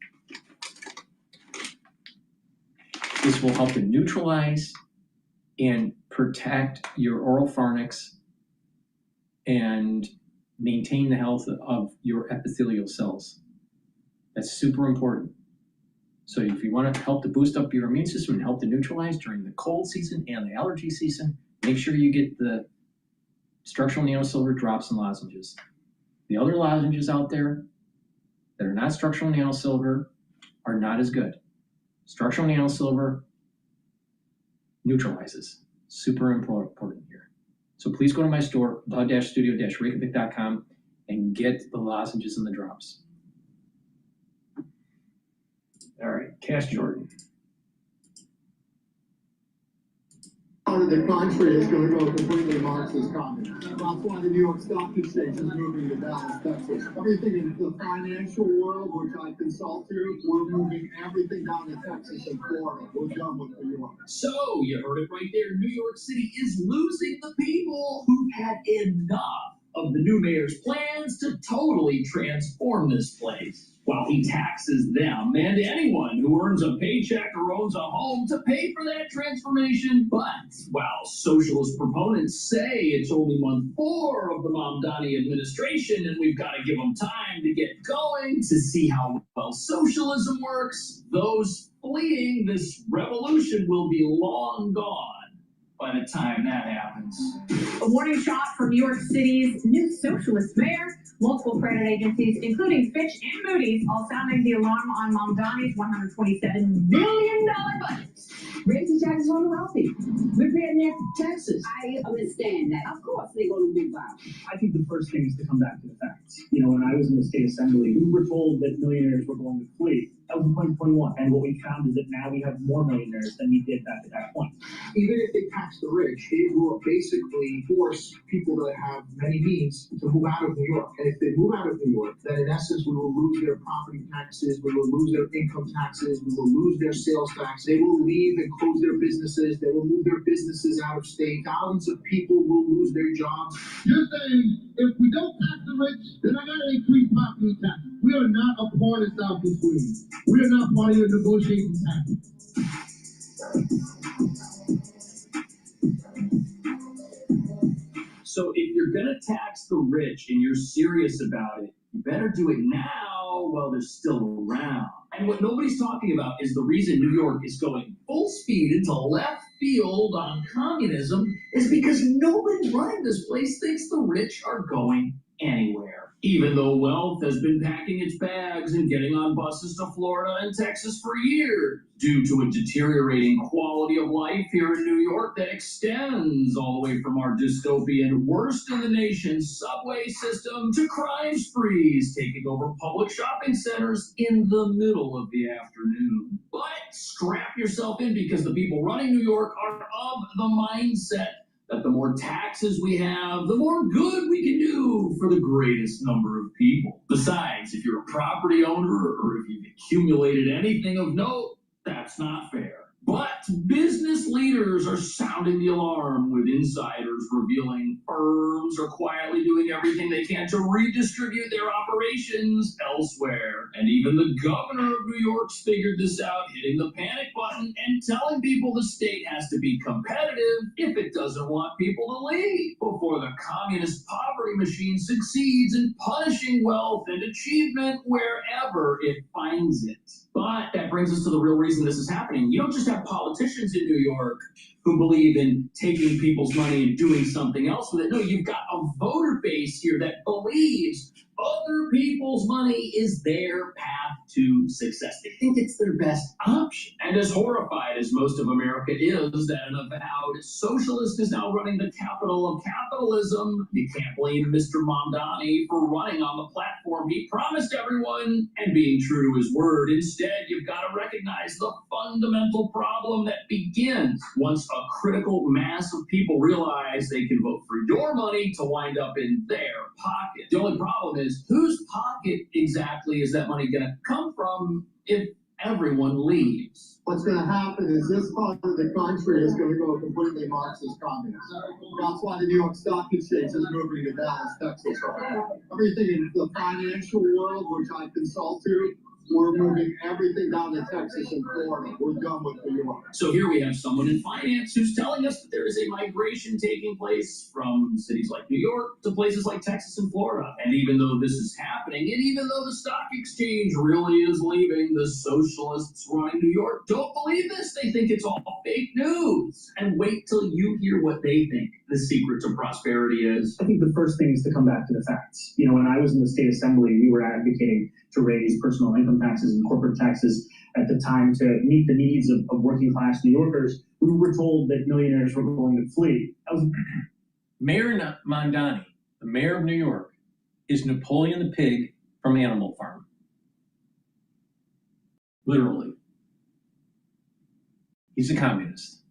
[SPEAKER 4] This will help to neutralize and protect your oral pharynx and maintain the health of your epithelial cells. That's super important. So if you want to help to boost up your immune system and help to neutralize during the cold season and the allergy season, make sure you get the structural nanosilver drops and lozenges. The other lozenges out there that are not structural nanosilver are not as good. Structural nanosilver neutralizes. Super important here. So please go to my store, the-studio-reykjavik.com, and get the lozenges and the drops. All right, Cash Jordan.
[SPEAKER 8] Part of the country is going to go completely Marxist communist. That's why the New York Stock Exchange is moving to Dallas, Texas. Everything in the financial world, which I consult to, we're moving everything down to Texas and Florida. We're done with New York.
[SPEAKER 11] So, you heard it right there. New York City is losing the people who've had enough of the new mayor's plans to totally transform this place. While he taxes them and anyone who earns a paycheck or owns a home to pay for that transformation. But while socialist proponents say it's only month 4 of the Mamdani administration and we've got to give them time to get going to see how well socialism works, those fleeing this revolution will be long gone by the time that happens.
[SPEAKER 22] A warning shot from New York City's new socialist mayor. Multiple credit agencies, including Fitch and Moody's, all sounding the alarm on Mamdani's $127 billion budget.
[SPEAKER 13] Raise the taxes on the wealthy. We're paying their taxes.
[SPEAKER 17] I understand that. Of course they're going to be violent.
[SPEAKER 24] I think the first thing is to come back to the facts. You know, when I was in the state assembly, we were told that millionaires were going to flee. That was in 2021. And what we found is that now we have more millionaires than we did back at that point.
[SPEAKER 8] Even if they tax the rich, it will basically force people that have many means to move out of New York. And if they move out of New York, then in essence, we will lose their property taxes, we will lose their income taxes, we will lose their sales tax. They will leave and close their businesses. They will move their businesses out of state. Thousands of people will lose their jobs.
[SPEAKER 25] You're saying if we don't tax the rich, then I gotta increase property taxes. We are not a part of South and Queens. We are not part of your negotiating tactics.
[SPEAKER 11] So if you're gonna tax the rich and you're serious about it, you better do it now while they're still around. And what nobody's talking about is the reason New York is going full speed into left field on communism is because nobody running this place thinks the rich are going anywhere. Even though wealth has been packing its bags and getting on buses to Florida and Texas for years, due to a deteriorating quality of life here in New York that extends all the way from our dystopian worst in the nation subway system to crime sprees taking over public shopping centers in the middle of the afternoon. But strap yourself in because the people running New York are of the mindset that the more taxes we have, the more good we can do for the greatest number of people. Besides, if you're a property owner or if you've accumulated anything of note, that's not fair. But business leaders are sounding the alarm with insiders revealing firms are quietly doing everything they can to redistribute their operations elsewhere. And even the governor of New York's figured this out, hitting the panic button and telling people the state has to be competitive if it doesn't want people to leave before the communist poverty machine succeeds in punishing wealth and achievement wherever it finds it. But that brings us to the real reason this is happening. You don't just have politicians in New York who believe in taking people's money and doing something else with it. No, you've got a voter base here that believes other people's money is their path to success. They think it's their best option. And as horrified as most of America is that an avowed socialist is now running the capital of capitalism, you can't blame Mr. Mamdani for running on the platform he promised everyone and being true to his word. Instead, you've got to gotta recognize the fundamental problem that begins once a critical mass of people realize they can vote for your money to wind up in their pocket. The only problem is, whose pocket exactly is that money gonna come from if everyone leaves?
[SPEAKER 25] What's gonna happen is this part of the country is gonna go completely Marxist communist. That's why the New York Stock Exchange is moving to Dallas, Texas right now. Everything in the financial world, which I consult to, we're moving everything down to Texas and Florida. We're done with New York.
[SPEAKER 11] So here we have someone in finance who's telling us that there is a migration taking place from cities like New York to places like Texas and Florida. And even though this is happening, and even though the stock exchange really is leaving, the socialists running New York don't believe this. They think it's all fake news. And wait till you hear what they think the secret to prosperity is.
[SPEAKER 24] I think the first thing is to come back to the facts. You know, when I was in the state assembly, we were advocating to raise personal income taxes and corporate taxes at the time to meet the needs of working class New Yorkers who were told that millionaires were going to flee.
[SPEAKER 4] Mayor Mondani, the mayor of New York, is Napoleon the pig from Animal Farm. Literally. He's a communist.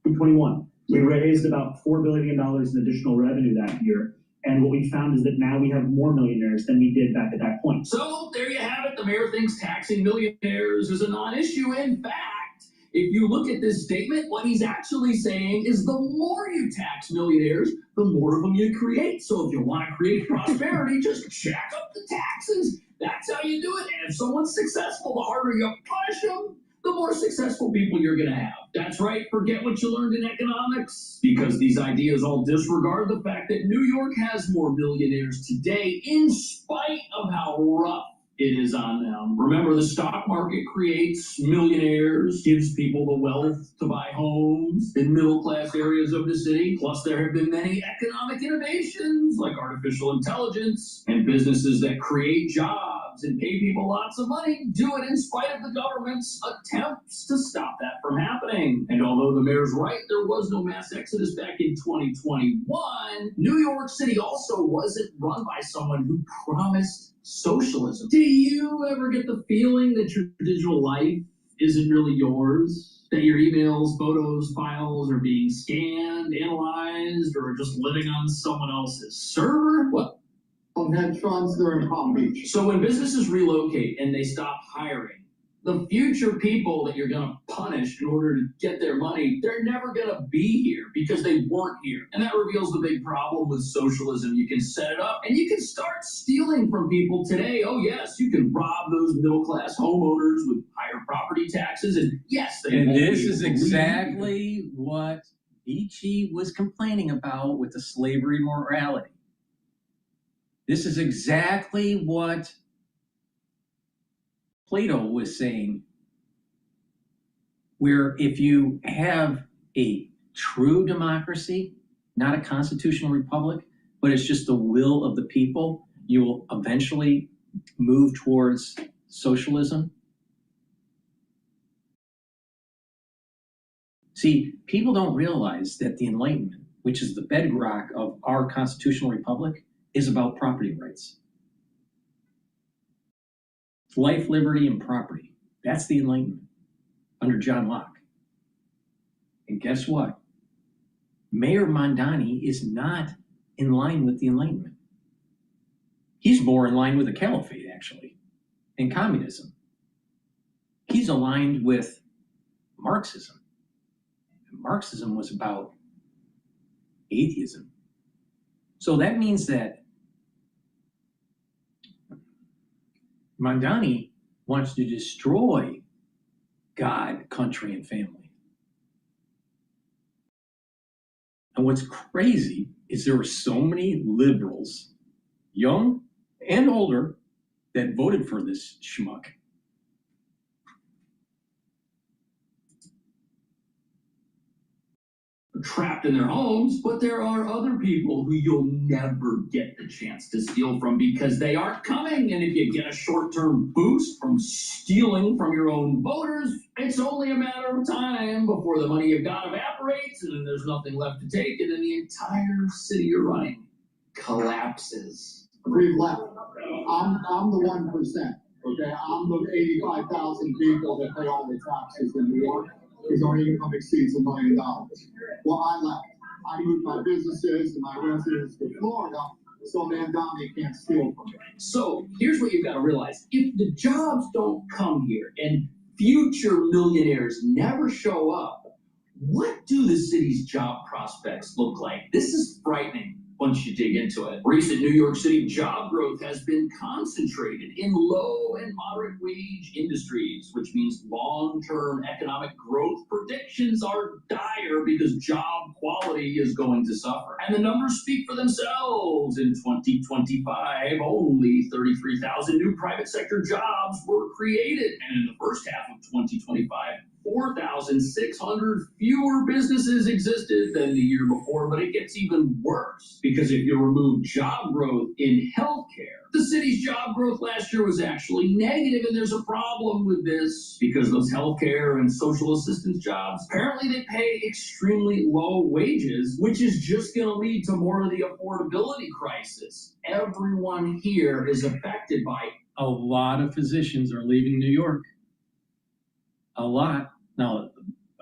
[SPEAKER 24] 2021. We raised about $4 billion in additional revenue that year. And what we found is that now we have more millionaires than we did back at that point.
[SPEAKER 11] So there you have it. The mayor thinks taxing millionaires is a non-issue. In fact, if you look at this statement, what he's actually saying is the more you tax millionaires, the more of them you create. So if you want to create prosperity, just jack up the taxes. That's how you do it. And if someone's successful, the harder you punish them, the more successful people you're going to have. That's right, forget what you learned in economics, because these ideas all disregard the fact that New York has more millionaires today in spite of how rough it is on them. Remember, the stock market creates millionaires, gives people the wealth to buy homes in middle-class areas of the city. Plus, there have been many economic innovations like artificial intelligence and businesses that create jobs and pay people lots of money, do it in spite of the government's attempts to stop that from happening. And although the mayor's right, there was no mass exodus back in 2021, New York City also wasn't run by someone who promised socialism. Do you ever get the feeling that your digital life isn't really yours? That your emails, photos, files are being scanned, analyzed, or just living on someone else's server? What?
[SPEAKER 25] On hedge funds, they're in Palm Beach.
[SPEAKER 11] So when businesses relocate and they stop hiring, the future people that you're going to punish in order to get their money, they're never going to be here because they weren't here. And that reveals the big problem with socialism. You can set it up and you can start stealing from people today. Oh, yes, you can rob those middle-class homeowners with higher property taxes. And yes, they
[SPEAKER 4] And
[SPEAKER 11] won't
[SPEAKER 4] this
[SPEAKER 11] be
[SPEAKER 4] is
[SPEAKER 11] able to leave.
[SPEAKER 4] exactly what Bitchute was complaining about with the slavery morality. This is exactly what Plato was saying, where if you have a true democracy, not a constitutional republic, but it's just the will of the people, you will eventually move towards socialism. See, people don't realize that the Enlightenment, which is the bedrock of our constitutional republic, is about property rights. Life, liberty, and property. That's the Enlightenment under John Locke. And guess what? Mayor Mondani is not in line with the Enlightenment. He's more in line with the caliphate, actually, and communism. He's aligned with Marxism. And Marxism was about atheism. So that means that Mondani wants to destroy God, country, and family. And what's crazy is there were so many liberals, young and older, that voted for this schmuck.
[SPEAKER 11] Trapped in their homes, but there are other people who you'll never get the chance to steal from because they aren't coming. And if you get a short-term boost from stealing from your own voters, it's only a matter of time before the money you've got evaporates and then there's nothing left to take, and then the entire city you're running collapses.
[SPEAKER 25] We've left. I'm the 1%, okay? I'm the 85,000 people that pay all the taxes in New York because our income exceeds $1 million. Well, I left. I moved my businesses and my residence to Florida so Mandami can't steal from me.
[SPEAKER 11] So here's what you've got to realize. If the jobs don't come here and future millionaires never show up, what do the city's job prospects look like? This is frightening once you dig into it. Recent New York City job growth has been concentrated in low and moderate wage industries, which means long-term economic growth predictions are dire because job quality is going to suffer. And the numbers speak for themselves. In 2025, only 33,000 new private sector jobs were created. And in the first half of 2025, 4,600 fewer businesses existed than the year before, but it gets even worse because if you remove job growth in healthcare, the city's job growth last year was actually negative, and there's a problem with this because those healthcare and social assistance jobs, apparently they pay extremely low wages, which is just going to lead to more of the affordability crisis. Everyone here is affected by it.
[SPEAKER 4] A lot of physicians are leaving New York. A lot. Now,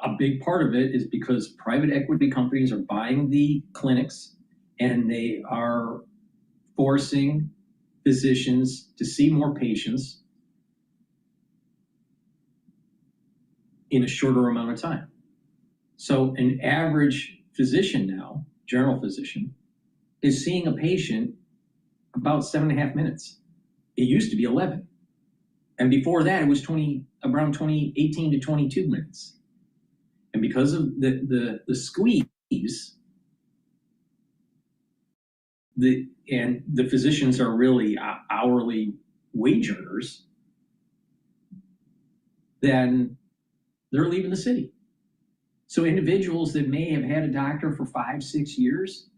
[SPEAKER 4] a big part of it is because private equity companies are buying the clinics and they are forcing physicians to see more patients in a shorter amount of time. So an average physician now, general physician, is seeing a patient about 7.5 minutes. It used to be 11. And before that, it was around 18 to 22 minutes. And because of the squeeze, the physicians are really hourly wage earners, then they're leaving the city. So individuals that may have had a doctor for 5-6 years,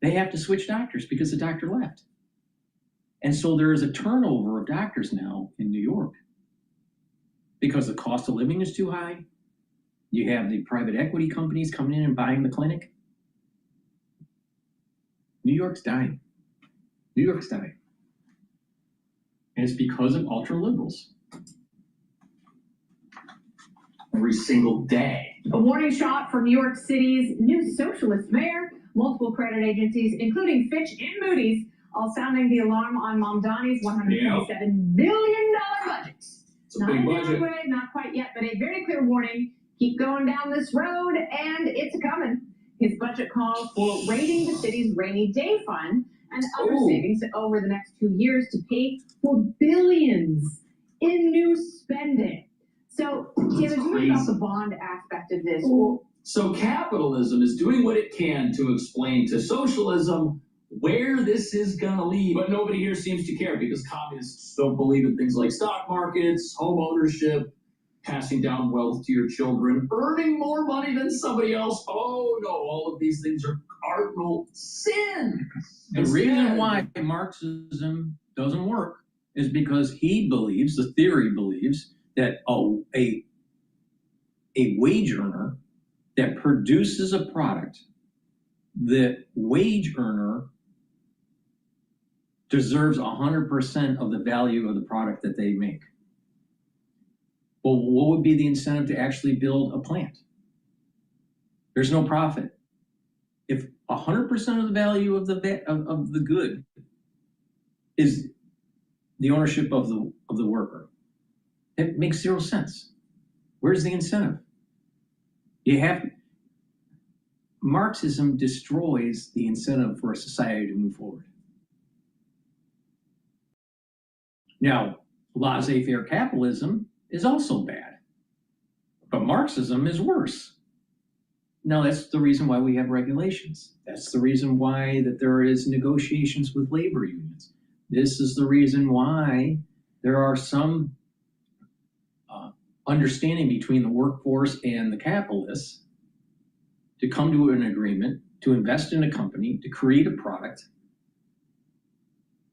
[SPEAKER 4] they have to switch doctors because the doctor left. And so there is a turnover of doctors now in New York because the cost of living is too high. You have the private equity companies coming in and buying the clinic. New York's dying. New York's dying. And it's because of ultra liberals.
[SPEAKER 11] Every single day.
[SPEAKER 22] A warning shot for New York City's new socialist mayor. Multiple credit agencies, including Fitch and Moody's, all sounding the alarm on Mamdani's $127 billion budget.
[SPEAKER 11] It's a big budget.
[SPEAKER 22] Way, not quite yet, but a very clear warning. Keep going down this road, and it's coming. His budget calls for raiding the city's rainy day fund and other savings over the next 2 years to pay for billions in new spending. So, Taylor, do you know about the bond aspect of this?
[SPEAKER 11] So capitalism is doing what it can to explain to socialism where this is going to lead. But nobody here seems to care because communists don't believe in things like stock markets, home ownership, passing down wealth to your children, earning more money than somebody else. Oh no, all of these things are cardinal sins.
[SPEAKER 4] The reason why Marxism doesn't work is because he believes, the theory believes, that a wage earner that produces a product, the wage earner deserves 100% of the value of the product that they make. Well, what would be the incentive to actually build a plant? There's no profit. If 100% of the value of the good is the ownership of the worker, it makes zero sense. Where's the incentive? Marxism destroys the incentive for a society to move forward. Now, laissez-faire capitalism is also bad, but Marxism is worse. Now, that's the reason why we have regulations. That's the reason why that there is negotiations with labor unions. This is the reason why there are some understanding between the workforce and the capitalists to come to an agreement, to invest in a company, to create a product,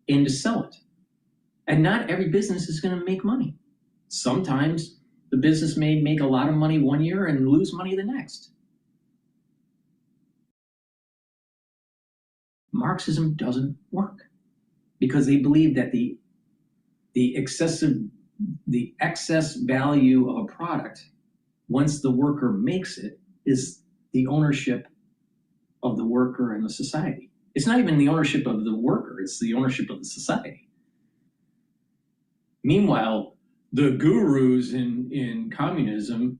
[SPEAKER 4] and to sell it. And not every business is going to make money. Sometimes the business may make a lot of money one year and lose money the next. Marxism doesn't work. because they believe that the excess value of a product, once the worker makes it, is the ownership of the worker and the society. It's not even the ownership of the worker, it's the ownership of the society. Meanwhile, the gurus in communism,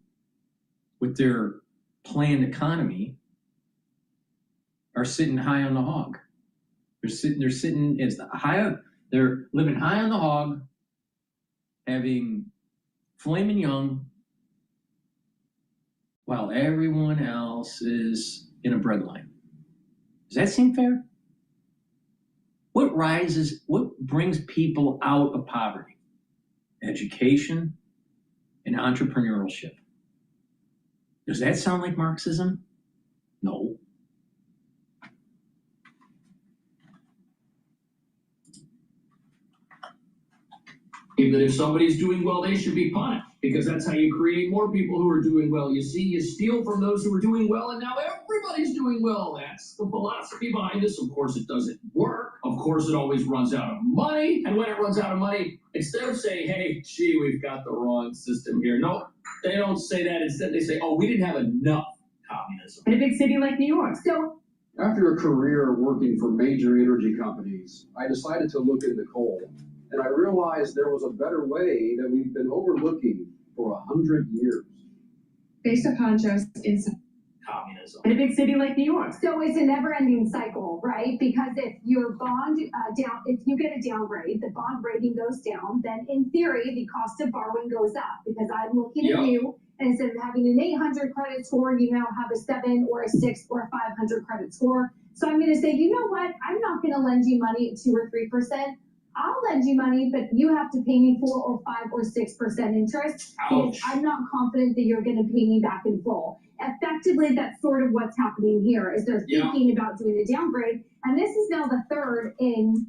[SPEAKER 4] with their planned economy, are sitting high on the hog. They're living high on the hog, having filet mignon, while everyone else is in a breadline. Does that seem fair? What brings people out of poverty? Education and entrepreneurship. Does that sound like Marxism? No.
[SPEAKER 11] Even if somebody's doing well, they should be punished, because that's how you create more people who are doing well. You see, you steal from those who are doing well, and now everybody's doing well. That's the philosophy behind this. Of course, it doesn't work. Of course, it always runs out of money. And when it runs out of money, instead of saying, hey, gee, we've got the wrong system here. No, they don't say that. Instead, they say, oh, we didn't have enough communism.
[SPEAKER 13] In a big city like New York. So
[SPEAKER 1] after a career working for major energy companies, I decided to look into coal. And I realized there was a better way that we've been overlooking for 100 years.
[SPEAKER 13] based upon just
[SPEAKER 11] communism.
[SPEAKER 13] In a big city like New York. So it's a never-ending cycle, right? Because if your bond if you get a downgrade, the bond rating goes down, then in theory, the cost of borrowing goes up. Because I'm looking at you, and instead of having an 800 credit score, you now have a 7 or a 6 or a 500 credit score. So I'm going to say, you know what? I'm not going to lend you money at 2 or 3%. I'll lend you money, but you have to pay me 4 or 5 or 6% interest. Because I'm not confident that you're going to pay me back in full. Effectively, that's sort of what's happening here, is they're thinking about doing a downgrade. And this is now the third in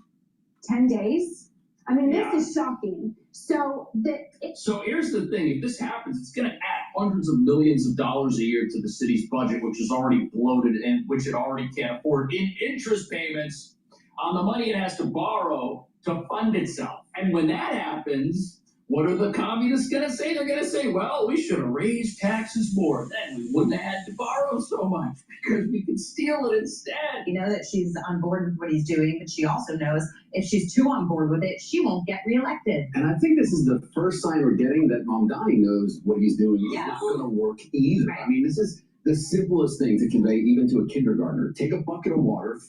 [SPEAKER 13] 10 days. I mean, this is shocking. So
[SPEAKER 11] here's the thing. If this happens, it's going to add hundreds of millions of dollars a year to the city's budget, which is already bloated and which it already can't afford in interest payments on the money it has to borrow to fund itself. And when that happens, what are the communists going to say? They're going to say, well, we should have raised taxes more. Then we wouldn't have had to borrow so much because we could steal it instead.
[SPEAKER 10] You know that she's on board with what he's doing, but she also knows if she's too on board with it, she won't get reelected.
[SPEAKER 14] And I think this is the first sign we're getting that Mamdani knows what he's doing is not going to work either. Right. I mean, this is the simplest thing to convey even to a kindergartner. Take a bucket of water,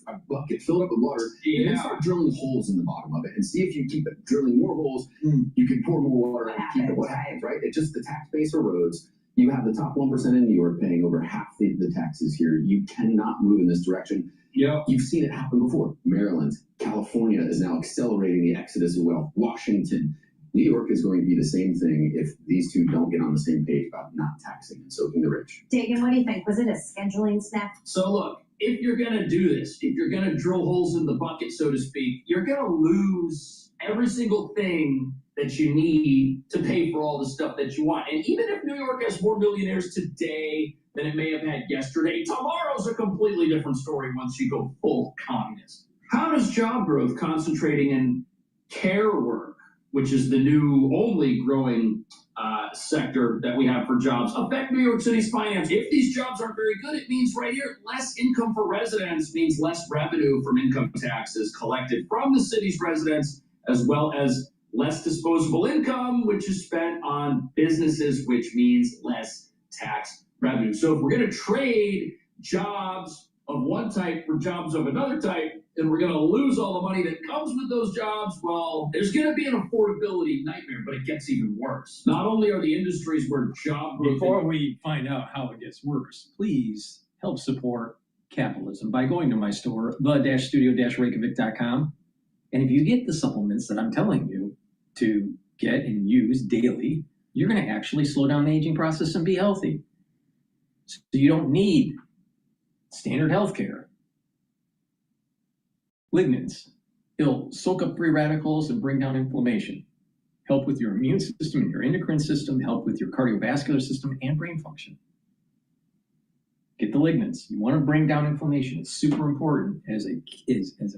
[SPEAKER 14] fill it up with water, and then start drilling holes in the bottom of it. And see if you keep drilling more holes, you can pour more water and keep it. What happens, right? It just, the tax base erodes. You have the top 1% in New York paying over half the taxes here. You cannot move in this direction.
[SPEAKER 11] Yeah.
[SPEAKER 14] You've seen it happen before. Maryland, California is now accelerating the exodus of wealth. Washington. New York is going to be the same thing if these two don't get on the same page about not taxing and soaking the rich.
[SPEAKER 10] Dagan, what do you think? Was it a scheduling snap?
[SPEAKER 11] So look, if you're going to do this, if you're going to drill holes in the bucket, so to speak, you're going to lose every single thing that you need to pay for all the stuff that you want. And even if New York has more millionaires today than it may have had yesterday, tomorrow's a completely different story once you go full communist. How does job growth concentrating in care work, which is the new only growing sector that we have for jobs, affect New York City's finance? If these jobs aren't very good, it means right here, less income for residents means less revenue from income taxes collected from the city's residents, as well as less disposable income, which is spent on businesses, which means less tax revenue. So if we're going to trade jobs of one type for jobs of another type, and we're going to lose all the money that comes with those jobs, well, there's going to be an affordability nightmare, but it gets even worse. Not only are the industries where job growth...
[SPEAKER 4] Before we find out how it gets worse, please help support capitalism by going to my store, the-studio-reykjavik.com. And if you get the supplements that I'm telling you to get and use daily, you're going to actually slow down the aging process and be healthy. So you don't need standard health care. Lignans. It'll soak up free radicals and bring down inflammation. Help with your immune system and your endocrine system. Help with your cardiovascular system and brain function. Get the lignans. You want to bring down inflammation. It's super important as a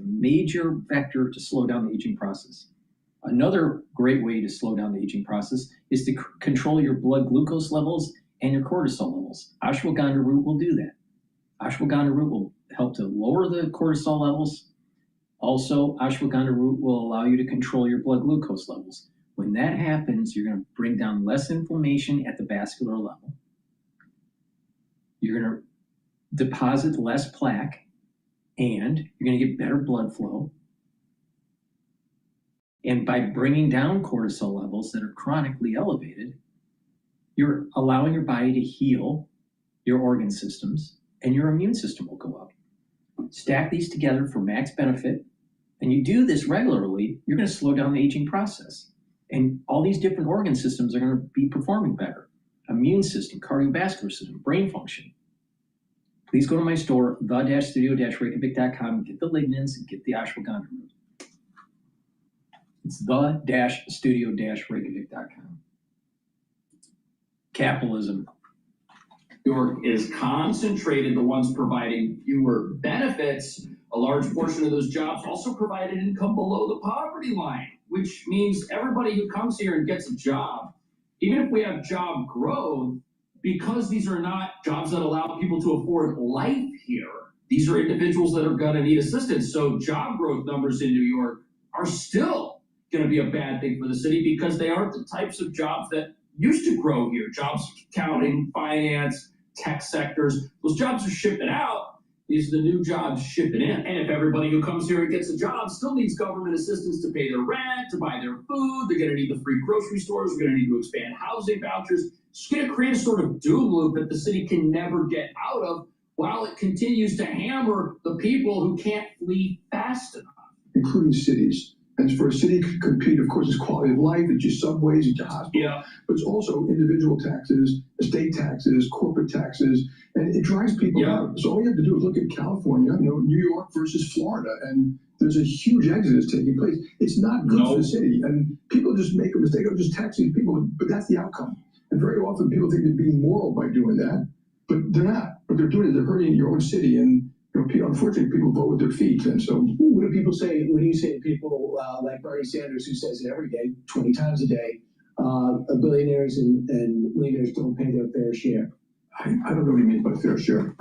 [SPEAKER 4] major vector to slow down the aging process. Another great way to slow down the aging process is to control your blood glucose levels and your cortisol levels. Ashwagandha root will do that. Ashwagandha root will help to lower the cortisol levels. Also, ashwagandha root will allow you to control your blood glucose levels. When that happens, you're going to bring down less inflammation at the vascular level. You're going to deposit less plaque, and you're going to get better blood flow. And by bringing down cortisol levels that are chronically elevated, you're allowing your body to heal your organ systems, and your immune system will go up. Stack these together for max benefit, and you do this regularly, you're going to slow down the aging process. And all these different organ systems are going to be performing better. Immune system, cardiovascular system, brain function. Please go to my store, the-studio-reykjavik.com, get the lignans, and get the ashwagandha root. It's the-studio-reykjavik.com. Capitalism.
[SPEAKER 11] New York is concentrated, the ones providing fewer benefits. A large portion of those jobs also provide an income below the poverty line, which means everybody who comes here and gets a job, even if we have job growth, because these are not jobs that allow people to afford life here, these are individuals that are going to need assistance. So job growth numbers in New York are still going to be a bad thing for the city because they aren't the types of jobs that used to grow here. Jobs, accounting, finance, tech sectors, those jobs are shipping out. These are the new jobs shipping in. And if everybody who comes here and gets a job still needs government assistance to pay their rent, to buy their food, they're going to need the free grocery stores, we're going to need to expand housing vouchers. It's going to create a sort of doom loop that the city can never get out of while it continues to hammer the people who can't flee fast enough.
[SPEAKER 2] Including cities. And for a city to compete, of course, it's quality of life, it's your subways, it's your hospitals, but it's also individual taxes, estate taxes, corporate taxes, and it drives people out. So all you have to do is look at California, New York versus Florida, and there's a huge exodus taking place. It's not good for the city, and people just make a mistake of just taxing people, but that's the outcome. And very often people think they're being moral by doing that, but they're not. What they're doing is they're hurting your own city, and unfortunately, people vote with their feet, and so.
[SPEAKER 5] What do people say when you say to people like Bernie Sanders, who says it every day, 20 times a day, billionaires and millionaires don't pay their fair share?
[SPEAKER 2] I don't know what he means by fair share.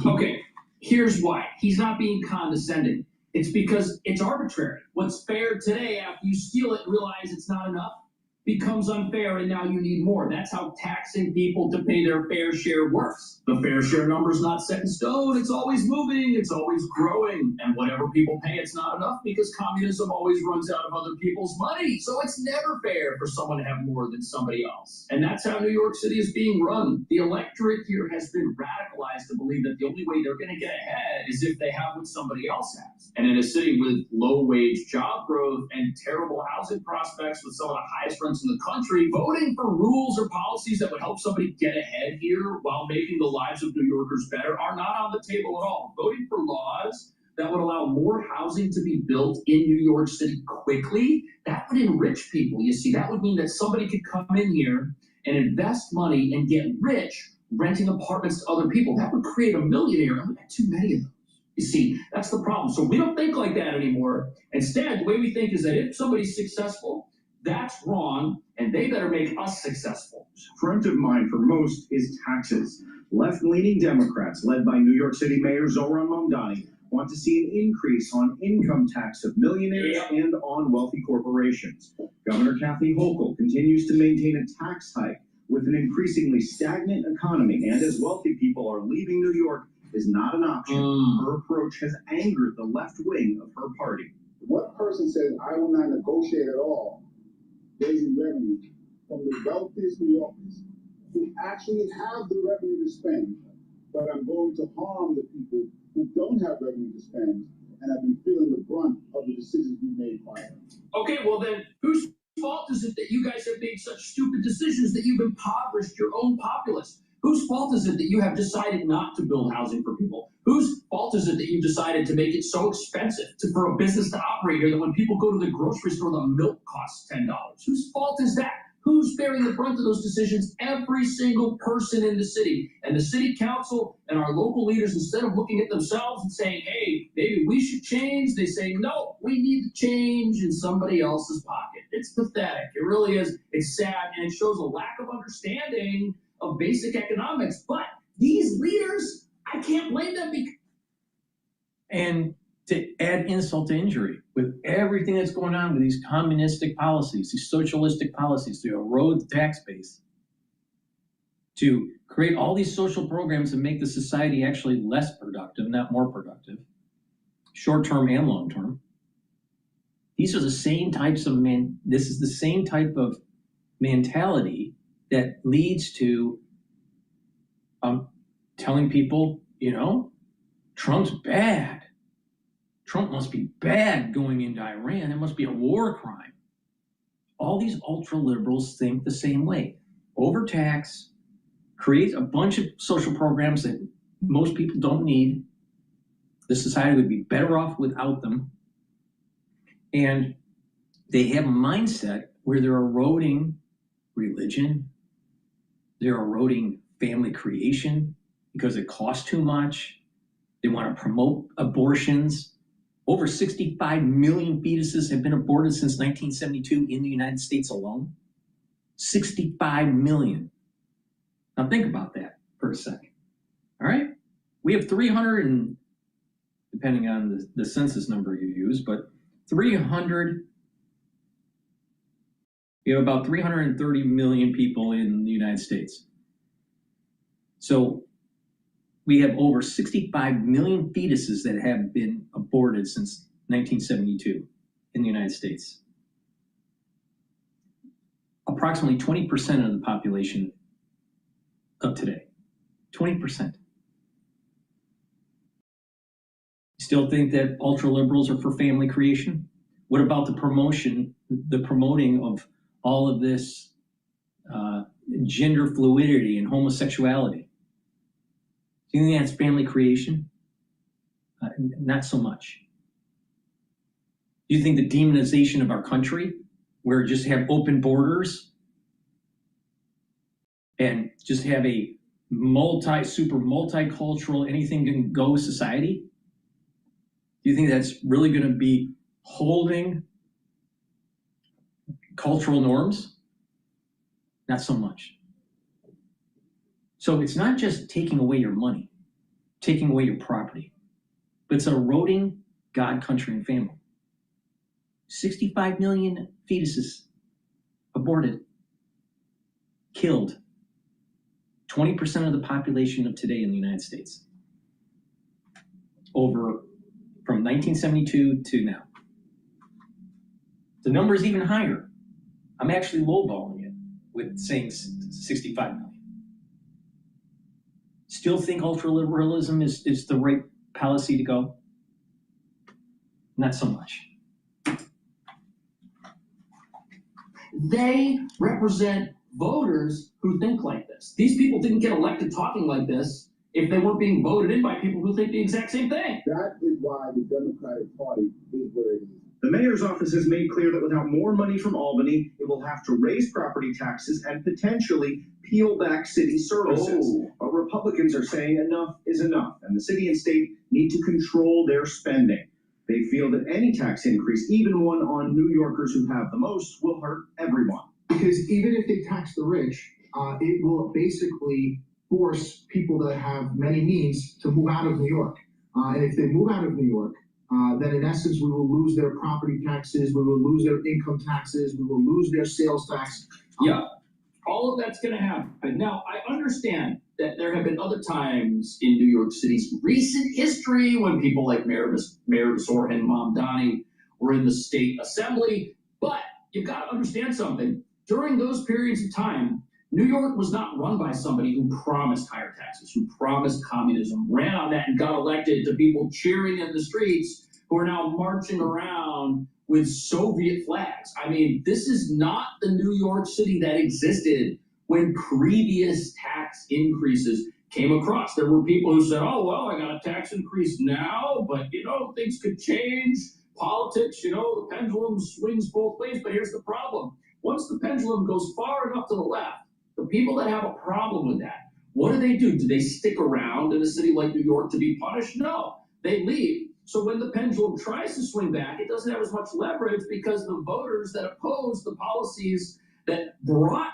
[SPEAKER 11] Okay, here's why. He's not being condescending. It's because it's arbitrary. What's fair today, after you steal it and realize it's not enough, becomes unfair, and now you need more. That's how taxing people to pay their fair share works. The fair share number is not set in stone. It's always moving. It's always growing. And whatever people pay, it's not enough because communism always runs out of other people's money. So it's never fair for someone to have more than somebody else. And that's how New York City is being run. The electorate here has been radicalized to believe that the only way they're going to get ahead is if they have what somebody else has. And in a city with low-wage job growth and terrible housing prospects with some of the highest rents in the country, voting for rules or policies that would help somebody get ahead here while making the lives of New Yorkers better are not on the table at all. Voting for laws that would allow more housing to be built in New York City quickly, that would enrich people. You see, that would mean that somebody could come in here and invest money and get rich renting apartments to other people. That would create a millionaire. I've got too many of those. You see, that's the problem. So we don't think like that anymore. Instead, the way we think is that if somebody's successful, that's wrong, and they better make us successful.
[SPEAKER 16] Front of mind for most is taxes. Left-leaning Democrats, led by New York City Mayor Zohran Mamdani, want to see an increase on income tax of millionaires and on wealthy corporations. Governor Kathy Hochul continues to maintain a tax hike with an increasingly stagnant economy, and as wealthy people are leaving New York is not an option. Her approach has angered the left wing of her party.
[SPEAKER 25] What person says, I will not negotiate at all raising revenue from the wealthiest New Yorkers who actually have the revenue to spend, but I'm going to harm the people who don't have revenue to spend and have been feeling the brunt of the decisions we made prior.
[SPEAKER 11] Okay, well then, whose fault is it that you guys have made such stupid decisions that you've impoverished your own populace? Whose fault is it that you have decided not to build housing for people? Whose fault is it that you decided to make it so expensive for a business to operate here that when people go to the grocery store, the milk costs $10? Whose fault is that? Who's bearing the brunt of those decisions? Every single person in the city. And the city council and our local leaders, instead of looking at themselves and saying, hey, maybe we should change, they say, no, we need to change in somebody else's pocket. It's pathetic. It really is. It's sad, and it shows a lack of understanding of basic economics. But these leaders, I can't blame them.
[SPEAKER 4] And to add insult to injury, with everything that's going on with these communistic policies, these socialistic policies to erode the tax base, to create all these social programs and make the society actually less productive, not more productive, short-term and long-term. These are the same types of this is the same type of mentality that leads to telling people, you know, Trump's bad. Trump must be bad going into Iran. It must be a war crime. All these ultra-liberals think the same way. Overtax, create a bunch of social programs that most people don't need. The society would be better off without them. And they have a mindset where they're eroding religion. They're eroding family creation because it costs too much. They want to promote abortions. Over 65 million fetuses have been aborted since 1972 in the United States alone. 65 million. Now think about that for a second. All right? We have 300 and, depending on the census number you use, but 300, we have about 330 million people in the United States. So we have over 65 million fetuses that have been aborted since 1972 in the United States. Approximately 20% of the population of today. 20%. Still think that ultra-liberals are for family creation? What about the promoting of all of this gender fluidity and homosexuality? Do you think that's family creation? Not so much. Do you think the demonization of our country, where just have open borders and just have a super multicultural, anything can go society? Do you think that's really going to be holding cultural norms? Not so much. So it's not just taking away your money, taking away your property, but it's eroding God, country, and family. 65 million fetuses aborted, killed. 20% of the population of today in the United States. From 1972 to now. The number is even higher. I'm actually lowballing it with saying 65 million. Still think ultraliberalism is the right policy to go? Not so much.
[SPEAKER 11] They represent voters who think like this. These people didn't get elected talking like this if they weren't being voted in by people who think the exact same thing.
[SPEAKER 25] That is why the Democratic Party is where it is.
[SPEAKER 16] The mayor's office has made clear that without more money from Albany, it will have to raise property taxes and potentially peel back city services. But Republicans are saying enough is enough, and the city and state need to control their spending. They feel that any tax increase, even one on New Yorkers who have the most, will hurt everyone.
[SPEAKER 8] Because even if they tax the rich, it will basically force people that have many means to move out of New York. And if they move out of New York, then in essence, we will lose their property taxes, we will lose their income taxes, we will lose their sales tax.
[SPEAKER 11] Yeah, all of that's going to happen. Now, I understand that there have been other times in New York City's recent history when people like Mayor Sorhan, Mamdani were in the state assembly, but you've got to understand something. During those periods of time, New York was not run by somebody who promised higher taxes, who promised communism, ran on that and got elected, to people cheering in the streets who are now marching around with Soviet flags. I mean, this is not the New York City that existed when previous tax increases came across. There were people who said, oh, well, I got a tax increase now, but, things could change. Politics, the pendulum swings both ways. But here's the problem. once the pendulum goes far enough to the left, the people that have a problem with that, what do? Do they stick around in a city like New York to be punished? No, they leave. So when the pendulum tries to swing back, it doesn't have as much leverage because the voters that oppose the policies that brought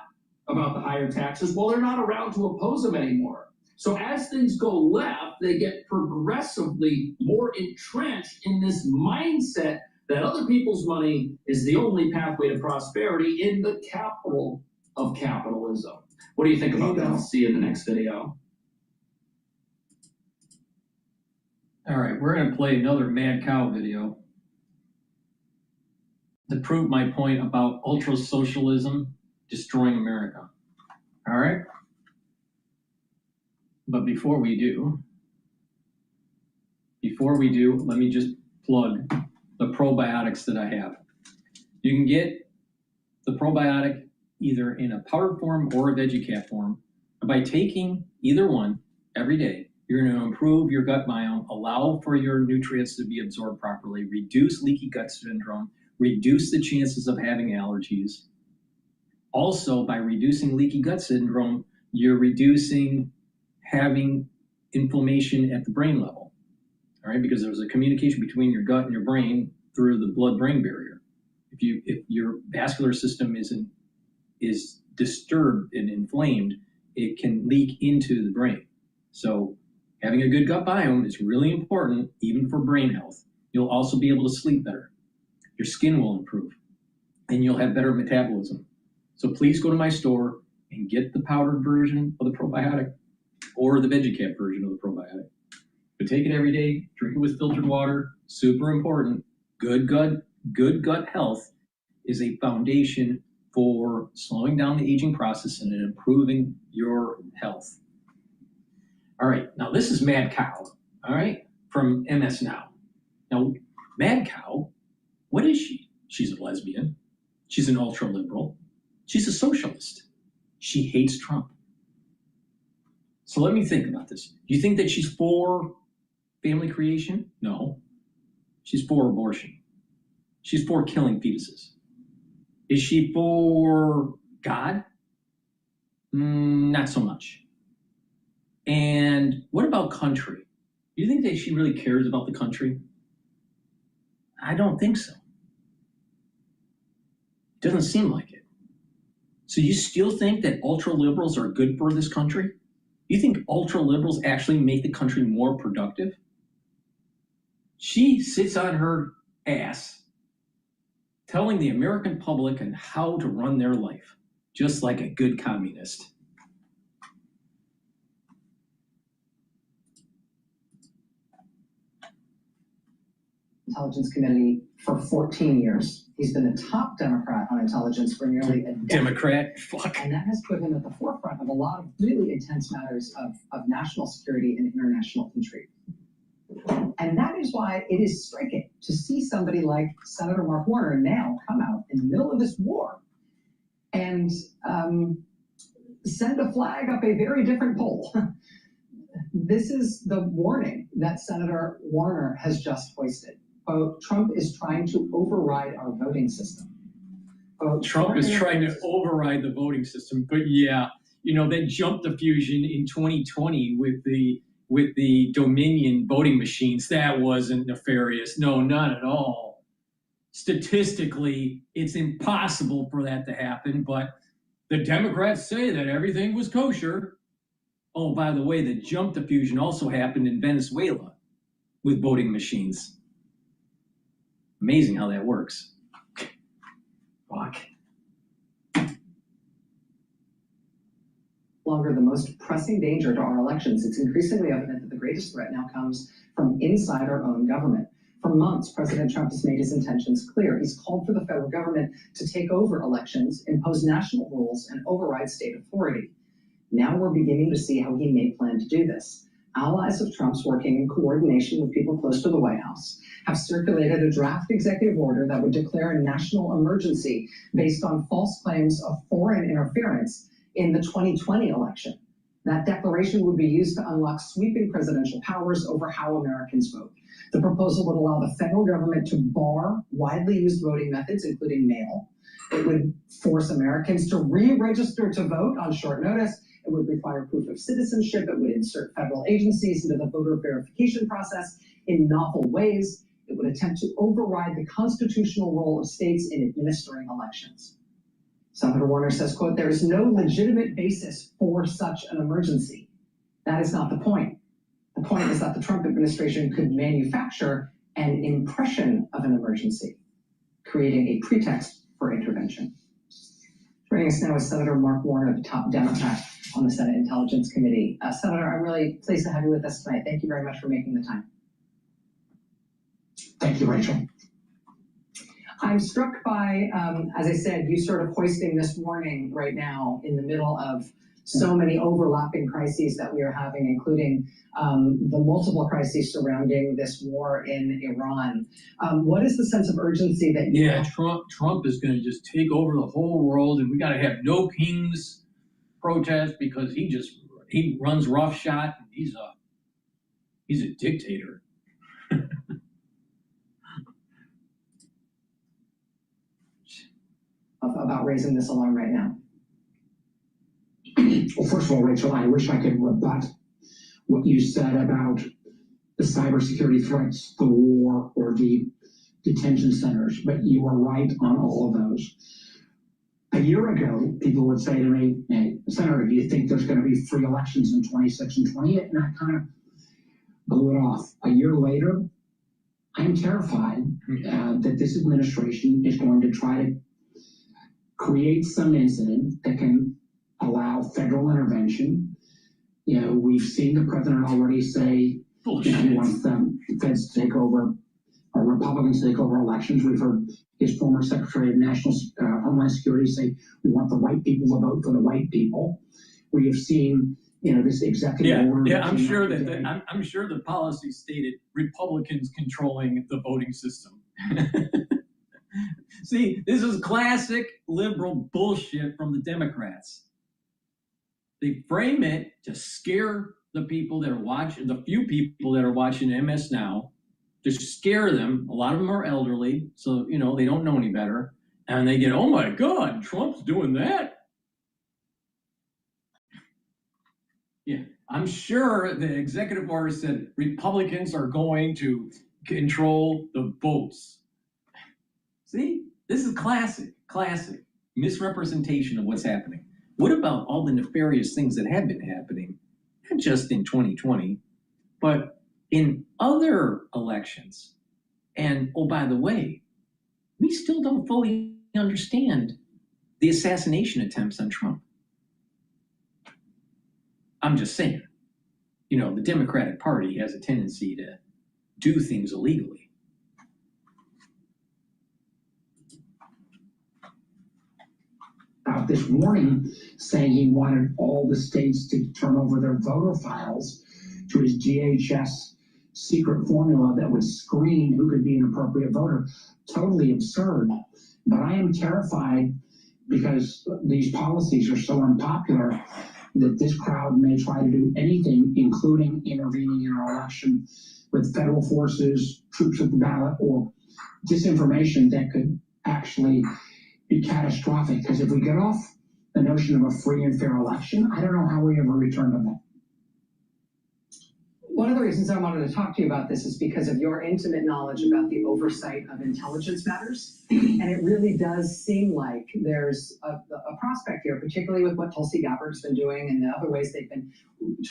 [SPEAKER 11] about the higher taxes, well, they're not around to oppose them anymore. So as things go left, they get progressively more entrenched in this mindset that other people's money is the only pathway to prosperity in the capital of capitalism. What do you think about that? I'll see you in the next video.
[SPEAKER 4] All right, we're going to play another Mad Cow video to prove my point about ultra-socialism destroying America. All right? But before we do, let me just plug the probiotics that I have. You can get the probiotic either in a powder form or a veggie cap form. By taking either one every day, you're going to improve your gut biome, allow for your nutrients to be absorbed properly, reduce leaky gut syndrome, reduce the chances of having allergies. Also, by reducing leaky gut syndrome, you're reducing having inflammation at the brain level. All right, because there's a communication between your gut and your brain through the blood-brain barrier. If your vascular system is disturbed and inflamed, it can leak into the brain. So having a good gut biome is really important, even for brain health. You'll also be able to sleep better. Your skin will improve, and you'll have better metabolism. So please go to my store and get the powdered version of the probiotic or the veggie cap version of the probiotic. But take it every day, drink it with filtered water, super important. Good gut health is a foundation for slowing down the aging process and improving your health. All right, now this is Mad Cow, all right, from MS Now. Now, Mad Cow, what is she? She's a lesbian. She's an ultra-liberal. She's a socialist. She hates Trump. So let me think about this. Do you think that she's for family creation? No. She's for abortion. She's for killing fetuses. Is she for God? Not so much. And what about country? Do you think that she really cares about the country? I don't think so. Doesn't seem like it. So you still think that ultra-liberals are good for this country? You think ultra-liberals actually make the country more productive? She sits on her ass telling the American public on how to run their life, just like a good communist.
[SPEAKER 3] Intelligence Committee for 14 years. He's been the top Democrat on intelligence for nearly a decade.
[SPEAKER 4] Democrat? Fuck.
[SPEAKER 3] And that has put him at the forefront of a lot of really intense matters of national security and international intrigue. And that is why it is striking to see somebody like Senator Mark Warner now come out in the middle of this war and send a flag up a very different pole. This is the warning that Senator Warner has just hoisted. Trump is trying to override our voting system.
[SPEAKER 4] Trump is trying to override the voting system. But yeah, you know, that jump diffusion in 2020 with the Dominion voting machines, that wasn't nefarious. No, not at all. Statistically, it's impossible for that to happen, but the Democrats say that everything was kosher. Oh, by the way, the jump diffusion also happened in Venezuela with voting machines. Amazing how that works. Fuck.
[SPEAKER 3] Longer the most pressing danger to our elections, it's increasingly evident that the greatest threat now comes from inside our own government. For months, President Trump has made his intentions clear. He's called for the federal government to take over elections, impose national rules, and override state authority. Now we're beginning to see how he may plan to do this. Allies of Trump's, working in coordination with people close to the White House, have circulated a draft executive order that would declare a national emergency based on false claims of foreign interference in the 2020 election. That declaration would be used to unlock sweeping presidential powers over how Americans vote. The proposal would allow the federal government to bar widely used voting methods, including mail, It would force Americans to re-register to vote on short notice. It would require proof of citizenship. It would insert federal agencies into the voter verification process in novel ways. It would attempt to override the constitutional role of states in administering elections. Senator Warner says, quote, "There is no legitimate basis for such an emergency." That is not the point. The point is that the Trump administration could manufacture an impression of an emergency, creating a pretext for intervention. Joining us now is Senator Mark Warner, the top Democrat on the Senate Intelligence Committee. Senator, I'm really pleased to have you with us tonight. Thank you very much for making the time.
[SPEAKER 18] Thank you, Rachel.
[SPEAKER 3] I'm struck by, as I said, you sort of hoisting this warning right now in the middle of so many overlapping crises that we are having, including the multiple crises surrounding this war in Iran. What is the sense of urgency that you have?
[SPEAKER 4] Trump is going to just take over the whole world, and we got to have no kings protest because he runs roughshod. He's a dictator.
[SPEAKER 3] About raising this alarm right now?
[SPEAKER 18] Well, first of all, Rachel, I wish I could rebut what you said about the cybersecurity threats, the war, or the detention centers, but you were right on all of those. A year ago, people would say to me, "Hey, Senator, do you think there's going to be free elections in 26 and 28? And I kind of blew it off. A year later, I'm terrified that this administration is going to try to create some incident that can allow federal intervention. You know, we've seen the president already say he wants the feds to take over, or Republicans to take over elections. We've heard his former Secretary of National Homeland Security say we want the white people to vote for the white people. We have seen, this executive order.
[SPEAKER 4] Yeah, I'm sure I'm sure the policy stated Republicans controlling the voting system. See, this is classic liberal bullshit from the Democrats. They frame it to scare the people that are watching, the few people that are watching MS Now, to scare them. A lot of them are elderly, so, they don't know any better. And they get, oh my God, Trump's doing that. Yeah, I'm sure the executive order said Republicans are going to control the votes. See, this is classic misrepresentation of what's happening. What about all the nefarious things that have been happening, not just in 2020, but in other elections? And, oh, by the way, we still don't fully understand the assassination attempts on Trump. I'm just saying, the Democratic Party has a tendency to do things illegally.
[SPEAKER 18] Out this morning saying he wanted all the states to turn over their voter files to his DHS secret formula that would screen who could be an appropriate voter. Totally absurd. But I am terrified because these policies are so unpopular that this crowd may try to do anything, including intervening in our election with federal forces, troops at the ballot, or disinformation that could actually be catastrophic. Because if we get off the notion of a free and fair election, I don't know how we ever return to that.
[SPEAKER 3] One of the reasons I wanted to talk to you about this is because of your intimate knowledge about the oversight of intelligence matters. And it really does seem like there's a prospect here, particularly with what Tulsi Gabbard's been doing and the other ways they've been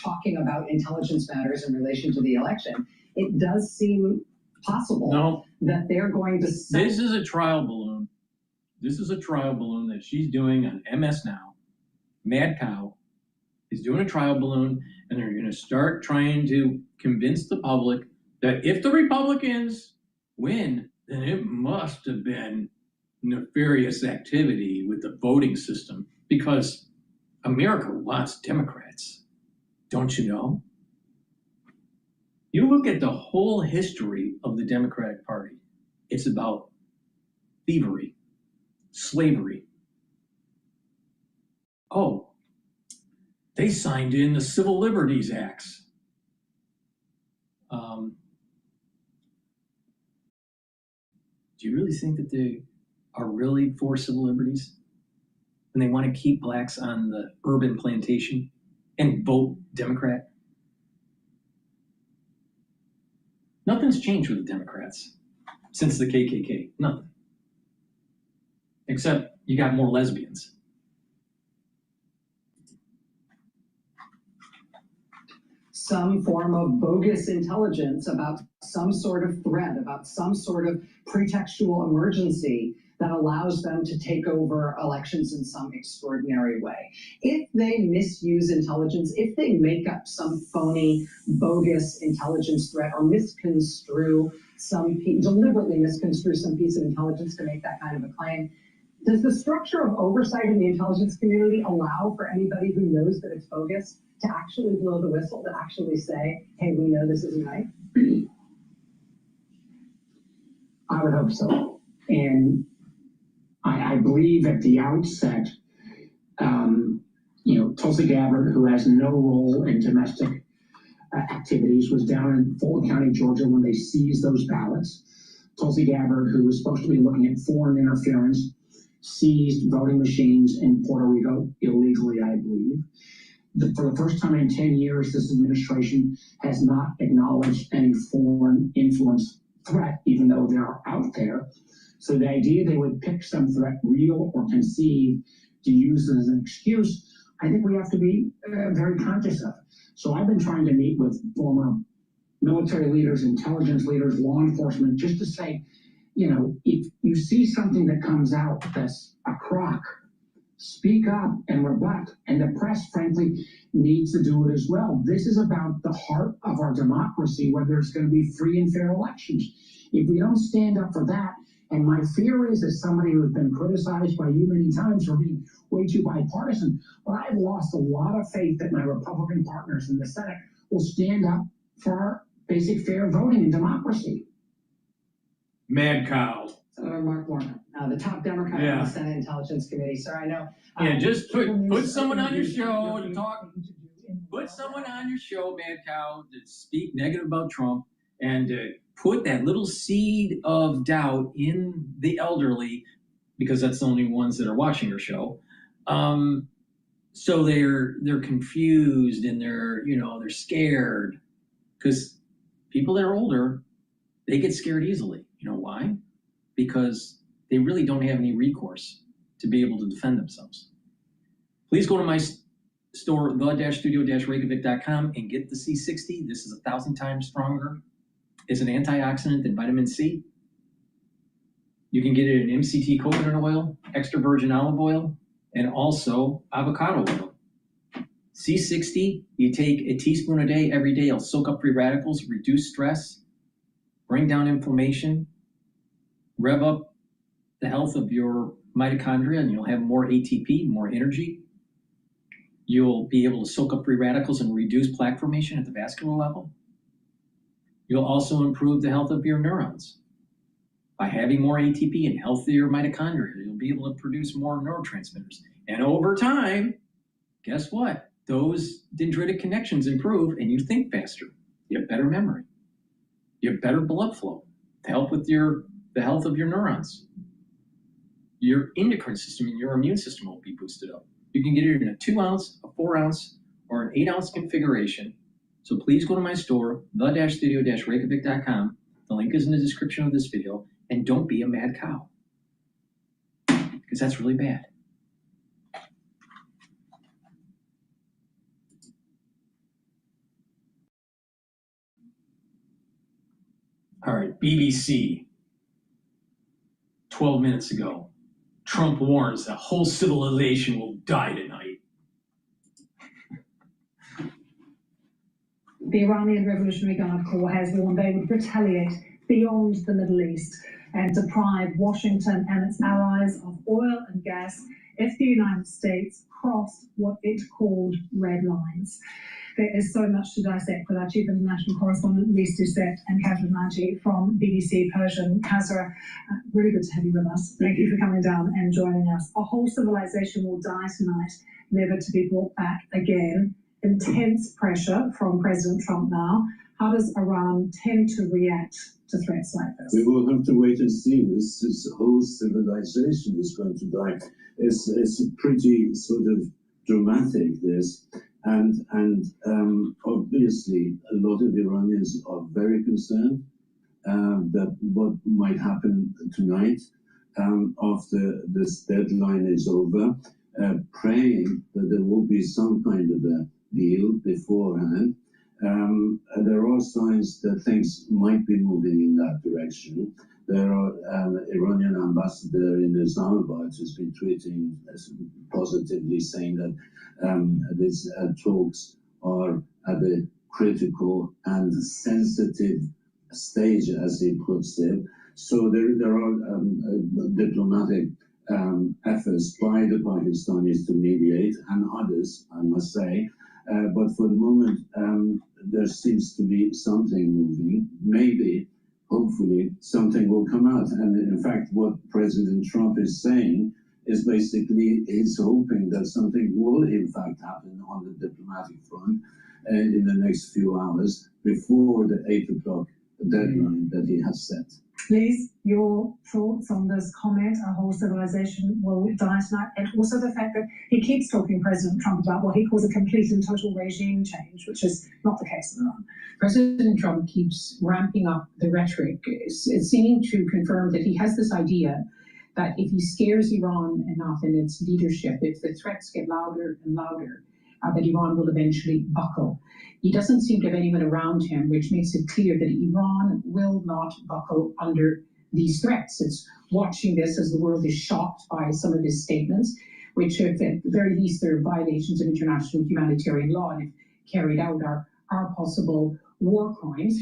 [SPEAKER 3] talking about intelligence matters in relation to the election. It does seem possible that they're going to...
[SPEAKER 4] This is a trial balloon. This is a trial balloon that she's doing on MS Now. Mad Cow is doing a trial balloon, and they're going to start trying to convince the public that if the Republicans win, then it must have been nefarious activity with the voting system, because America wants Democrats. Don't you know? You look at the whole history of the Democratic Party. It's about thievery, slavery. Oh, they signed in the Civil Liberties Acts. Do you really think that they are really for civil liberties, and they want to keep blacks on the urban plantation and vote Democrat. Nothing's changed with the Democrats since the KKK. Nothing. Except you got more lesbians.
[SPEAKER 3] Some form of bogus intelligence about some sort of threat, about some sort of pretextual emergency that allows them to take over elections in some extraordinary way. If they misuse intelligence, if they make up some phony, bogus intelligence threat or deliberately misconstrue some piece of intelligence to make that kind of a claim, does the structure of oversight in the intelligence community allow for anybody who knows that it's bogus to actually blow the whistle, to actually say, hey, we know this isn't right?
[SPEAKER 18] I would hope so. And I believe at the outset, Tulsi Gabbard, who has no role in domestic activities, was down in Fulton County, Georgia, when they seized those ballots. Tulsi Gabbard, who was supposed to be looking at foreign interference, seized voting machines in Puerto Rico illegally, I believe. For the first time in 10 years, this administration has not acknowledged any foreign influence threat, even though they're out there. So the idea they would pick some threat, real or conceived, to use it as an excuse, I think we have to be very conscious of. So I've been trying to meet with former military leaders, intelligence leaders, law enforcement, just to say, if you see something that comes out that's a crock, speak up and rebut. And the press, frankly, needs to do it as well. This is about the heart of our democracy, where there's going to be free and fair elections. If we don't stand up for that, and my fear is, as somebody who's been criticized by you many times for being way too bipartisan, but I've lost a lot of faith that my Republican partners in the Senate will stand up for our basic fair voting and democracy.
[SPEAKER 4] Mad cow.
[SPEAKER 3] Senator Mark Warner, the top Democrat on the Senate Intelligence Committee. Sir, I know.
[SPEAKER 4] Just put someone on your show to talk. Put someone on your show, Mad Cow, to speak negative about Trump and put that little seed of doubt in the elderly, because that's the only ones that are watching your show. So they're confused and they're scared, because people that are older, they get scared easily. You know why? Because they really don't have any recourse to be able to defend themselves. Please go to my store, the-studio-reykjavik.com, and get the C60. This is 1,000 times stronger. It's an antioxidant than vitamin C. You can get it in MCT coconut oil, extra virgin olive oil, and also avocado oil. C60, you take a teaspoon a day, every day. It'll soak up free radicals, reduce stress, bring down inflammation, rev up the health of your mitochondria, and you'll have more ATP, more energy. You'll be able to soak up free radicals and reduce plaque formation at the vascular level. You'll also improve the health of your neurons. By having more ATP and healthier mitochondria, you'll be able to produce more neurotransmitters. And over time, guess what? Those dendritic connections improve and you think faster. You have better memory. You have better blood flow to help with the health of your neurons. Your endocrine system and your immune system will be boosted up. You can get it in a 2 ounce, a 4 ounce, or an 8 ounce configuration. So please go to my store, the-studio-reykjavik.com. The link is in the description of this video. And don't be a mad cow, because that's really bad. All right, BBC, 12 minutes ago. Trump warns that whole civilization will die tonight.
[SPEAKER 9] The Iranian Revolutionary Guard Corps has warned they would retaliate beyond the Middle East and deprive Washington and its allies of oil and gas if the United States crossed what it called red lines. There is so much to dissect with our Chief International Correspondent, Lise Doucette, and Catherine Nagy from BBC Persian. Kazra, really good to have you with us. Thank you for coming down and joining us. A whole civilization will die tonight, never to be brought back again. Intense pressure from President Trump now How does Iran tend to react to threats like this?
[SPEAKER 6] We will have to wait and see. This whole civilization is going to die. It's pretty sort of dramatic, this. And obviously, a lot of Iranians are very concerned that what might happen tonight after this deadline is over, praying that there will be some kind of a deal beforehand. There are signs that things might be moving in that direction. There are Iranian ambassador in Islamabad has been tweeting positively, saying that these talks are at a critical and sensitive stage, as he puts it. So there are diplomatic efforts by the Pakistanis to mediate, and others, I must say. But for the moment, there seems to be something moving. Maybe, hopefully, something will come out. And in fact, what President Trump is saying is basically he's hoping that something will, in fact, happen on the diplomatic front in the next few hours before the 8 o'clock deadline that he has set.
[SPEAKER 9] Please, your thoughts on this comment, a whole civilization will die tonight, and also the fact that he keeps talking, President Trump, about what he calls a complete and total regime change, which is not the case in Iran.
[SPEAKER 19] President Trump keeps ramping up the rhetoric, seeming to confirm that he has this idea that if he scares Iran enough in its leadership, if the threats get louder and louder, that Iran will eventually buckle. He doesn't seem to have anyone around him, which makes it clear that Iran will not buckle under these threats. It's watching this as the world is shocked by some of his statements, which at the very least are violations of international humanitarian law, and if carried out are possible war crimes.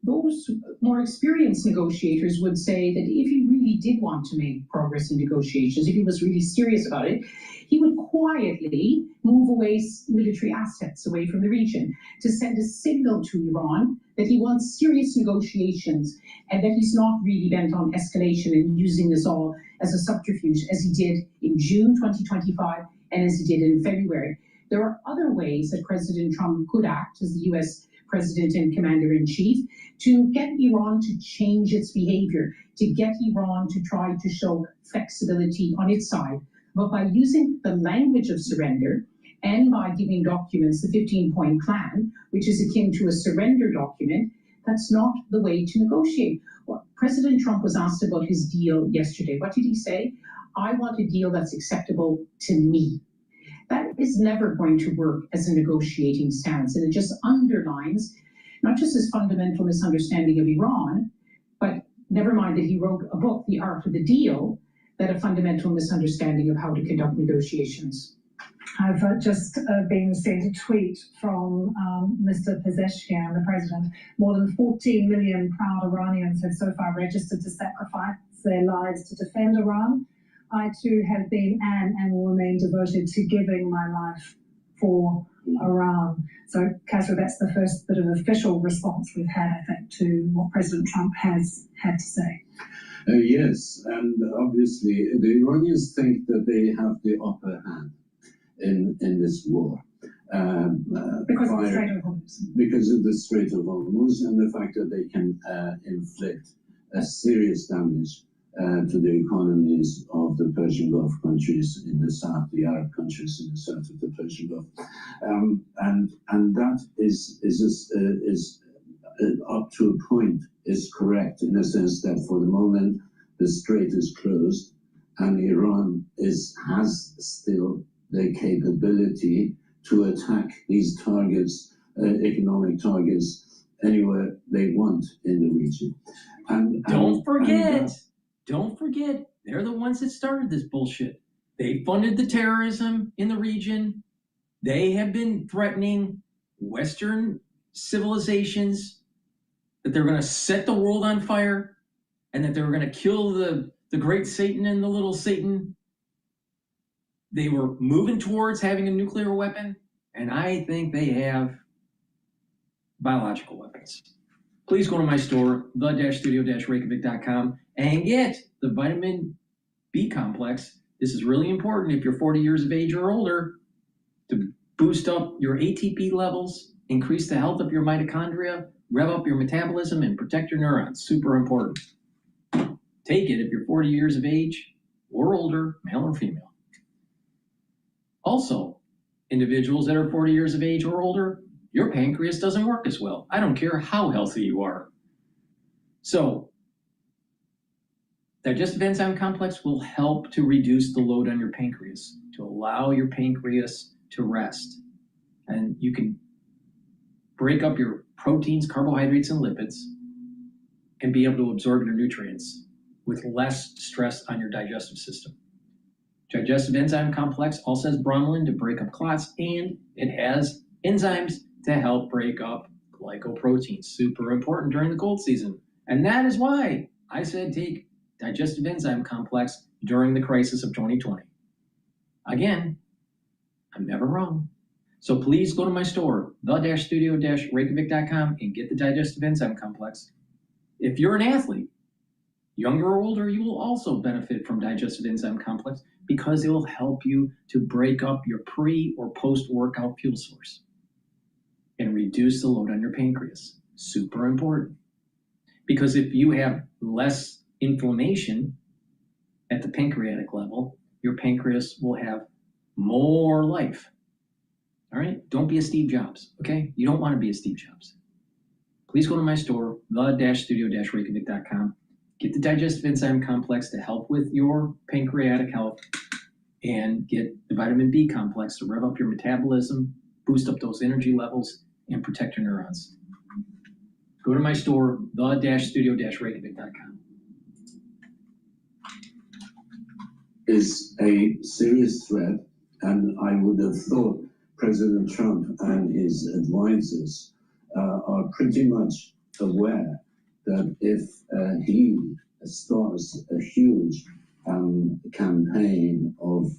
[SPEAKER 19] Those more experienced negotiators would say that if he really did want to make progress in negotiations, if he was really serious about it, he would quietly move away military assets away from the region to send a signal to Iran that he wants serious negotiations and that he's not really bent on escalation and using this all as a subterfuge, as he did in June 2025 and as he did in February. There are other ways that President Trump could act as the U.S. President and Commander-in-Chief to get Iran to change its behavior, to get Iran to try to show flexibility on its side. But by using the language of surrender and by giving documents the 15-point plan, which is akin to a surrender document, that's not the way to negotiate. Well, President Trump was asked about his deal yesterday. What did he say? I want a deal that's acceptable to me. That is never going to work as a negotiating stance, and it just underlines not just his fundamental misunderstanding of Iran, but never mind that he wrote a book, The Art of the Deal, that a fundamental misunderstanding of how to conduct negotiations.
[SPEAKER 9] I've just been sent a tweet from Mr. Pezeshkian, the president. More than 14 million proud Iranians have so far registered to sacrifice their lives to defend Iran. I too have been and will remain devoted to giving my life for Iran. So, Cottrell, that's the first bit of official response we've had, I think, to what President Trump has had to say.
[SPEAKER 6] Yes, and obviously the Iranians think that they have the upper hand in this war.
[SPEAKER 9] Because of the Strait of Hormuz.
[SPEAKER 6] Because of the Strait of Hormuz and the fact that they can inflict a serious damage to the economies of the Persian Gulf countries in the south, the Arab countries in the south of the Persian Gulf, and that is up to a point is correct in the sense that for the moment the strait is closed, and Iran has still the capability to attack these targets, economic targets, anywhere they want in the region. And
[SPEAKER 4] don't forget, they're the ones that started this bullshit. They funded the terrorism in the region. They have been threatening Western civilizations that they're going to set the world on fire and that they're going to kill the great Satan and the little Satan. They were moving towards having a nuclear weapon, and I think they have biological weapons. Please go to my store, the-studio-reykjavik.com, and get the vitamin B complex. This is really important if you're 40 years of age or older, to boost up your ATP levels increase the health of your mitochondria, rev up your metabolism, and protect your neurons. Super important. Take it if you're 40 years of age or older, male or female. Also, individuals that are 40 years of age or older, your pancreas doesn't work as well. I don't care how healthy you are. So, digestive enzyme complex will help to reduce the load on your pancreas, to allow your pancreas to rest. And you can break up your proteins, carbohydrates, and lipids and be able to absorb your nutrients with less stress on your digestive system. Digestive enzyme complex also has bromelain to break up clots, and it has enzymes to help break up glycoproteins. Super important during the cold season. And that is why I said take digestive enzyme complex during the crisis of 2020. Again, I'm never wrong. So please go to my store, the-studio-reykjavik.com, and get the digestive enzyme complex. If you're an athlete, younger or older, you will also benefit from digestive enzyme complex because it will help you to break up your pre or post-workout fuel source and reduce the load on your pancreas. Super important. Because if you have less inflammation at the pancreatic level, your pancreas will have more life. All right? Don't be a Steve Jobs, okay? You don't want to be a Steve Jobs. Please go to my store, the-studio-reykjavik.com. Get the digestive enzyme complex to help with your pancreatic health, and get the vitamin B complex to rev up your metabolism, boost up those energy levels, and protect your neurons. Go to my store, the-studio-reykjavik.com.
[SPEAKER 6] Is a serious threat, and I would have thought President Trump and his advisors are pretty much aware that if he starts a huge campaign of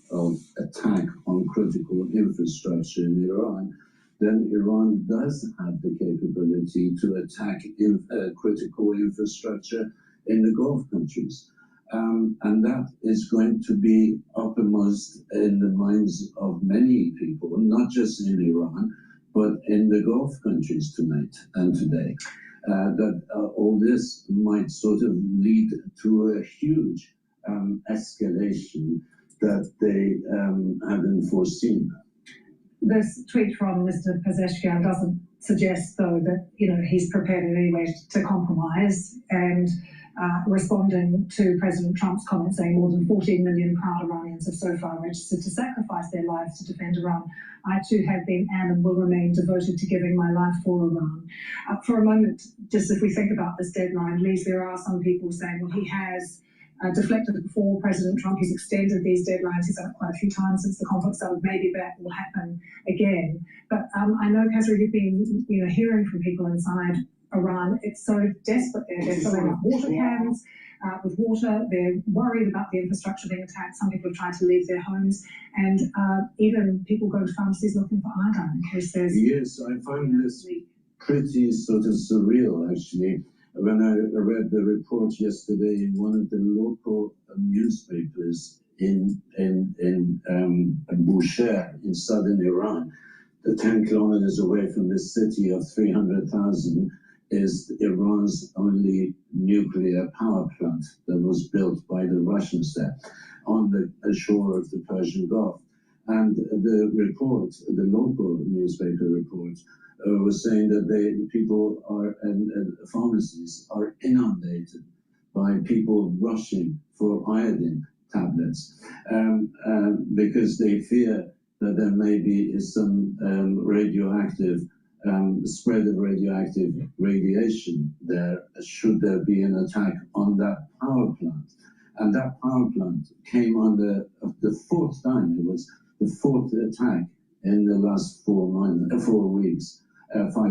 [SPEAKER 6] attack on critical infrastructure in Iran, then Iran does have the capability to attack critical infrastructure in the Gulf countries. And that is going to be uppermost in the minds of many people, not just in Iran, but in the Gulf countries tonight and today. That all this might sort of lead to a huge escalation that they hadn't foreseen.
[SPEAKER 9] This tweet from Mr. Pezeshkian doesn't suggest, though, that he's prepared in any way to compromise. And responding to President Trump's comment saying more than 14 million proud Iranians have so far registered to sacrifice their lives to defend Iran. I too have been and will remain devoted to giving my life for Iran. For a moment, just if we think about this deadline, Lise, there are some people saying, well, he has deflected before President Trump. He's extended these deadlines. He's done it quite a few times since the conflict started. Maybe that will happen again. But I know, Kazra, you've been hearing from people inside Iran. It's so desperate there. They're filling up water cans with water. They're worried about the infrastructure being attacked. Some people have tried to leave their homes, and even people go to pharmacies looking for iodine in case there's...
[SPEAKER 6] Yes, I find this pretty sort of surreal, actually. When I read the report yesterday in one of the local newspapers in Bushehr in southern Iran, 10 kilometers away from this city of 300,000, is Iran's only nuclear power plant that was built by the Russians there on the shore of the Persian Gulf. And the report, the local newspaper report, was saying that people are and pharmacies are inundated by people rushing for iodine tablets because they fear that there may be some radioactive spread of radioactive radiation there should there be an attack on that power plant. And that power plant came on the fourth time. It was the fourth attack in the last 5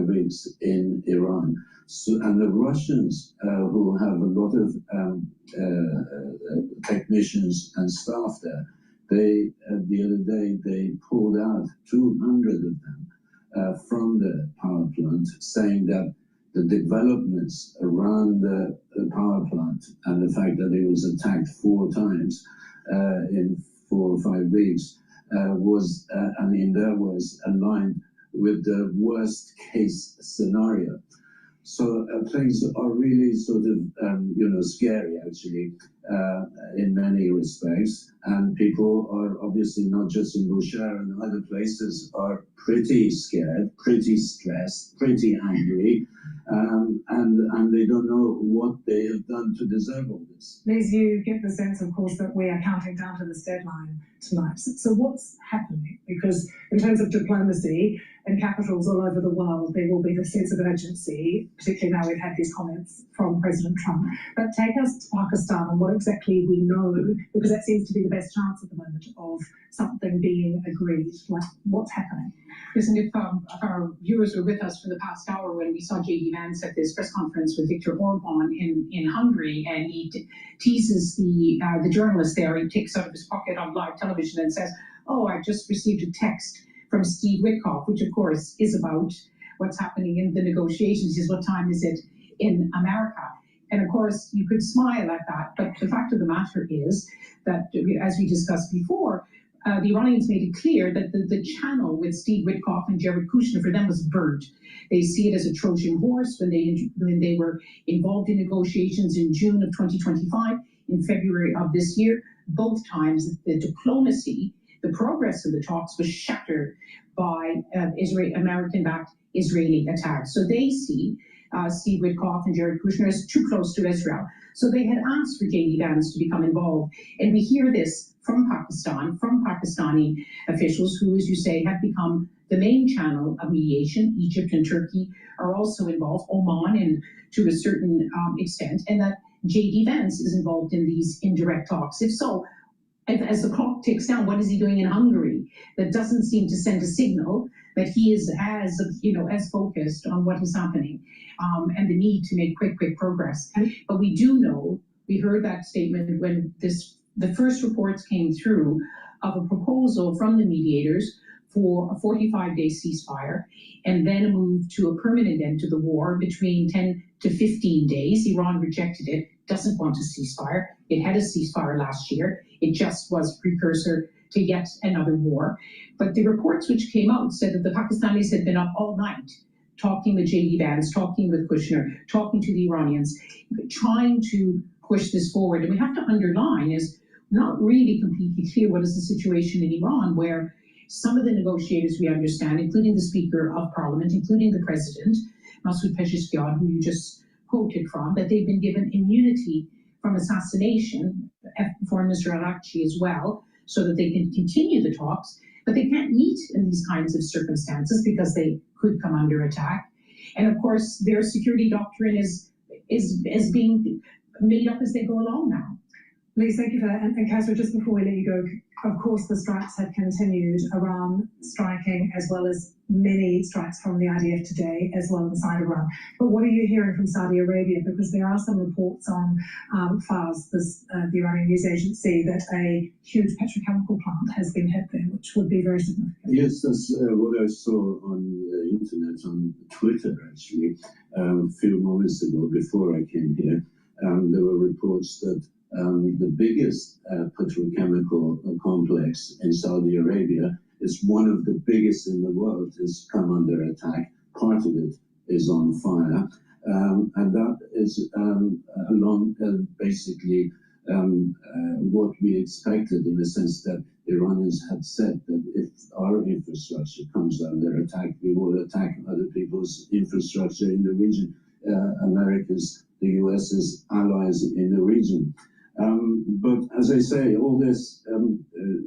[SPEAKER 6] weeks in Iran. So, and the Russians, who have a lot of technicians and staff there, they the other day they pulled out 200 of them from the power plant, saying that the developments around the power plant and the fact that it was attacked 4 times in 4 or 5 weeks was, in their words, aligned with the worst case scenario. So things are really sort of, scary actually in many respects. And people are obviously not just in Bushehr and other places are pretty scared, pretty stressed, pretty angry, and they don't know what they have done to deserve all this.
[SPEAKER 9] Liz, you get the sense, of course, that we are counting down to this deadline tonight. So what's happening? Because in terms of diplomacy, in capitals all over the world, there will be the sense of urgency, particularly now we've had these comments from President Trump. But take us to Pakistan and what exactly we know, because that seems to be the best chance at the moment of something being agreed. Like, what's happening?
[SPEAKER 19] Listen, if our viewers were with us for the past hour when we saw J.D. Vance at this press conference with Viktor Orban in Hungary, and he teases the journalist there, he takes out of his pocket on live television and says, "Oh, I just received a text from Steve Witkoff," which of course is about what's happening in the negotiations. He says, "What time is it in America?" And of course, you could smile at that, but the fact of the matter is that, as we discussed before, the Iranians made it clear that the channel with Steve Witkoff and Jared Kushner, for them, was burnt. They see it as a Trojan horse when they were involved in negotiations in June of 2025, in February of this year. Both times, the diplomacy, the progress of the talks was shattered by American-backed Israeli attacks. So they see Steve Witkoff and Jared Kushner as too close to Israel. So they had asked for J.D. Vance to become involved. And we hear this from Pakistan, from Pakistani officials who, as you say, have become the main channel of mediation. Egypt and Turkey are also involved, Oman, and to a certain extent, and that J.D. Vance is involved in these indirect talks. If so, as the clock ticks down, what is he doing in Hungary? That doesn't seem to send a signal that he is as focused on what is happening and the need to make quick progress. But we do know, we heard that statement when the first reports came through of a proposal from the mediators for a 45-day ceasefire and then a move to a permanent end to the war between 10 to 15 days. Iran rejected it, doesn't want a ceasefire. It had a ceasefire last year. It just was a precursor to yet another war. But the reports which came out said that the Pakistanis had been up all night talking with J.D. Vance, talking with Kushner, talking to the Iranians, trying to push this forward. And we have to underline is not really completely clear what is the situation in Iran, where some of the negotiators we understand, including the Speaker of Parliament, including the President, Masoud Pezeshkian, who you just quoted from, that they've been given immunity from assassination, Foreign Minister al-Aqshi as well, so that they can continue the talks, but they can't meet in these kinds of circumstances because they could come under attack. And of course, their security doctrine is being made up as they go along now.
[SPEAKER 9] Liz, thank you for that. And Kasra, just before we let you go, of course, the strikes have continued, Iran striking, as well as many strikes from the IDF today, as well inside Iran. But what are you hearing from Saudi Arabia? Because there are some reports on Fars, the Iranian news agency, that a huge petrochemical plant has been hit there, which would be very significant.
[SPEAKER 6] Yes, that's what I saw on the internet, on Twitter, actually, a few moments ago, before I came here. There were reports that the biggest petrochemical complex in Saudi Arabia is one of the biggest in the world, has come under attack. Part of it is on fire. And that is basically what we expected, in the sense that Iranians had said that if our infrastructure comes under attack, we will attack other people's infrastructure in the region, America's, the US's allies in the region. But as I say, all this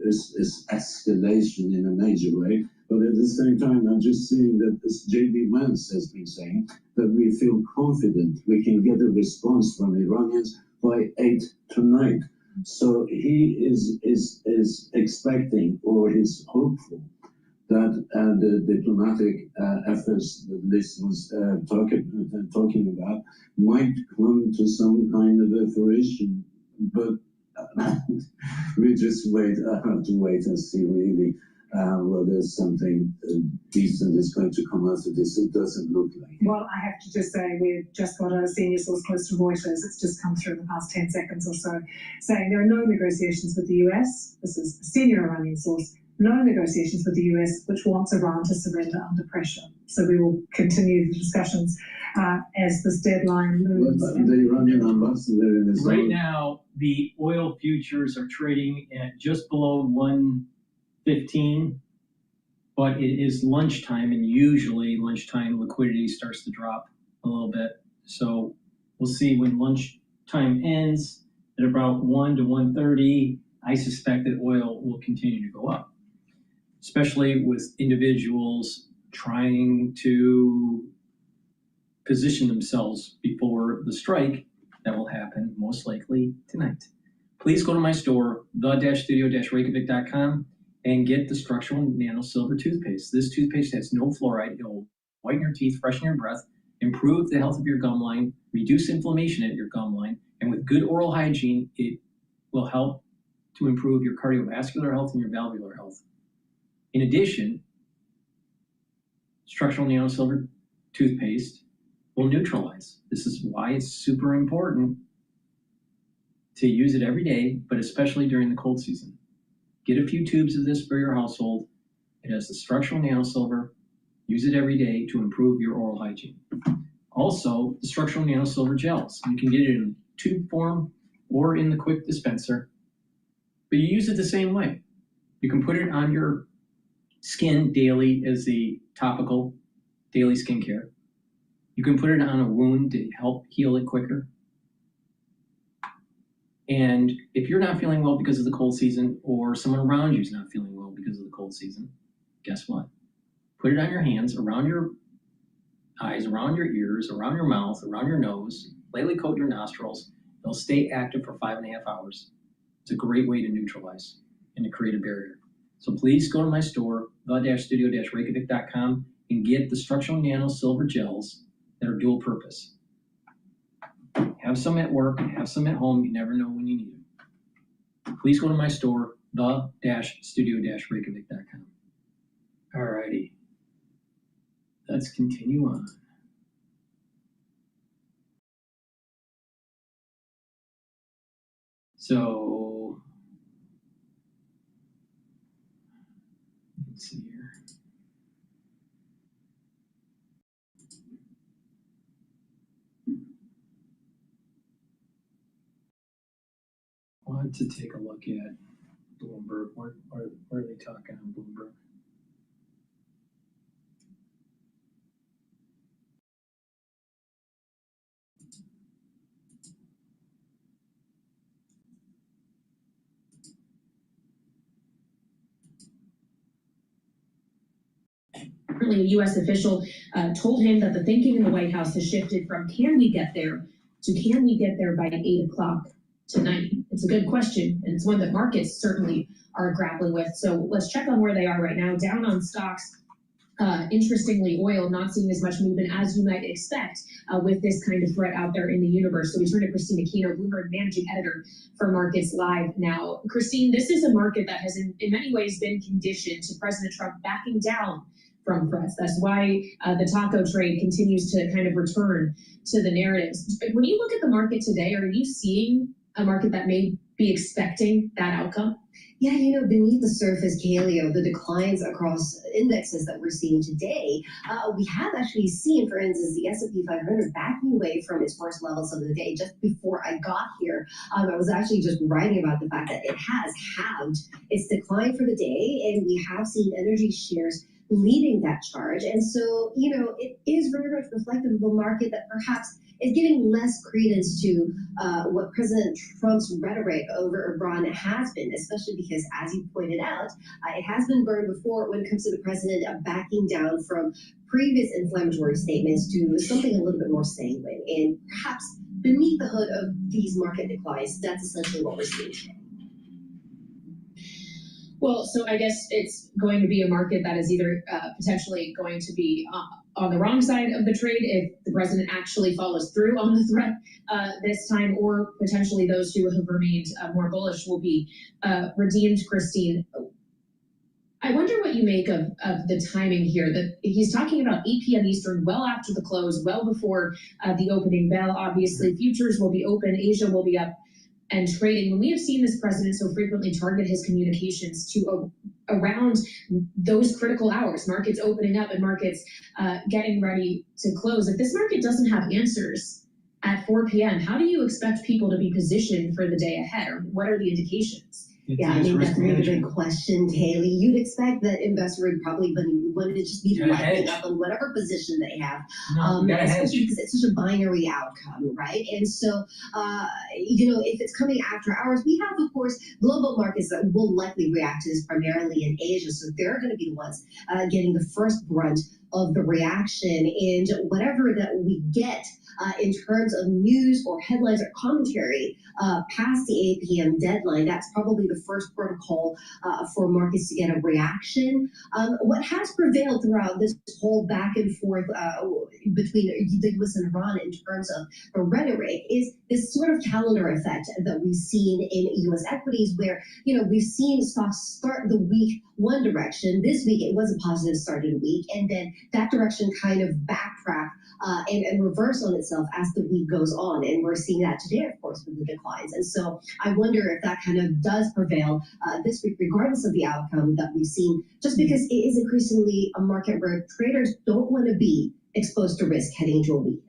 [SPEAKER 6] is escalation in a major way. But at the same time, I'm just seeing that, as J.D. Vance has been saying, that we feel confident we can get a response from Iranians by 8 tonight. So he is expecting, or is hopeful, that the diplomatic efforts that Liz was talking about might come to some kind of a fruition. But we just have to wait and see, really, whether something decent is going to come out of this. It doesn't look like it.
[SPEAKER 9] Well, I have to just say, we've just got a senior source close to Reuters. It's just come through in the past 10 seconds or so, saying there are no negotiations with the US. This is a senior Iranian source. no negotiations with the US, which wants Iran to surrender under pressure. So we will continue the discussions as this deadline moves.
[SPEAKER 6] The Iranian ambassador in Israel.
[SPEAKER 4] Right now, the oil futures are trading at just below 115, but it is lunchtime, and usually lunchtime liquidity starts to drop a little bit. So we'll see when lunchtime ends at about 1 to 1:30. I suspect that oil will continue to go up, especially with individuals trying to position themselves before the strike that will happen most likely tonight. Please go to my store, the-studio-reykjavik.com, and get the structural nano silver toothpaste. This toothpaste has no fluoride. It will whiten your teeth, freshen your breath, improve the health of your gum line, reduce inflammation at your gum line, and with good oral hygiene, it will help to improve your cardiovascular health and your valvular health. In addition, structural nano silver toothpaste will neutralize. This is why it's super important to use it every day, but especially during the cold season. Get a few tubes of this for your household. It has the structural nano silver. Use it every day to improve your oral hygiene. Also, the structural nano silver gels. You can get it in tube form or in the quick dispenser, but you use it the same way. You can put it on your skin daily as the topical daily skincare. You can put it on a wound to help heal it quicker. And if you're not feeling well because of the cold season, or someone around you is not feeling well because of the cold season, guess what? Put it on your hands, around your eyes, around your ears, around your mouth, around your nose, lightly coat your nostrils. They'll stay active for 5.5 hours. It's a great way to neutralize and to create a barrier. So please go to my store, the-studio-reykjavik.com, and get the structural nano silver gels that are dual purpose. Have some at work, have some at home. You never know when you need them. Please go to my store, the-studio-reykjavik.com. Alrighty. Let's continue on. So, let's see here. I wanted to take a look at Bloomberg. Where are they talking on Bloomberg?
[SPEAKER 12] Apparently, a U.S. official told him that the thinking in the White House has shifted from can we get there to can we get there by 8 o'clock tonight? It's a good question, and it's one that markets certainly are grappling with. So let's check on where they are right now. Down on stocks. Interestingly, oil not seeing as much movement as you might expect with this kind of threat out there in the universe. So we turn to Christine Aquino, Bloomberg Managing Editor for Markets Live now. Christine, this is a market that has in many ways been conditioned to President Trump backing down from threats. That's why the taco trade continues to kind of return to the narratives. When you look at the market today, are you seeing a market that may be expecting that outcome?
[SPEAKER 15] Yeah, beneath the surface, Kaleo, the declines across indexes that we're seeing today, we have actually seen, for instance, the S&P 500 backing away from its worst levels of the day. Just before I got here, I was actually just writing about the fact that it has halved its decline for the day, and we have seen energy shares leading that charge. And so, it is very much reflective of a market that perhaps is giving less credence to what President Trump's rhetoric over Iran has been, especially because, as you pointed out, it has been burned before when it comes to the president backing down from previous inflammatory statements to something a little bit more sanguine. And perhaps beneath the hood of these market declines, that's essentially what we're seeing today.
[SPEAKER 12] Well, so I guess it's going to be a market that is either potentially going to be on the wrong side of the trade if the president actually follows through on the threat this time, or potentially those who have remained more bullish will be redeemed. Christine, I wonder what you make of the timing here, that he's talking about 8 p.m. Eastern, well after the close, well before the opening bell. Obviously, futures will be open, Asia will be up. and trading, when we have seen this president so frequently target his communications to around those critical hours, markets opening up and markets getting ready to close, if this market doesn't have answers at 4 p.m., how do you expect people to be positioned for the day ahead? Or what are the indications?
[SPEAKER 15] Yeah, I think that's a really good question, Kaylee. You'd expect that investor would probably want to just be lightening up on whatever position they have, especially because it's such a binary outcome, right? And so, if it's coming after hours, we have, of course, global markets that will likely react to this primarily in Asia. So they're going to be the ones getting the first brunt of the reaction, and whatever that we get in terms of news or headlines or commentary past the 8 p.m. deadline, that's probably the first protocol for markets to get a reaction. What has prevailed throughout this whole back and forth between the U.S. and Iran in terms of the rhetoric is this sort of calendar effect that we've seen in U.S. equities, where we've seen stocks start the week one direction. This week it was a positive start of the week, and then that direction kind of backtrack and reverse on itself as the week goes on. And we're seeing that today, of course, with the declines. And so I wonder if that kind of does prevail this week, regardless of the outcome that we've seen, just because it is increasingly a market where traders don't want to be exposed to risk heading into a weekend.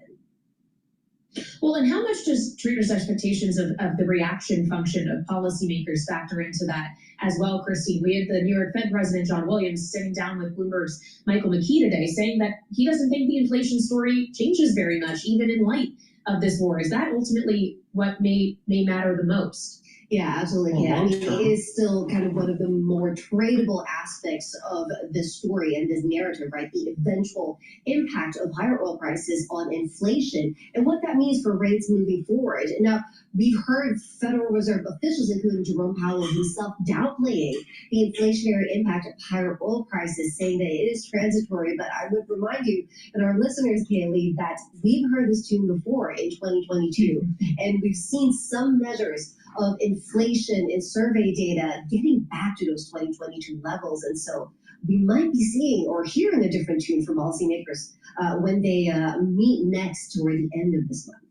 [SPEAKER 12] Well, and how much does traders' expectations of the reaction function of policymakers factor into that as well, Christine? We had the New York Fed President John Williams sitting down with Bloomberg's Michael McKee today, saying that he doesn't think the inflation story changes very much, even in light of this war. Is that ultimately what may matter the most?
[SPEAKER 15] Yeah, absolutely. Yeah. I mean, it is still kind of one of the more tradable aspects of this story and this narrative, right? The eventual impact of higher oil prices on inflation and what that means for rates moving forward. Now, we've heard Federal Reserve officials, including Jerome Powell himself, downplaying the inflationary impact of higher oil prices, saying that it is transitory. But I would remind you and our listeners, Kaylee, that we've heard this tune before in 2022, and we've seen some measures of inflation and survey data getting back to those 2022 levels. And so we might be seeing or hearing a different tune from policymakers when they meet next toward the end of this month.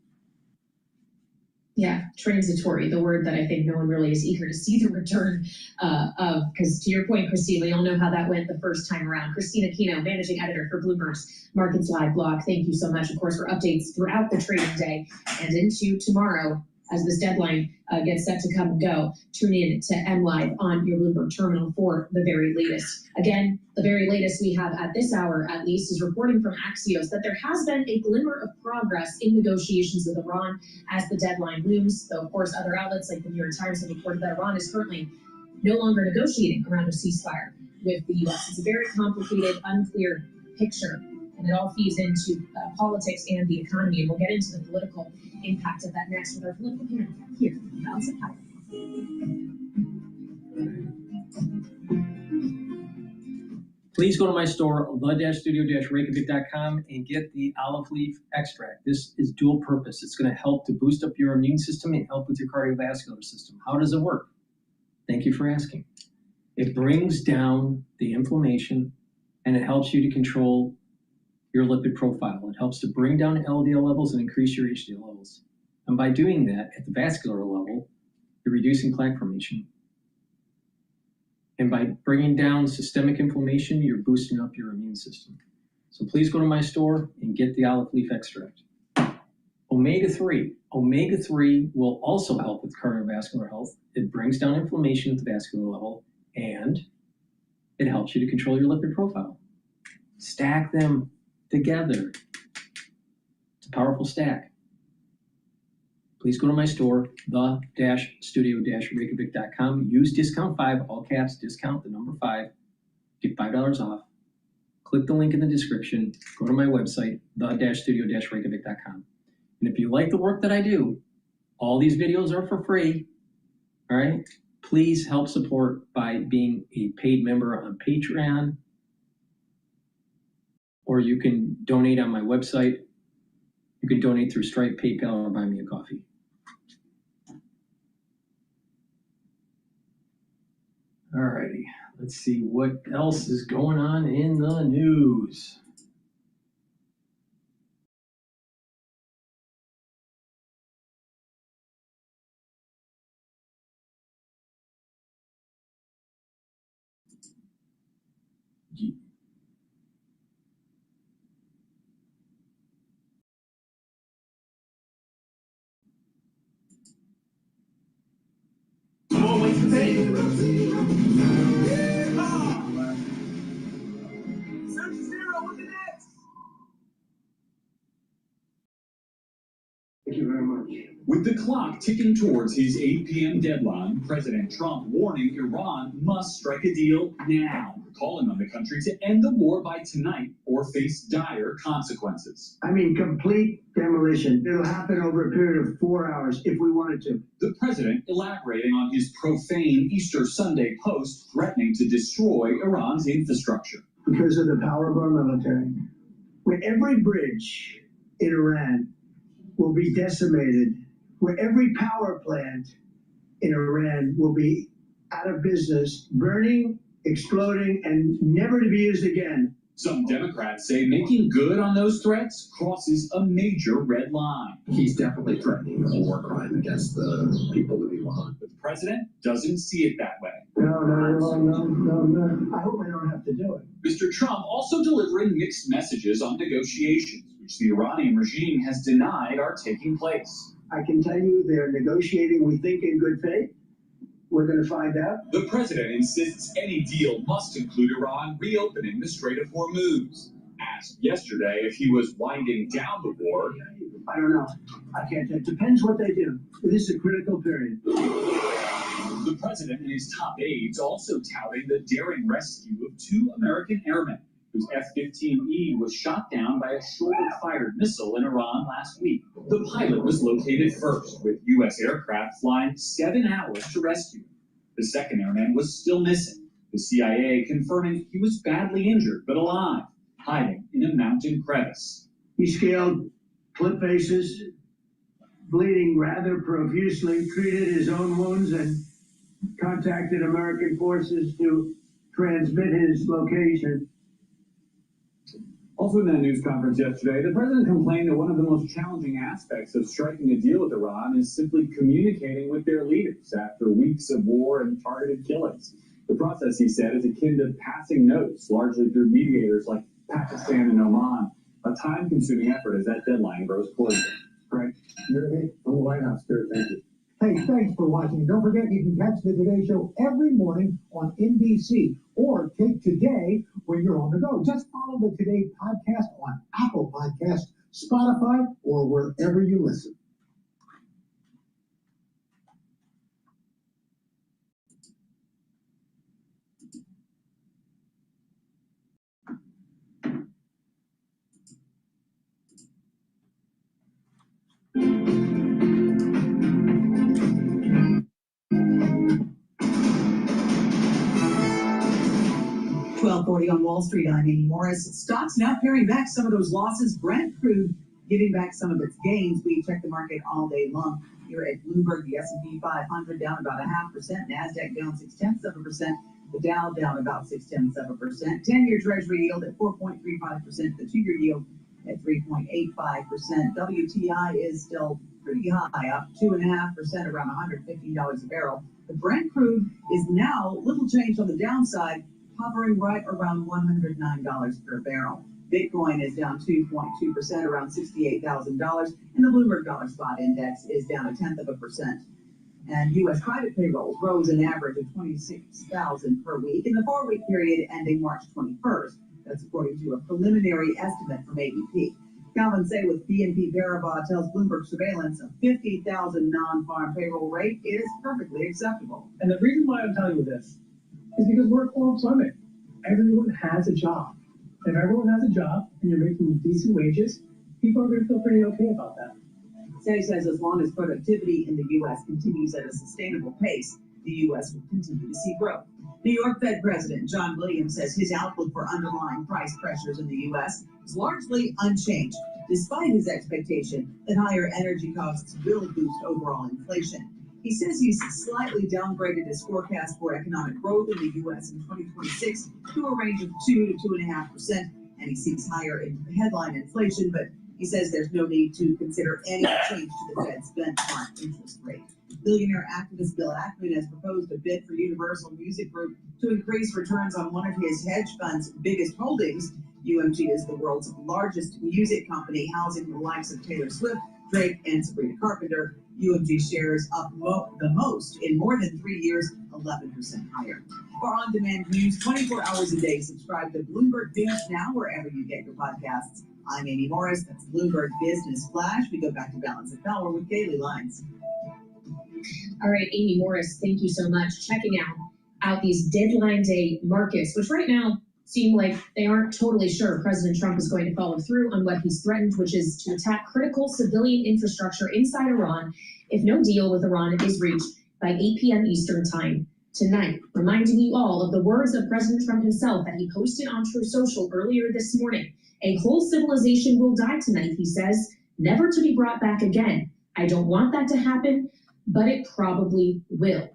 [SPEAKER 12] Yeah, transitory, the word that I think no one really is eager to see the return of, because to your point, Christine, we all know how that went the first time around. Christina Aquino, managing editor for Bloomberg's Markets Live blog. Thank you so much, of course, for updates throughout the trading day and into tomorrow as this deadline gets set to come and go. Tune in to MLive on your Bloomberg terminal for the very latest. Again, the very latest we have at this hour, at least, is reporting from Axios that there has been a glimmer of progress in negotiations with Iran as the deadline looms. Though, of course, other outlets like the New York Times have reported that Iran is currently no longer negotiating around a ceasefire with the U.S. It's a very complicated, unclear picture, and it all feeds into politics and the economy. And we'll get into the political impact of that next with our political panel here on Balance of Power.
[SPEAKER 4] Please go to my store, the-studio-reykjavik.com, and get the olive leaf extract. This is dual purpose. It's going to help to boost up your immune system and help with your cardiovascular system. How does it work? Thank you for asking. It brings down the inflammation, and it helps you to control your lipid profile. It helps to bring down LDL levels and increase your HDL levels. And by doing that at the vascular level, you're reducing plaque formation. And by bringing down systemic inflammation, you're boosting up your immune system. So please go to my store and get the olive leaf extract. Omega-3. Omega-3 will also help with cardiovascular health. It brings down inflammation at the vascular level, and it helps you to control your lipid profile. Stack them together. It's a powerful stack. Please go to my store, the-studio-reykjavik.com. Use discount 5, all caps, discount the number 5, get $5 off. Click the link in the description, go to my website, the-studio-reykjavik.com. And if you like the work that I do, all these videos are for free, all right? Please help support by being a paid member on Patreon, or you can donate on my website. You can donate through Stripe, PayPal, or buy me a coffee. All righty, let's see what else is going on in the news.
[SPEAKER 11] More ways to take. Search zero with the next.
[SPEAKER 5] Thank you very much.
[SPEAKER 7] With the clock ticking towards his 8 p.m. deadline, President Trump warning Iran must strike a deal now, calling on the country to end the war by tonight or face dire consequences.
[SPEAKER 5] I mean, complete demolition. It'll happen over a period of 4 hours if we wanted to.
[SPEAKER 7] The president elaborating on his profane Easter Sunday post threatening to destroy Iran's infrastructure.
[SPEAKER 5] Because of the power of our military. Where every bridge in Iran will be decimated, where every power plant in Iran will be out of business, burning, exploding, and never to be used again.
[SPEAKER 7] Some Democrats say making good on those threats crosses a major red line.
[SPEAKER 14] He's definitely threatening a war crime against the people of Iran.
[SPEAKER 7] But the president doesn't see it that way.
[SPEAKER 5] No. I hope I don't have to do it.
[SPEAKER 7] Mr. Trump also delivering mixed messages on negotiations, which the Iranian regime has denied are taking place.
[SPEAKER 5] I can tell you they're negotiating, we think, in good faith. We're going to find out.
[SPEAKER 7] The president insists any deal must include Iran reopening the Strait of Hormuz. Asked yesterday if he was winding down the war.
[SPEAKER 5] I don't know. I can't. It depends what they do. This is a critical period.
[SPEAKER 7] The president and his top aides also touting the daring rescue of 2 American airmen whose F-15E was shot down by a shoulder-fired missile in Iran last week. The pilot was located first, with U.S. aircraft flying 7 hours to rescue him. The second airman was still missing, the CIA confirming he was badly injured but alive, hiding in a mountain crevice.
[SPEAKER 5] He scaled cliff faces, bleeding rather profusely, treated his own wounds, and contacted American forces to transmit his location.
[SPEAKER 17] Also in that news conference yesterday, the president complained that one of the most challenging aspects of striking a deal with Iran is simply communicating with their leaders after weeks of war and targeted killings. The process, he said, is akin to passing notes, largely through mediators like Pakistan and Oman. A time-consuming effort as that deadline grows closer.
[SPEAKER 20] Right. You're from the White House, Spirit. Thank you. Hey, thanks for watching. Don't forget you can catch the Today Show every morning on NBC or take Today when you're on the go. Just follow the Today podcast on Apple Podcasts, Spotify, or wherever you listen.
[SPEAKER 21] $12.40 on Wall Street. I'm Amy Morris. Stocks now paring back some of those losses. Brent crude giving back some of its gains. We check the market all day long. Here at Bloomberg, the S&P 500 down about 0.5%. NASDAQ down 0.6%. The Dow down about 0.6%. 10-year Treasury yield at 4.35%. The 2-year yield at 3.85%. WTI is still pretty high, up 2.5%, around $150 a barrel. The Brent crude is now little change on the downside, hovering right around $109 per barrel. Bitcoin is down 2.2%, around $68,000, and the Bloomberg Dollar Spot Index is down 0.1%. And U.S. private payrolls rose an average of 26,000 per week in the 4-week period ending March 21st. That's according to a preliminary estimate from ADP. Calvin Say with BNP Paribas tells Bloomberg Surveillance a 50,000 non-farm payroll rate is perfectly acceptable.
[SPEAKER 24] And the reason why I'm telling you this is because we're at full employment. Everyone has a job. If everyone has a job and you're making decent wages, people are going to feel pretty okay about that.
[SPEAKER 21] Say says as long as productivity in the U.S. continues at a sustainable pace, the U.S. will continue to see growth. New York Fed President John Williams says his outlook for underlying price pressures in the U.S. is largely unchanged, despite his expectation that higher energy costs will boost overall inflation. He says he's slightly downgraded his forecast for economic growth in the U.S. in 2026 to a range of 2 to 2.5%, and he sees higher headline inflation, but he says there's no need to consider any change to the Fed's benchmark interest rate. Billionaire activist Bill Ackman has proposed a bid for Universal Music Group to increase returns on one of his hedge fund's biggest holdings. UMG is the world's largest music company, housing the likes of Taylor Swift, Drake, and Sabrina Carpenter. UMG shares up the most in more than 3 years, 11% higher. For on-demand news 24 hours a day, subscribe to Bloomberg News now wherever you get your podcasts. I'm Amy Morris. That's Bloomberg Business Flash. We go back to Balance of Power with Daily Lines.
[SPEAKER 12] All right, Amy Morris, thank you so much. Checking out these deadline day markets, which right now seem like they aren't totally sure President Trump is going to follow through on what he's threatened, which is to attack critical civilian infrastructure inside Iran if no deal with Iran is reached by 8 p.m. Eastern Time tonight. Reminding you all of the words of President Trump himself that he posted on Truth Social earlier this morning. A whole civilization will die tonight, he says, never to be brought back again. I don't want that to happen, but it probably will.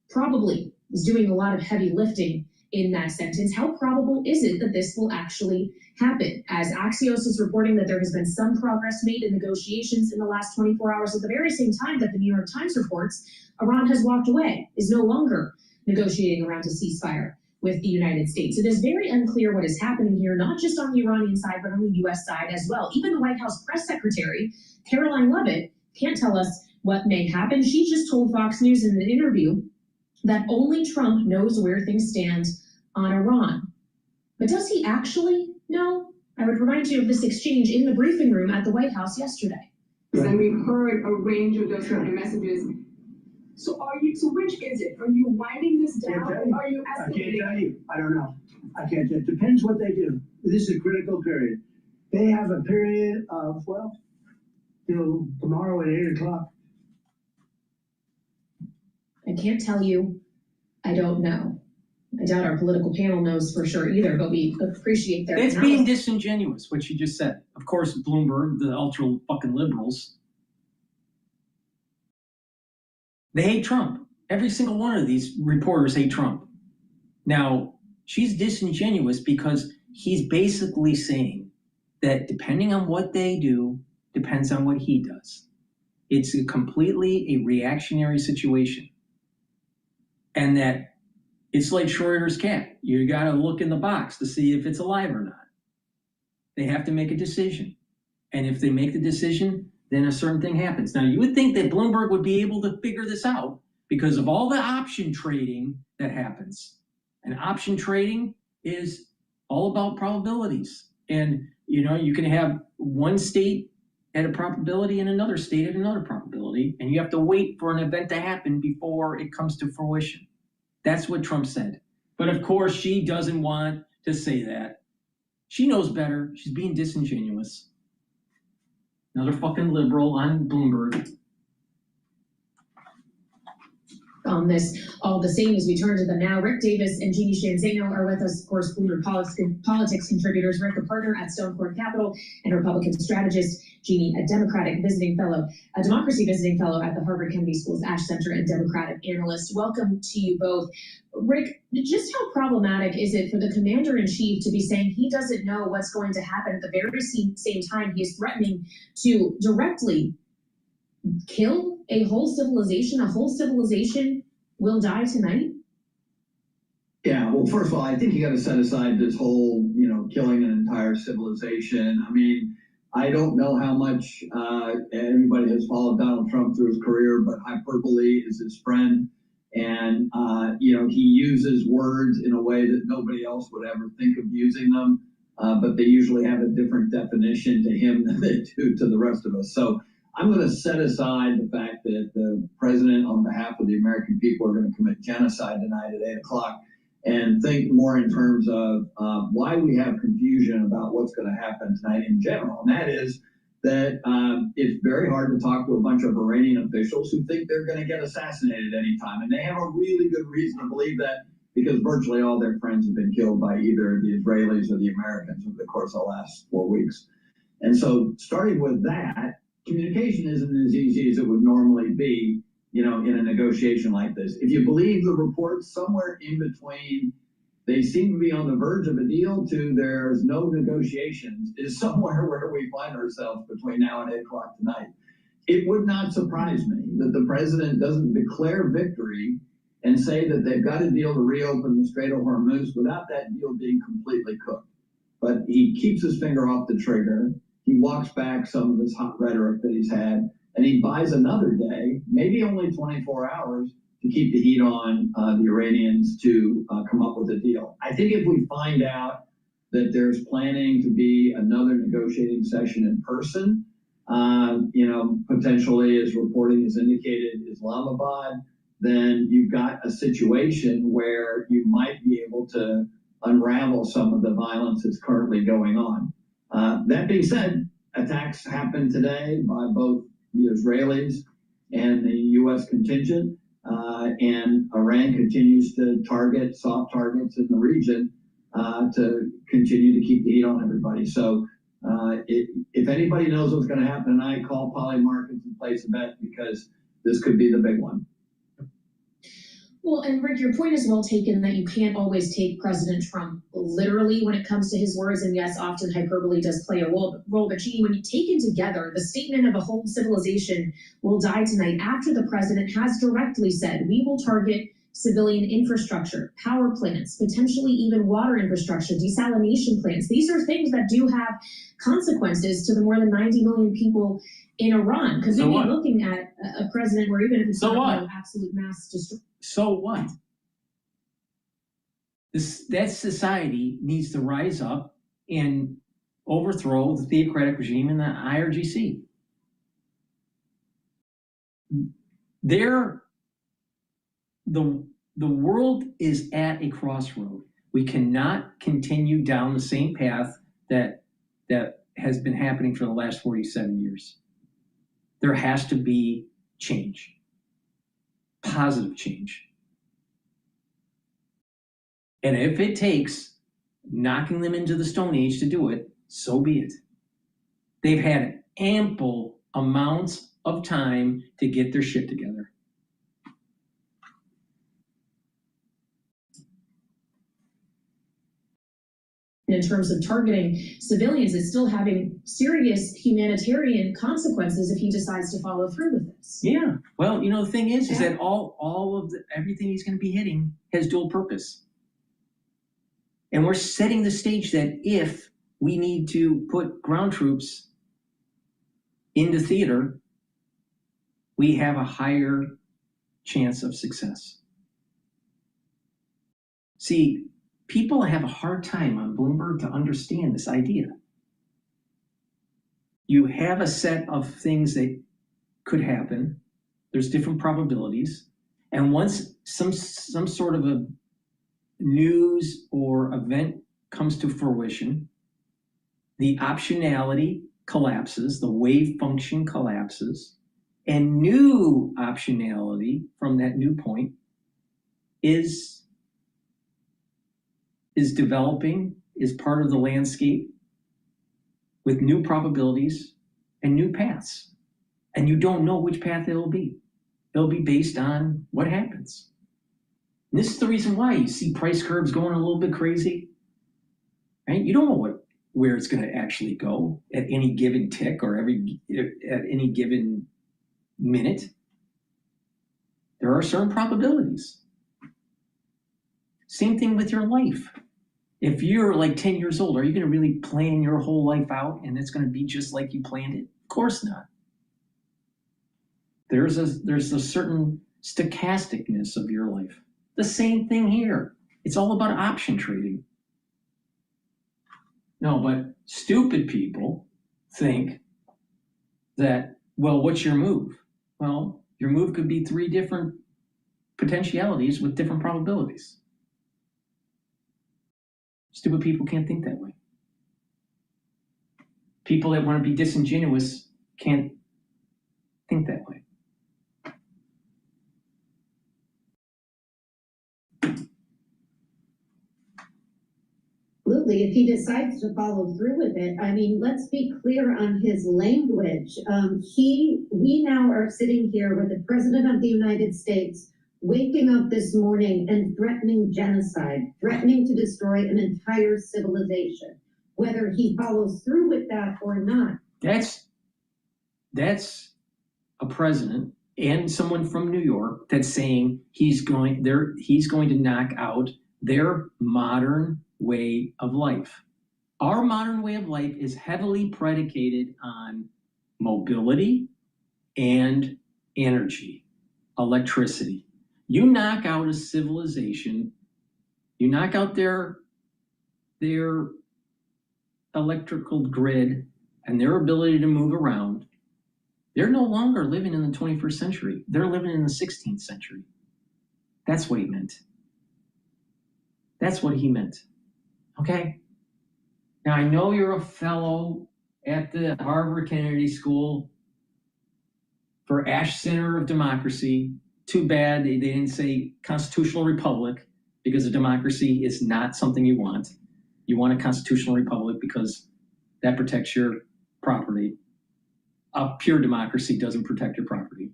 [SPEAKER 12] Probably is doing a lot of heavy lifting in that sentence. How probable is it that this will actually happen? As Axios is reporting that there has been some progress made in negotiations in the last 24 hours, at the very same time that the New York Times reports Iran has walked away, is no longer negotiating around a ceasefire with the United States. It is very unclear what is happening here, not just on the Iranian side, but on the U.S. side as well. Even the White House press secretary, Caroline Leavitt, can't tell us what may happen. She just told Fox News in an interview that only Trump knows where things stand on Iran. But does he actually know? I would remind you of this exchange in the briefing room at the White House yesterday.
[SPEAKER 1] And we've heard a range of those kind of messages. So which is it? Are you winding this down? Are you
[SPEAKER 5] I can't
[SPEAKER 1] escalating?
[SPEAKER 5] tell you. I don't know. I can't tell. It depends what they do. This is a critical period. They have a period of, well, till tomorrow at 8 o'clock.
[SPEAKER 12] I can't tell you. I don't know. I doubt our political panel knows for sure either, but we appreciate their
[SPEAKER 4] It's
[SPEAKER 12] analysis.
[SPEAKER 4] being disingenuous, what you just said. Of course, Bloomberg, the ultra fucking liberals, they hate Trump. Every single one of these reporters hate Trump. Now, she's disingenuous because he's basically saying that depending on what they do, depends on what he does. It's completely a reactionary situation. And that it's like Schroeder's cat. You got to look in the box to see if it's alive or not. They have to make a decision. And if they make the decision, then a certain thing happens. Now, you would think that Bloomberg would be able to figure this out because of all the option trading that happens. And option trading is all about probabilities. And, you know, you can have one state at a probability and another state at another probability. And you have to wait for an event to happen before it comes to fruition. That's what Trump said. But of course, she doesn't want to say that. She knows better. She's being disingenuous. Another fucking liberal on Bloomberg.
[SPEAKER 12] On this, all the same as we turn to them now. Rick Davis and Jeannie Shanzano are with us, of course, Bloomberg politics contributors. Rick, a partner at Stone Court Capital and Republican strategist. Jeannie, a democracy visiting fellow at the Harvard Kennedy School's Ash Center and Democratic analyst. Welcome to you both. Rick, just how problematic is it for the commander-in-chief to be saying he doesn't know what's going to happen at the very same time he is threatening to directly kill a whole civilization? A whole civilization will die tonight?
[SPEAKER 10] Yeah, well, first of all, I think you got to set aside this whole, killing an entire civilization. I mean, I don't know how much everybody has followed Donald Trump through his career, but hyperbole is his friend. And, he uses words in a way that nobody else would ever think of using them. But they usually have a different definition to him than they do to the rest of us. So I'm going to set aside the fact that the president, on behalf of the American people, are going to commit genocide tonight at 8 o'clock and think more in terms of why we have confusion about what's going to happen tonight in general. And that is that it's very hard to talk to a bunch of Iranian officials who think they're going to get assassinated anytime. And they have a really good reason to believe that because virtually all their friends have been killed by either the Israelis or the Americans over the course of the last 4 weeks. And so starting with that, communication isn't as easy as it would normally be, in a negotiation like this. If you believe the reports, somewhere in between, they seem to be on the verge of a deal to there's no negotiations, is somewhere where we find ourselves between now and 8 o'clock tonight. it would not surprise me that the president doesn't declare victory and say that they've got a deal to reopen the Strait of Hormuz without that deal being completely cooked. But he keeps his finger off the trigger. He walks back some of this hot rhetoric that he's had, and he buys another day, maybe only 24 hours, to keep the heat on the Iranians to come up with a deal. I think if we find out that there's planning to be another negotiating session in person, potentially, as reporting has indicated, Islamabad, then you've got a situation where you might be able to unravel some of the violence that's currently going on. That being said, attacks happened today by both the Israelis and the U.S. contingent, and Iran continues to target soft targets in the region to continue to keep the heat on everybody. So if anybody knows what's going to happen tonight, call Poly Markets and place a bet, because this could be the big one.
[SPEAKER 12] Well, and Rick, your point is well taken that you can't always take President Trump literally when it comes to his words. And yes, often hyperbole does play a role. But gee, when you take it together, the statement of a whole civilization will die tonight after the president has directly said, we will target civilian infrastructure, power plants, potentially even water infrastructure, desalination plants. These are things that do have consequences to the more than 90 million people in Iran. Because we'd be looking at a president where even if it's not absolute mass destruction.
[SPEAKER 4] So what? That society needs to rise up and overthrow the theocratic regime in the IRGC. The world is at a crossroad. We cannot continue down the same path that has been happening for the last 47 years. There has to be change. Positive change. And if it takes knocking them into the Stone Age to do it, so be it. They've had ample amounts of time to get their shit together.
[SPEAKER 12] In terms of targeting civilians, it's still having serious humanitarian consequences if he decides to follow through with this.
[SPEAKER 4] Yeah. Well, the thing is that all of everything he's going to be hitting has dual purpose. And we're setting the stage that if we need to put ground troops into theater, we have a higher chance of success. See, people have a hard time on Bloomberg to understand this idea. You have a set of things that could happen. There's different probabilities. And once some sort of a news or event comes to fruition, the optionality collapses, the wave function collapses, and new optionality from that new point is developing, is part of the landscape with new probabilities and new paths. And you don't know which path it'll be. It'll be based on what happens. And this is the reason why you see price curves going a little bit crazy. Right? You don't know where it's going to actually go at any given tick or at any given minute. There are certain probabilities. Same thing with your life. If you're like 10 years old, are you going to really plan your whole life out and it's going to be just like you planned it? Of course not. There's a certain stochasticness of your life. The same thing here. It's all about option trading. No, but stupid people think that, well, what's your move? Well, your move could be 3 different potentialities with different probabilities. Stupid people can't think that way. People that want to be disingenuous can't think that way.
[SPEAKER 2] Absolutely, if he decides to follow through with it, I mean, let's be clear on his language. We now are sitting here with the President of the United States waking up this morning and threatening genocide, threatening to destroy an entire civilization, whether he follows through with that or not.
[SPEAKER 4] That's a president and someone from New York that's saying he's going to knock out their modern way of life. Our modern way of life is heavily predicated on mobility and energy, electricity. You knock out a civilization, you knock out their electrical grid and their ability to move around, they're no longer living in the 21st century. They're living in the 16th century. That's what he meant. That's what he meant. Okay? Now, I know you're a fellow at the Harvard Kennedy School for Ash Center of Democracy. Too bad they didn't say constitutional republic, because a democracy is not something you want. You want a constitutional republic because that protects your property. A pure democracy doesn't protect your property.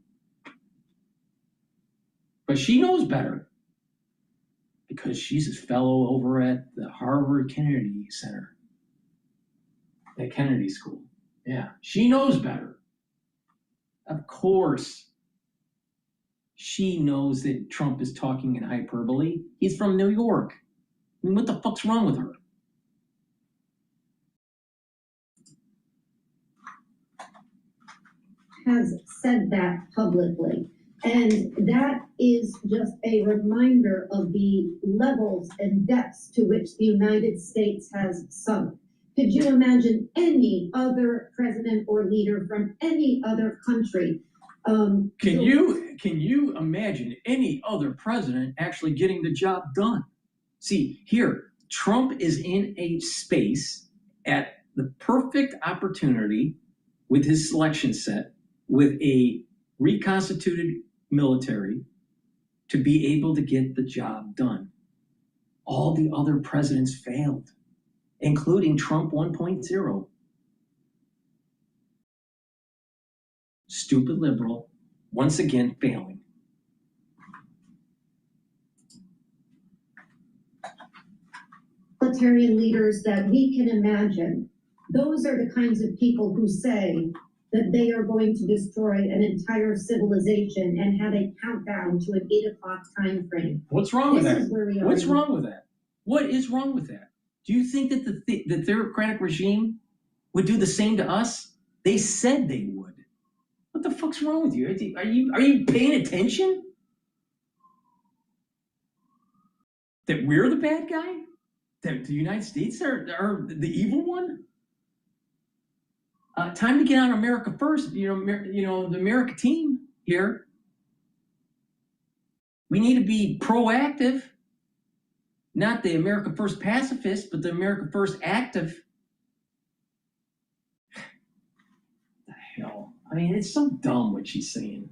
[SPEAKER 4] But she knows better because she's a fellow over at the Harvard Kennedy Center, at Kennedy School. Yeah, she knows better. Of course, she knows that Trump is talking in hyperbole. He's from New York. I mean, what the fuck's wrong with her?
[SPEAKER 2] Has said that publicly. And that is just a reminder of the levels and depths to which the United States has sunk. Could you imagine any other president or leader from any other country?
[SPEAKER 4] Can you imagine any other president actually getting the job done? See, here, Trump is in a space at the perfect opportunity with his selection set, with a reconstituted military, to be able to get the job done. All the other presidents failed, including Trump 1.0. Stupid liberal, once again failing.
[SPEAKER 2] Totalitarian leaders that we can imagine, those are the kinds of people who say that they are going to destroy an entire civilization and have a countdown to an 8 o'clock time frame.
[SPEAKER 4] What's wrong with that?
[SPEAKER 2] What's
[SPEAKER 4] wrong with that? What is wrong with that? Do you think that the theocratic regime would do the same to us? They said they would. What the fuck's wrong with you? Are you paying attention? That we're the bad guy? That the United States are the evil one? Time to get on America first. The America team here. We need to be proactive, not the America first pacifist, but the America first active. The hell? I mean, it's so dumb what she's saying.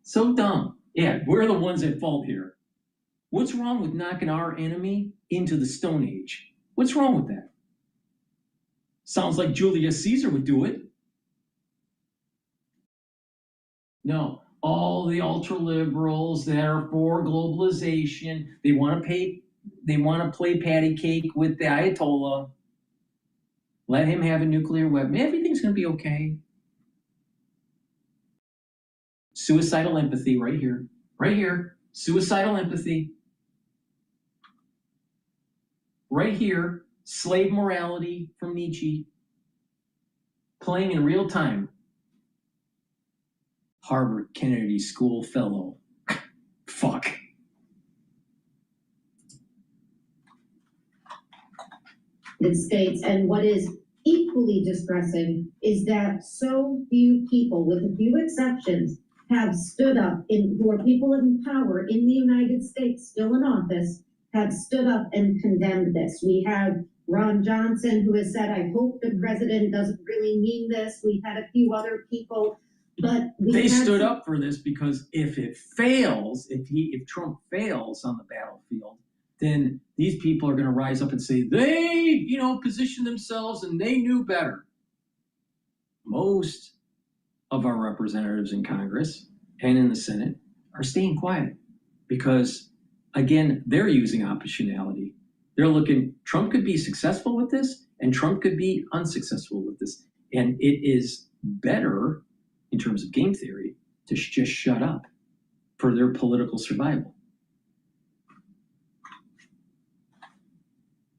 [SPEAKER 4] So dumb. Yeah, we're the ones at fault here. What's wrong with knocking our enemy into the Stone Age? What's wrong with that? Sounds like Julius Caesar would do it. No, all the ultra liberals that are for globalization, they want to play patty cake with the Ayatollah. Let him have a nuclear weapon. Everything's going to be okay. Suicidal empathy right here. Right here. Suicidal empathy. Right here. Slave morality from Nietzsche. Playing in real time. Harvard Kennedy School fellow. Fuck.
[SPEAKER 2] The States, and what is equally distressing is that so few people, with a few exceptions, have stood up, who are people in power in the United States, still in office, have stood up and condemned this. We have Ron Johnson, who has said, I hope the president doesn't really mean this. We've had a few other people. But
[SPEAKER 4] they stood up for this because if it fails, if Trump fails on the battlefield, then these people are going to rise up and say they, positioned themselves and they knew better. Most of our representatives in Congress and in the Senate are staying quiet because, again, they're using optionality. They're looking, Trump could be successful with this and Trump could be unsuccessful with this. And it is better, in terms of game theory, to just shut up for their political survival.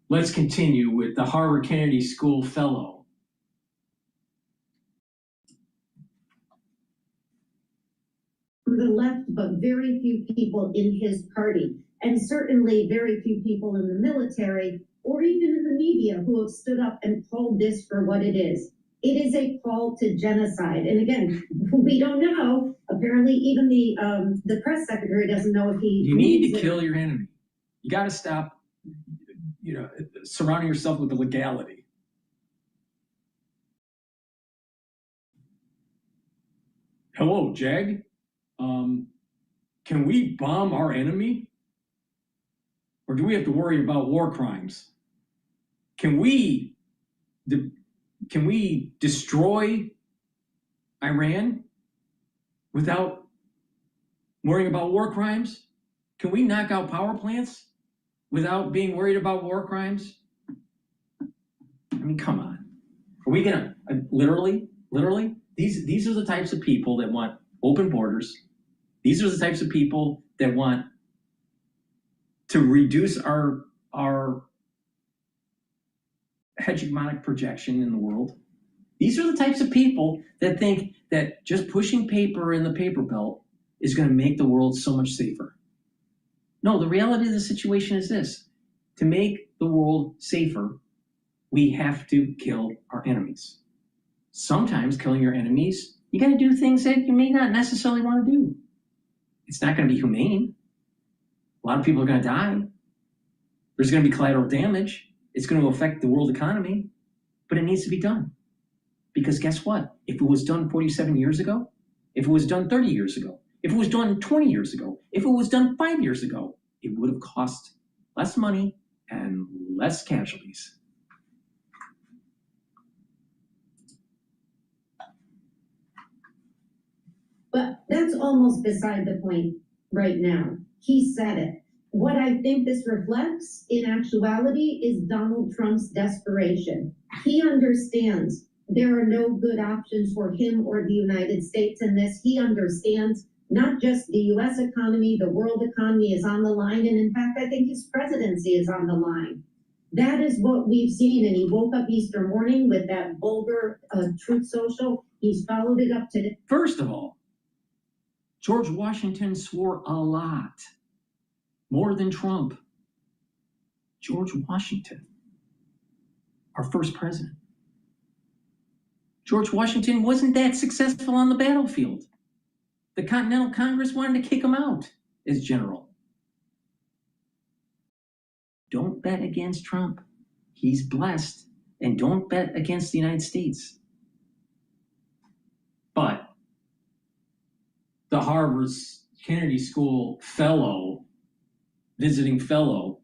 [SPEAKER 4] Let's continue with the Harvard Kennedy School fellow.
[SPEAKER 2] To the left, but very few people in his party, and certainly very few people in the military or even in the media who have stood up and called this for what it is. It is a call to genocide. And again, we don't know. Apparently, even the press secretary doesn't know if he.
[SPEAKER 4] You need to kill your enemy. You got to stop, surrounding yourself with the legality. Hello, Jag. Can we bomb our enemy? Or do we have to worry about war crimes? Can we destroy Iran without worrying about war crimes? Can we knock out power plants without being worried about war crimes? I mean, come on. Are we gonna literally? These are the types of people that want open borders. These are the types of people that want to reduce our hegemonic projection in the world. These are the types of people that think that just pushing paper in the paper belt is going to make the world so much safer. No, the reality of the situation is this. To make the world safer, we have to kill our enemies. Sometimes killing your enemies, you got to do things that you may not necessarily want to do. It's not going to be humane. A lot of people are going to die. There's going to be collateral damage. It's going to affect the world economy, but it needs to be done. Because guess what? If it was done 47 years ago, if it was done 30 years ago, if it was done 20 years ago, if it was done 5 years ago, it would have cost less money and less casualties.
[SPEAKER 2] But that's almost beside the point right now. He said it. What I think this reflects, in actuality, is Donald Trump's desperation. He understands there are no good options for him or the United States in this. He understands not just the U.S. economy, the world economy is on the line. And in fact, I think his presidency is on the line. That is what we've seen. And he woke up Easter morning with that vulgar Truth Social. He's followed it up to...
[SPEAKER 4] First of all, George Washington swore a lot. More than Trump. George Washington, our first president. George Washington wasn't that successful on the battlefield. The Continental Congress wanted to kick him out as general. Don't bet against Trump. He's blessed. And don't bet against the United States. But the Harvard Kennedy School fellow, visiting fellow,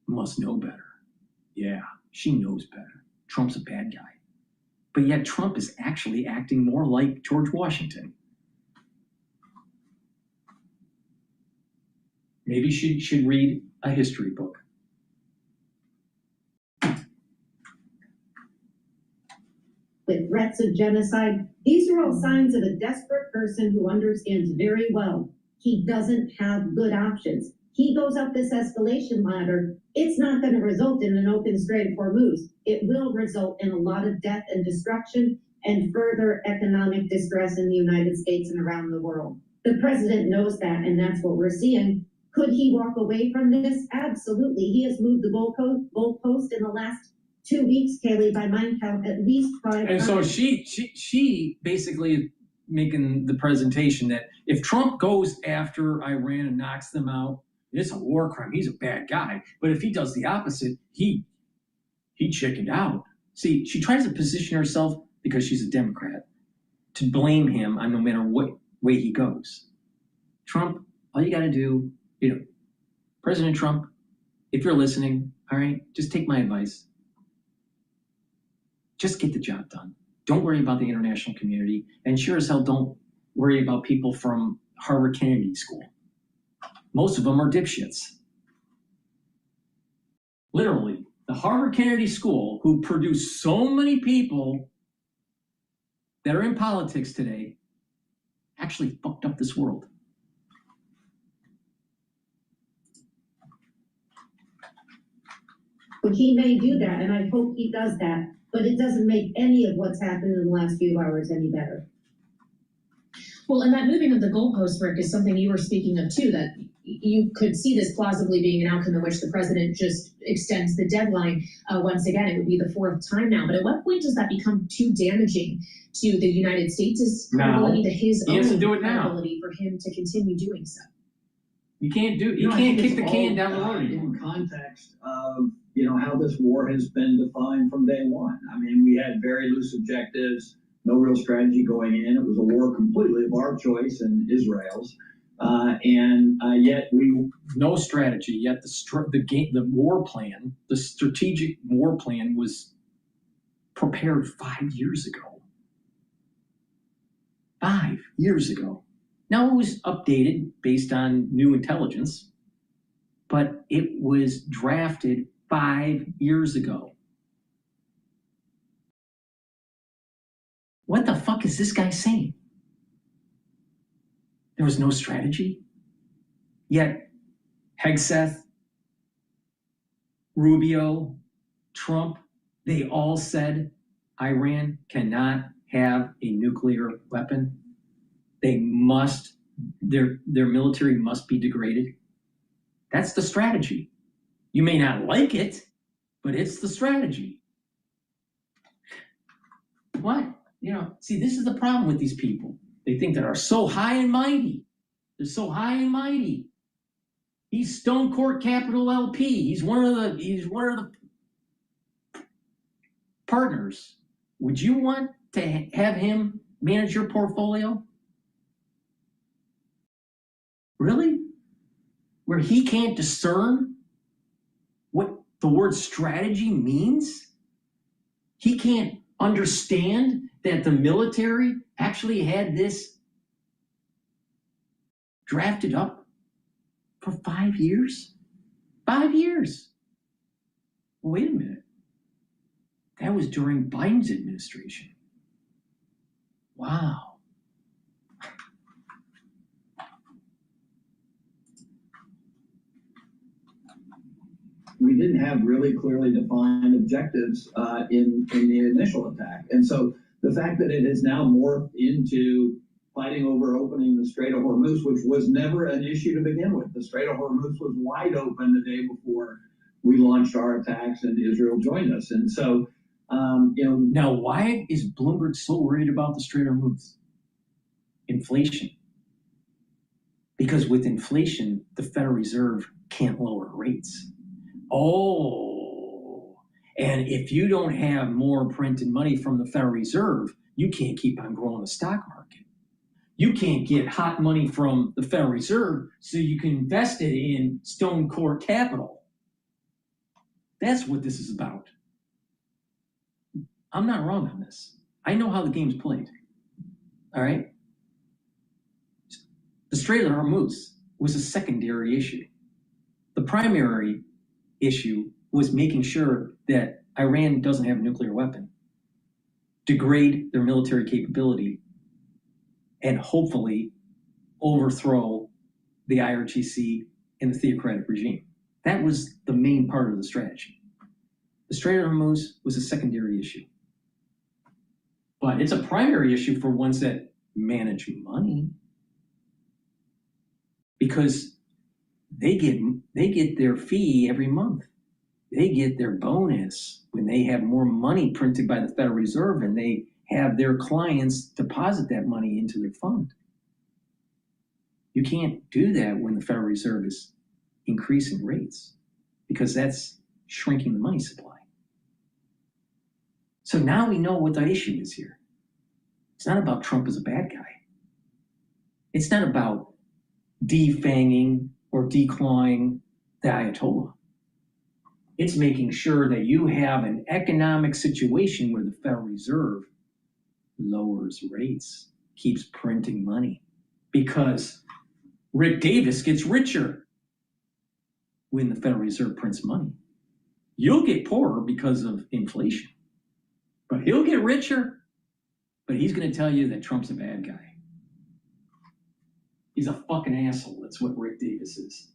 [SPEAKER 4] must know better. Yeah, she knows better. Trump's a bad guy. But yet Trump is actually acting more like George Washington. Maybe she should read a history book.
[SPEAKER 2] With threats of genocide, these are all signs of a desperate person who understands very well he doesn't have good options. He goes up this escalation ladder. It's not going to result in an open Strait of Hormuz. It will result in a lot of death and destruction and further economic distress in the United States and around the world. The president knows that, and that's what we're seeing. Could he walk away from this? Absolutely. He has moved the goalpost in the last 2 weeks, Kaylee, by my count, at least 5
[SPEAKER 4] And
[SPEAKER 2] times.
[SPEAKER 4] so she basically is making the presentation that if Trump goes after Iran and knocks them out, it's a war crime. He's a bad guy. But if he does the opposite, he chickened out. See, she tries to position herself, because she's a Democrat, to blame him on no matter what way he goes. Trump, all you got to do, President Trump, if you're listening, all right, just take my advice. Just get the job done. Don't worry about the international community. And sure as hell, don't worry about people from Harvard Kennedy School. Most of them are dipshits. Literally, the Harvard Kennedy School, who produced so many people that are in politics today, actually fucked up this world.
[SPEAKER 2] But he may do that, and I hope he does that, but it doesn't make any of what's happened in the last few hours any better.
[SPEAKER 12] Well, and that moving of the goalpost, Rick, is something you were speaking of too, that you could see this plausibly being an outcome in which the president just extends the deadline. Once again, it would be the fourth time now. But at what point does that become too damaging to the United States' credibility, to his own credibility, for him to continue doing so?
[SPEAKER 4] You can't
[SPEAKER 10] I think
[SPEAKER 4] kick the
[SPEAKER 10] it's
[SPEAKER 4] can
[SPEAKER 10] all,
[SPEAKER 4] down the road anymore.
[SPEAKER 10] in context of, how this war has been defined from day one. I mean, we had very loose objectives, no real strategy going in. It was a war completely of our choice and Israel's. Yet we...
[SPEAKER 4] No strategy, yet the war plan, the strategic war plan was prepared 5 years ago. 5 years ago. Now it was updated based on new intelligence, but it was drafted 5 years ago. What the fuck is this guy saying? There was no strategy? Yet Hegseth, Rubio, Trump, they all said Iran cannot have a nuclear weapon. They must, their military must be degraded. That's the strategy. You may not like it, but it's the strategy. What? See, this is the problem with these people. They think they are so high and mighty. They're so high and mighty. He's Stone Court Capital LP. He's one of the partners. Would you want to have him manage your portfolio? Really? Where he can't discern what the word strategy means? He can't understand that the military actually had this drafted up for 5 years? 5 years. Well, wait a minute. That was during Biden's administration. Wow.
[SPEAKER 10] We didn't have really clearly defined objectives in the initial attack. And so the fact that it has now morphed into fighting over opening the Strait of Hormuz, which was never an issue to begin with. The Strait of Hormuz was wide open the day before we launched our attacks and Israel joined us. And so,
[SPEAKER 4] Now, why is Bloomberg so worried about the Strait of Hormuz? Inflation. Because with inflation, the Federal Reserve can't lower rates. Oh, and if you don't have more printed money from the Federal Reserve, you can't keep on growing the stock market. You can't get hot money from the Federal Reserve so you can invest it in Stone Court Capital. That's what this is about. I'm not wrong on this. I know how the game's played. All right? The Strait of Hormuz was a secondary issue. The primary issue was making sure that Iran doesn't have a nuclear weapon, degrade their military capability, and hopefully overthrow the IRGC and the theocratic regime. That was the main part of the strategy. The Strait of Hormuz was a secondary issue. But it's a primary issue for ones that manage money, because they get their fee every month. They get their bonus when they have more money printed by the Federal Reserve and they have their clients deposit that money into their fund. You can't do that when the Federal Reserve is increasing rates, because that's shrinking the money supply. So now we know what the issue is here. It's not about Trump as a bad guy. It's not about defanging or declawing the Ayatollah. It's making sure that you have an economic situation where the Federal Reserve lowers rates, keeps printing money, because Rick Davis gets richer when the Federal Reserve prints money. You'll get poorer because of inflation, but he'll get richer. But he's going to tell you that Trump's a bad guy. He's a fucking asshole. That's what Rick Davis is.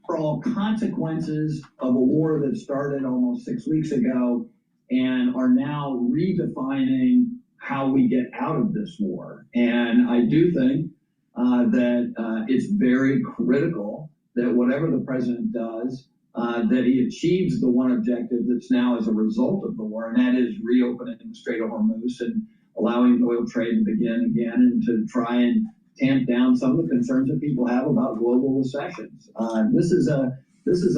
[SPEAKER 10] For all consequences of a war that started almost 6 weeks ago and are now redefining how we get out of this war. And I do think that it's very critical that whatever the president does, that he achieves the one objective that's now as a result of the war, and that is reopening the Strait of Hormuz and allowing oil trade to begin again and to try and tamp down some of the concerns that people have about global recessions. This is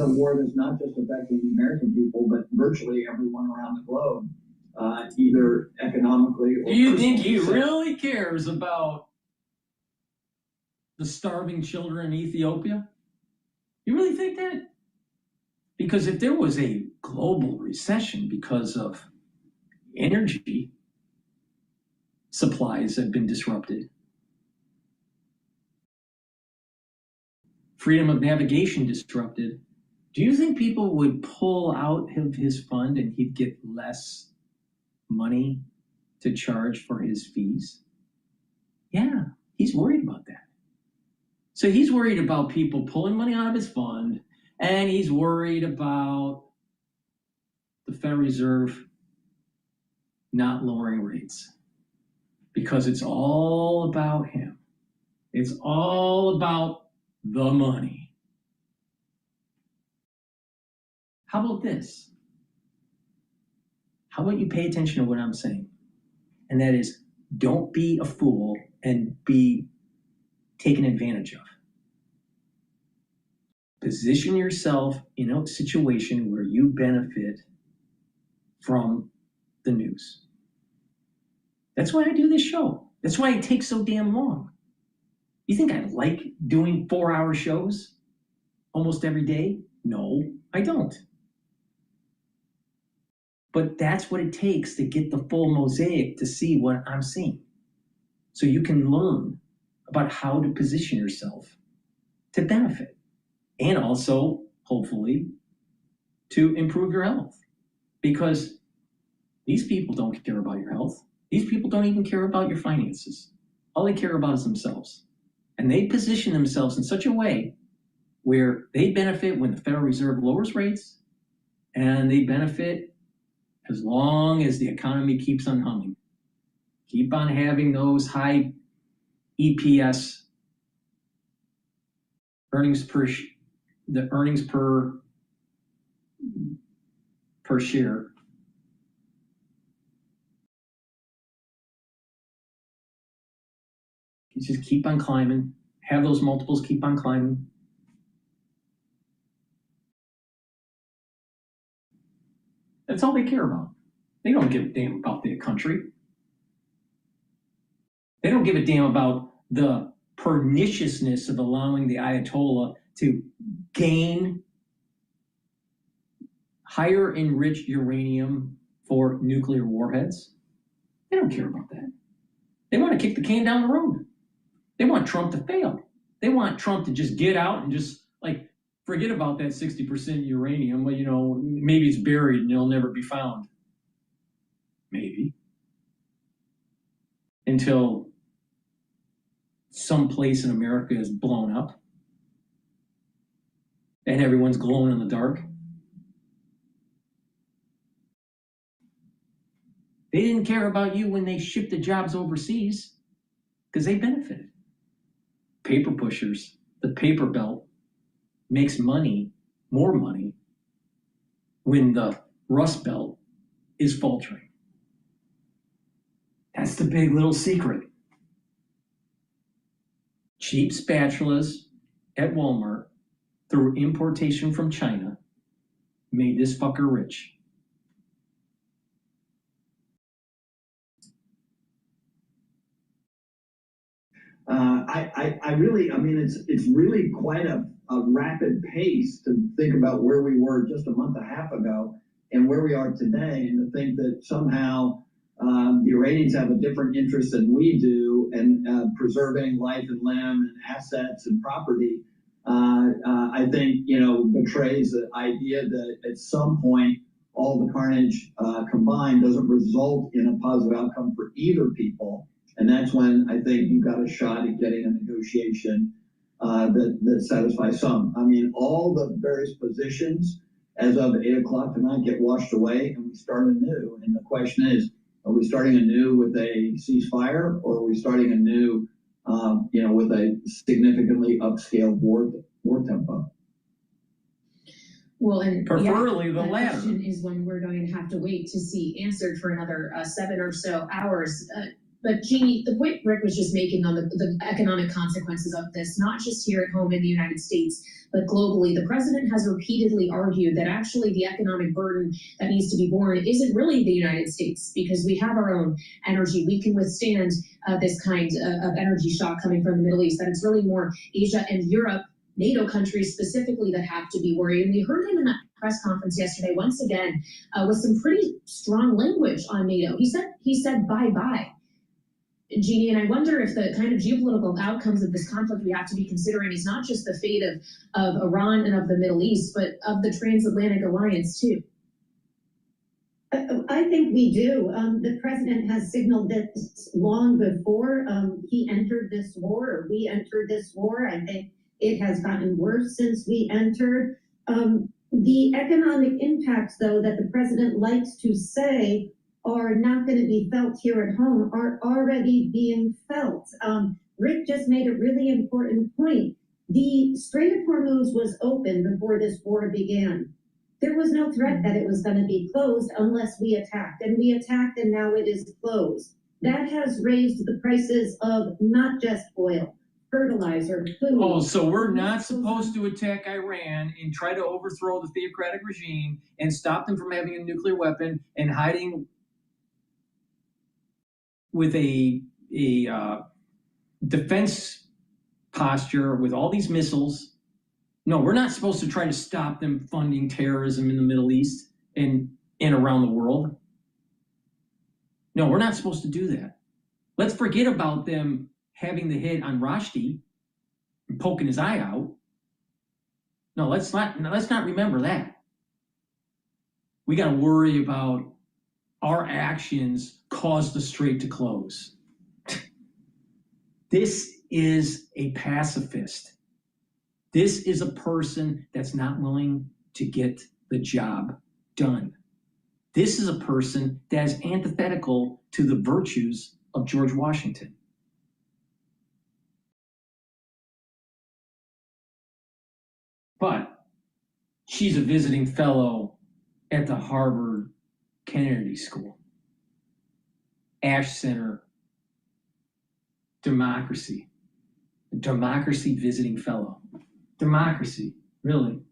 [SPEAKER 10] a war that's not just affecting the American people, but virtually everyone around the globe, either economically or.
[SPEAKER 4] Do you think he really cares about the starving children in Ethiopia? You really think that? Because if there was a global recession because of energy supplies have been disrupted, freedom of navigation disrupted, do you think people would pull out of his fund and he'd get less money to charge for his fees? Yeah, he's worried about that. So he's worried about people pulling money out of his fund, and he's worried about the Federal Reserve not lowering rates because it's all about him. It's all about the money. How about this? How about you pay attention to what I'm saying? And that is, don't be a fool and be taken advantage of. Position yourself in a situation where you benefit from the news. That's why I do this show. That's why it takes so damn long. You think I like doing 4-hour shows almost every day? No, I don't. But that's what it takes to get the full mosaic to see what I'm seeing. So you can learn about how to position yourself to benefit. And also, hopefully, to improve your health. Because these people don't care about your health. These people don't even care about your finances. All they care about is themselves. And they position themselves in such a way where they benefit when the Federal Reserve lowers rates, and they benefit as long as the economy keeps on humming. Keep on having those high EPS, earnings per share. You just keep on climbing, have those multiples keep on climbing. That's all they care about. They don't give a damn about their country. They don't give a damn about the perniciousness of allowing the Ayatollah to gain higher enriched uranium for nuclear warheads. They don't care about that. They want to kick the can down the road. They want Trump to fail. They want Trump to just get out and just like forget about that 60% uranium. Well, you know, maybe it's buried and it'll never be found. Maybe. Until some place in America is blown up and everyone's glowing in the dark. They didn't care about you when they shipped the jobs overseas because they benefited. Paper pushers, the paper belt makes money, more money, when the Rust Belt is faltering. That's the big little secret. Cheap spatulas at Walmart through importation from China made this fucker rich.
[SPEAKER 10] It's really quite a rapid pace to think about where we were just a month and a half ago and where we are today, and to think that somehow the Iranians have a different interest than we do in preserving life and limb and assets and property. I think, betrays the idea that at some point all the carnage combined doesn't result in a positive outcome for either people. And that's when I think you got a shot at getting a negotiation that satisfies some. I mean, all the various positions as of 8 o'clock tonight get washed away and we start anew. And the question is, are we starting anew with a ceasefire, or are we starting anew, with a significantly upscaled war tempo?
[SPEAKER 12] Well, and
[SPEAKER 4] Preferably the
[SPEAKER 12] that
[SPEAKER 4] latter.
[SPEAKER 12] question is one we're going to have to wait to see answered for another 7 or so hours. But Jeannie, the point Rick was just making on the economic consequences of this, not just here at home in the United States, but globally, the president has repeatedly argued that actually the economic burden that needs to be borne isn't really the United States, because we have our own energy. We can withstand this kind of energy shock coming from the Middle East, that it's really more Asia and Europe, NATO countries specifically, that have to be worried. And we heard him in that press conference yesterday, once again, with some pretty strong language on NATO. He said bye-bye. Jeannie, and I wonder if the kind of geopolitical outcomes of this conflict we have to be considering is not just the fate of Iran and of the Middle East, but of the transatlantic alliance too.
[SPEAKER 2] I think we do. The president has signaled this long before he entered this war, or we entered this war. I think it has gotten worse since we entered. The economic impacts, though, that the president likes to say are not going to be felt here at home are already being felt. Rick just made a really important point. The Strait of Hormuz was open before this war began. There was no threat that it was going to be closed unless we attacked, and we attacked, and now it is closed. That has raised the prices of not just oil, fertilizer, food.
[SPEAKER 4] Oh, so we're not supposed to attack Iran and try to overthrow the theocratic regime and stop them from having a nuclear weapon and hiding with a defense posture with all these missiles. No, we're not supposed to try to stop them funding terrorism in the Middle East and around the world. No, we're not supposed to do that. Let's forget about them having the hit on Rushdie and poking his eye out. No, let's not remember that. We got to worry about our actions caused the strait to close. This is a pacifist. This is a person that's not willing to get the job done. This is a person that is antithetical to the virtues of George Washington. But she's a visiting fellow at the Harvard Kennedy School, Ash Center, democracy, visiting fellow. Democracy, really.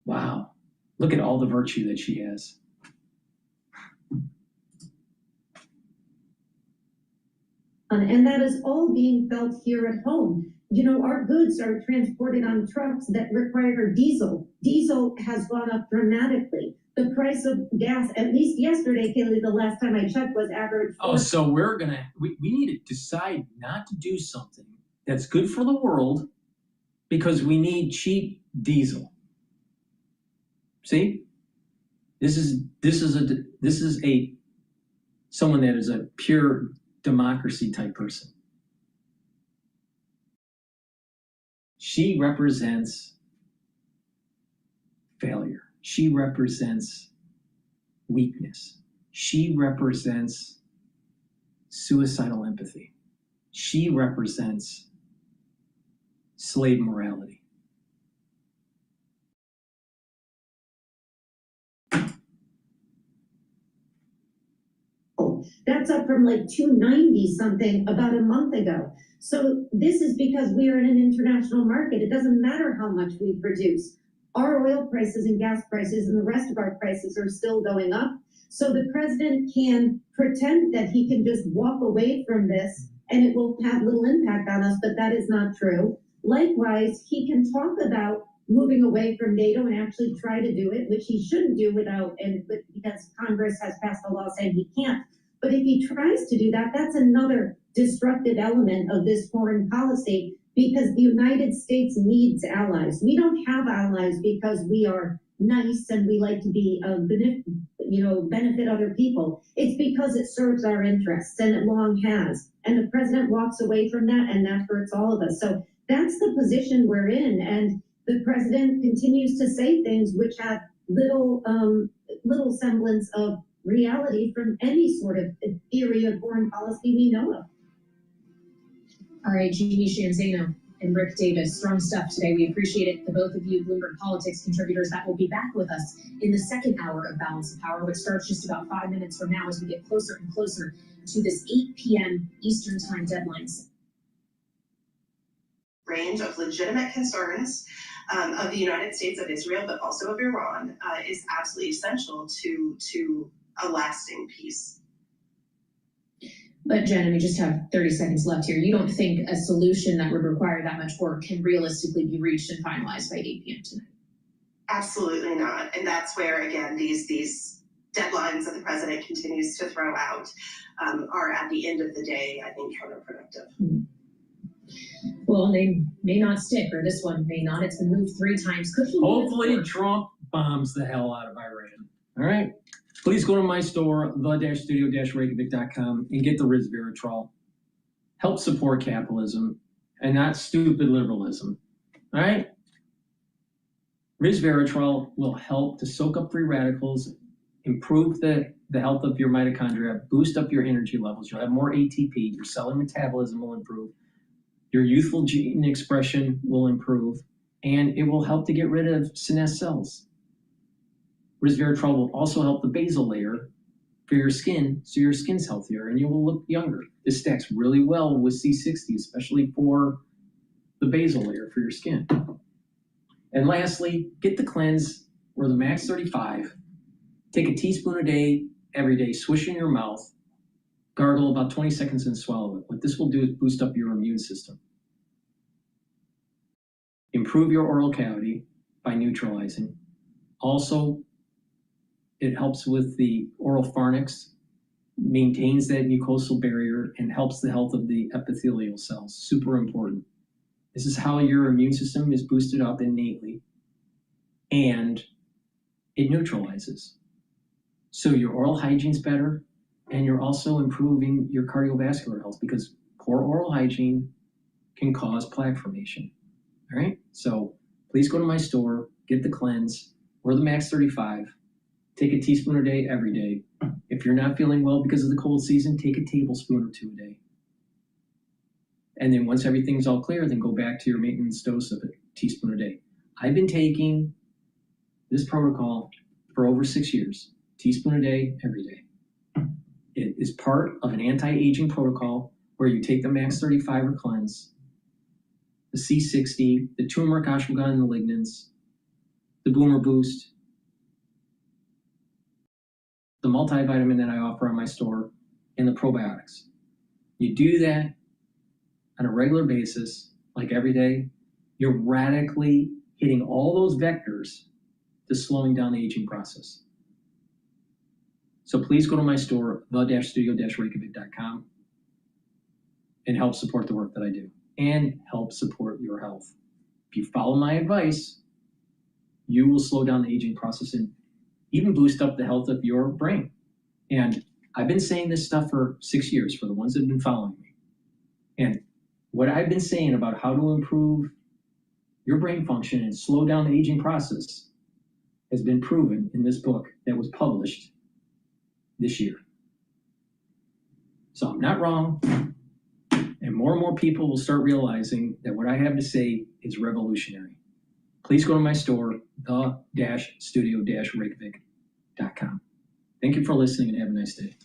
[SPEAKER 4] Wow, look at all the virtue that she has.
[SPEAKER 2] And that is all being felt here at home. You know, our goods are transported on trucks that require diesel. Diesel has gone up dramatically. The price of gas, at least yesterday, Kaylee, the last time I checked, was average.
[SPEAKER 4] Oh, so we need to decide not to do something that's good for the world because we need cheap diesel. See? This is someone that is a pure democracy type person. She represents failure. She represents weakness. She represents suicidal empathy. She represents slave morality.
[SPEAKER 2] That's up from like 290 something about a month ago. So this is because we are in an international market. It doesn't matter how much we produce. Our oil prices and gas prices and the rest of our prices are still going up. So the president can pretend that he can just walk away from this and it will have little impact on us, but that is not true. Likewise, he can talk about moving away from NATO and actually try to do it, which he shouldn't do because Congress has passed a law saying he can't. But if he tries to do that, that's another destructive element of this foreign policy, because the United States needs allies. We don't have allies because we are nice and we like to be benefit other people. It's because it serves our interests, and it long has. And the president walks away from that, and that hurts all of us. So that's the position we're in. And the president continues to say things which have little semblance of reality from any sort of theory of foreign policy we know of.
[SPEAKER 12] All right, Jeannie Shanzano and Rick Davis, strong stuff today. We appreciate it. The both of you Bloomberg Politics contributors that will be back with us in the second hour of Balance of Power, which starts just about 5 minutes from now as we get closer and closer to this 8 p.m. Eastern Time deadline.
[SPEAKER 13] Range of legitimate concerns of the United States, of Israel, but also of Iran, is absolutely essential to a lasting peace.
[SPEAKER 12] But Jen, we just have 30 seconds left here. You don't think a solution that would require that much work can realistically be reached and finalized by 8 p.m. tonight?
[SPEAKER 13] Absolutely not. And that's where, again, these deadlines that the president continues to throw out are, at the end of the day, I think, counterproductive.
[SPEAKER 12] Well, they may not stick, or this one may not. It's been moved 3 times. Could he
[SPEAKER 4] Hopefully Trump bombs the hell out of Iran. All right? Please go to my store, the-studio-reykjavik.com, and get the resveratrol. Help support capitalism and not stupid liberalism. All right? Resveratrol will help to soak up free radicals, improve the health of your mitochondria, boost up your energy levels. You'll have more ATP. Your cellular metabolism will improve. Your youthful gene expression will improve, and it will help to get rid of senescent cells. Resveratrol will also help the basal layer for your skin, so your skin's healthier and you will look younger. This stacks really well with C60, especially for the basal layer for your skin. And lastly, get the cleanse or the Max 35. Take a teaspoon a day, every day, swish in your mouth, gargle about 20 seconds and swallow it. What this will do is boost up your immune system. Improve your oral cavity by neutralizing. Also, it helps with the oral pharynx, maintains that mucosal barrier, and helps the health of the epithelial cells. Super important. This is how your immune system is boosted up innately, and it neutralizes. So your oral hygiene's better, and you're also improving your cardiovascular health, because poor oral hygiene can cause plaque formation. All right? So please go to my store, get the cleanse or the Max 35. Take a teaspoon a day, every day. If you're not feeling well because of the cold season, take a tablespoon or 2 a day. And then once everything's all clear, then go back to your maintenance dose of a teaspoon a day. I've been taking this protocol for over 6 years. Teaspoon a day, every day. It is part of an anti-aging protocol where you take the Max 35 or cleanse, the C60, the turmeric, ashwagandha, and the lignans, the Boomer Boost, the multivitamin that I offer on my store, and the probiotics. You do that on a regular basis, like every day, you're radically hitting all those vectors to slowing down the aging process. So please go to my store, the-studio-reykjavik.com, and help support the work that I do, and help support your health. If you follow my advice, you will slow down the aging process and even boost up the health of your brain. And I've been saying this stuff for 6 years for the ones that have been following me. And what I've been saying about how to improve your brain function and slow down the aging process has been proven in this book that was published this year. So I'm not wrong. And more people will start realizing that what I have to say is revolutionary. Please go to my store, the-studio-reykjavik.com. Thank you for listening and have a nice day.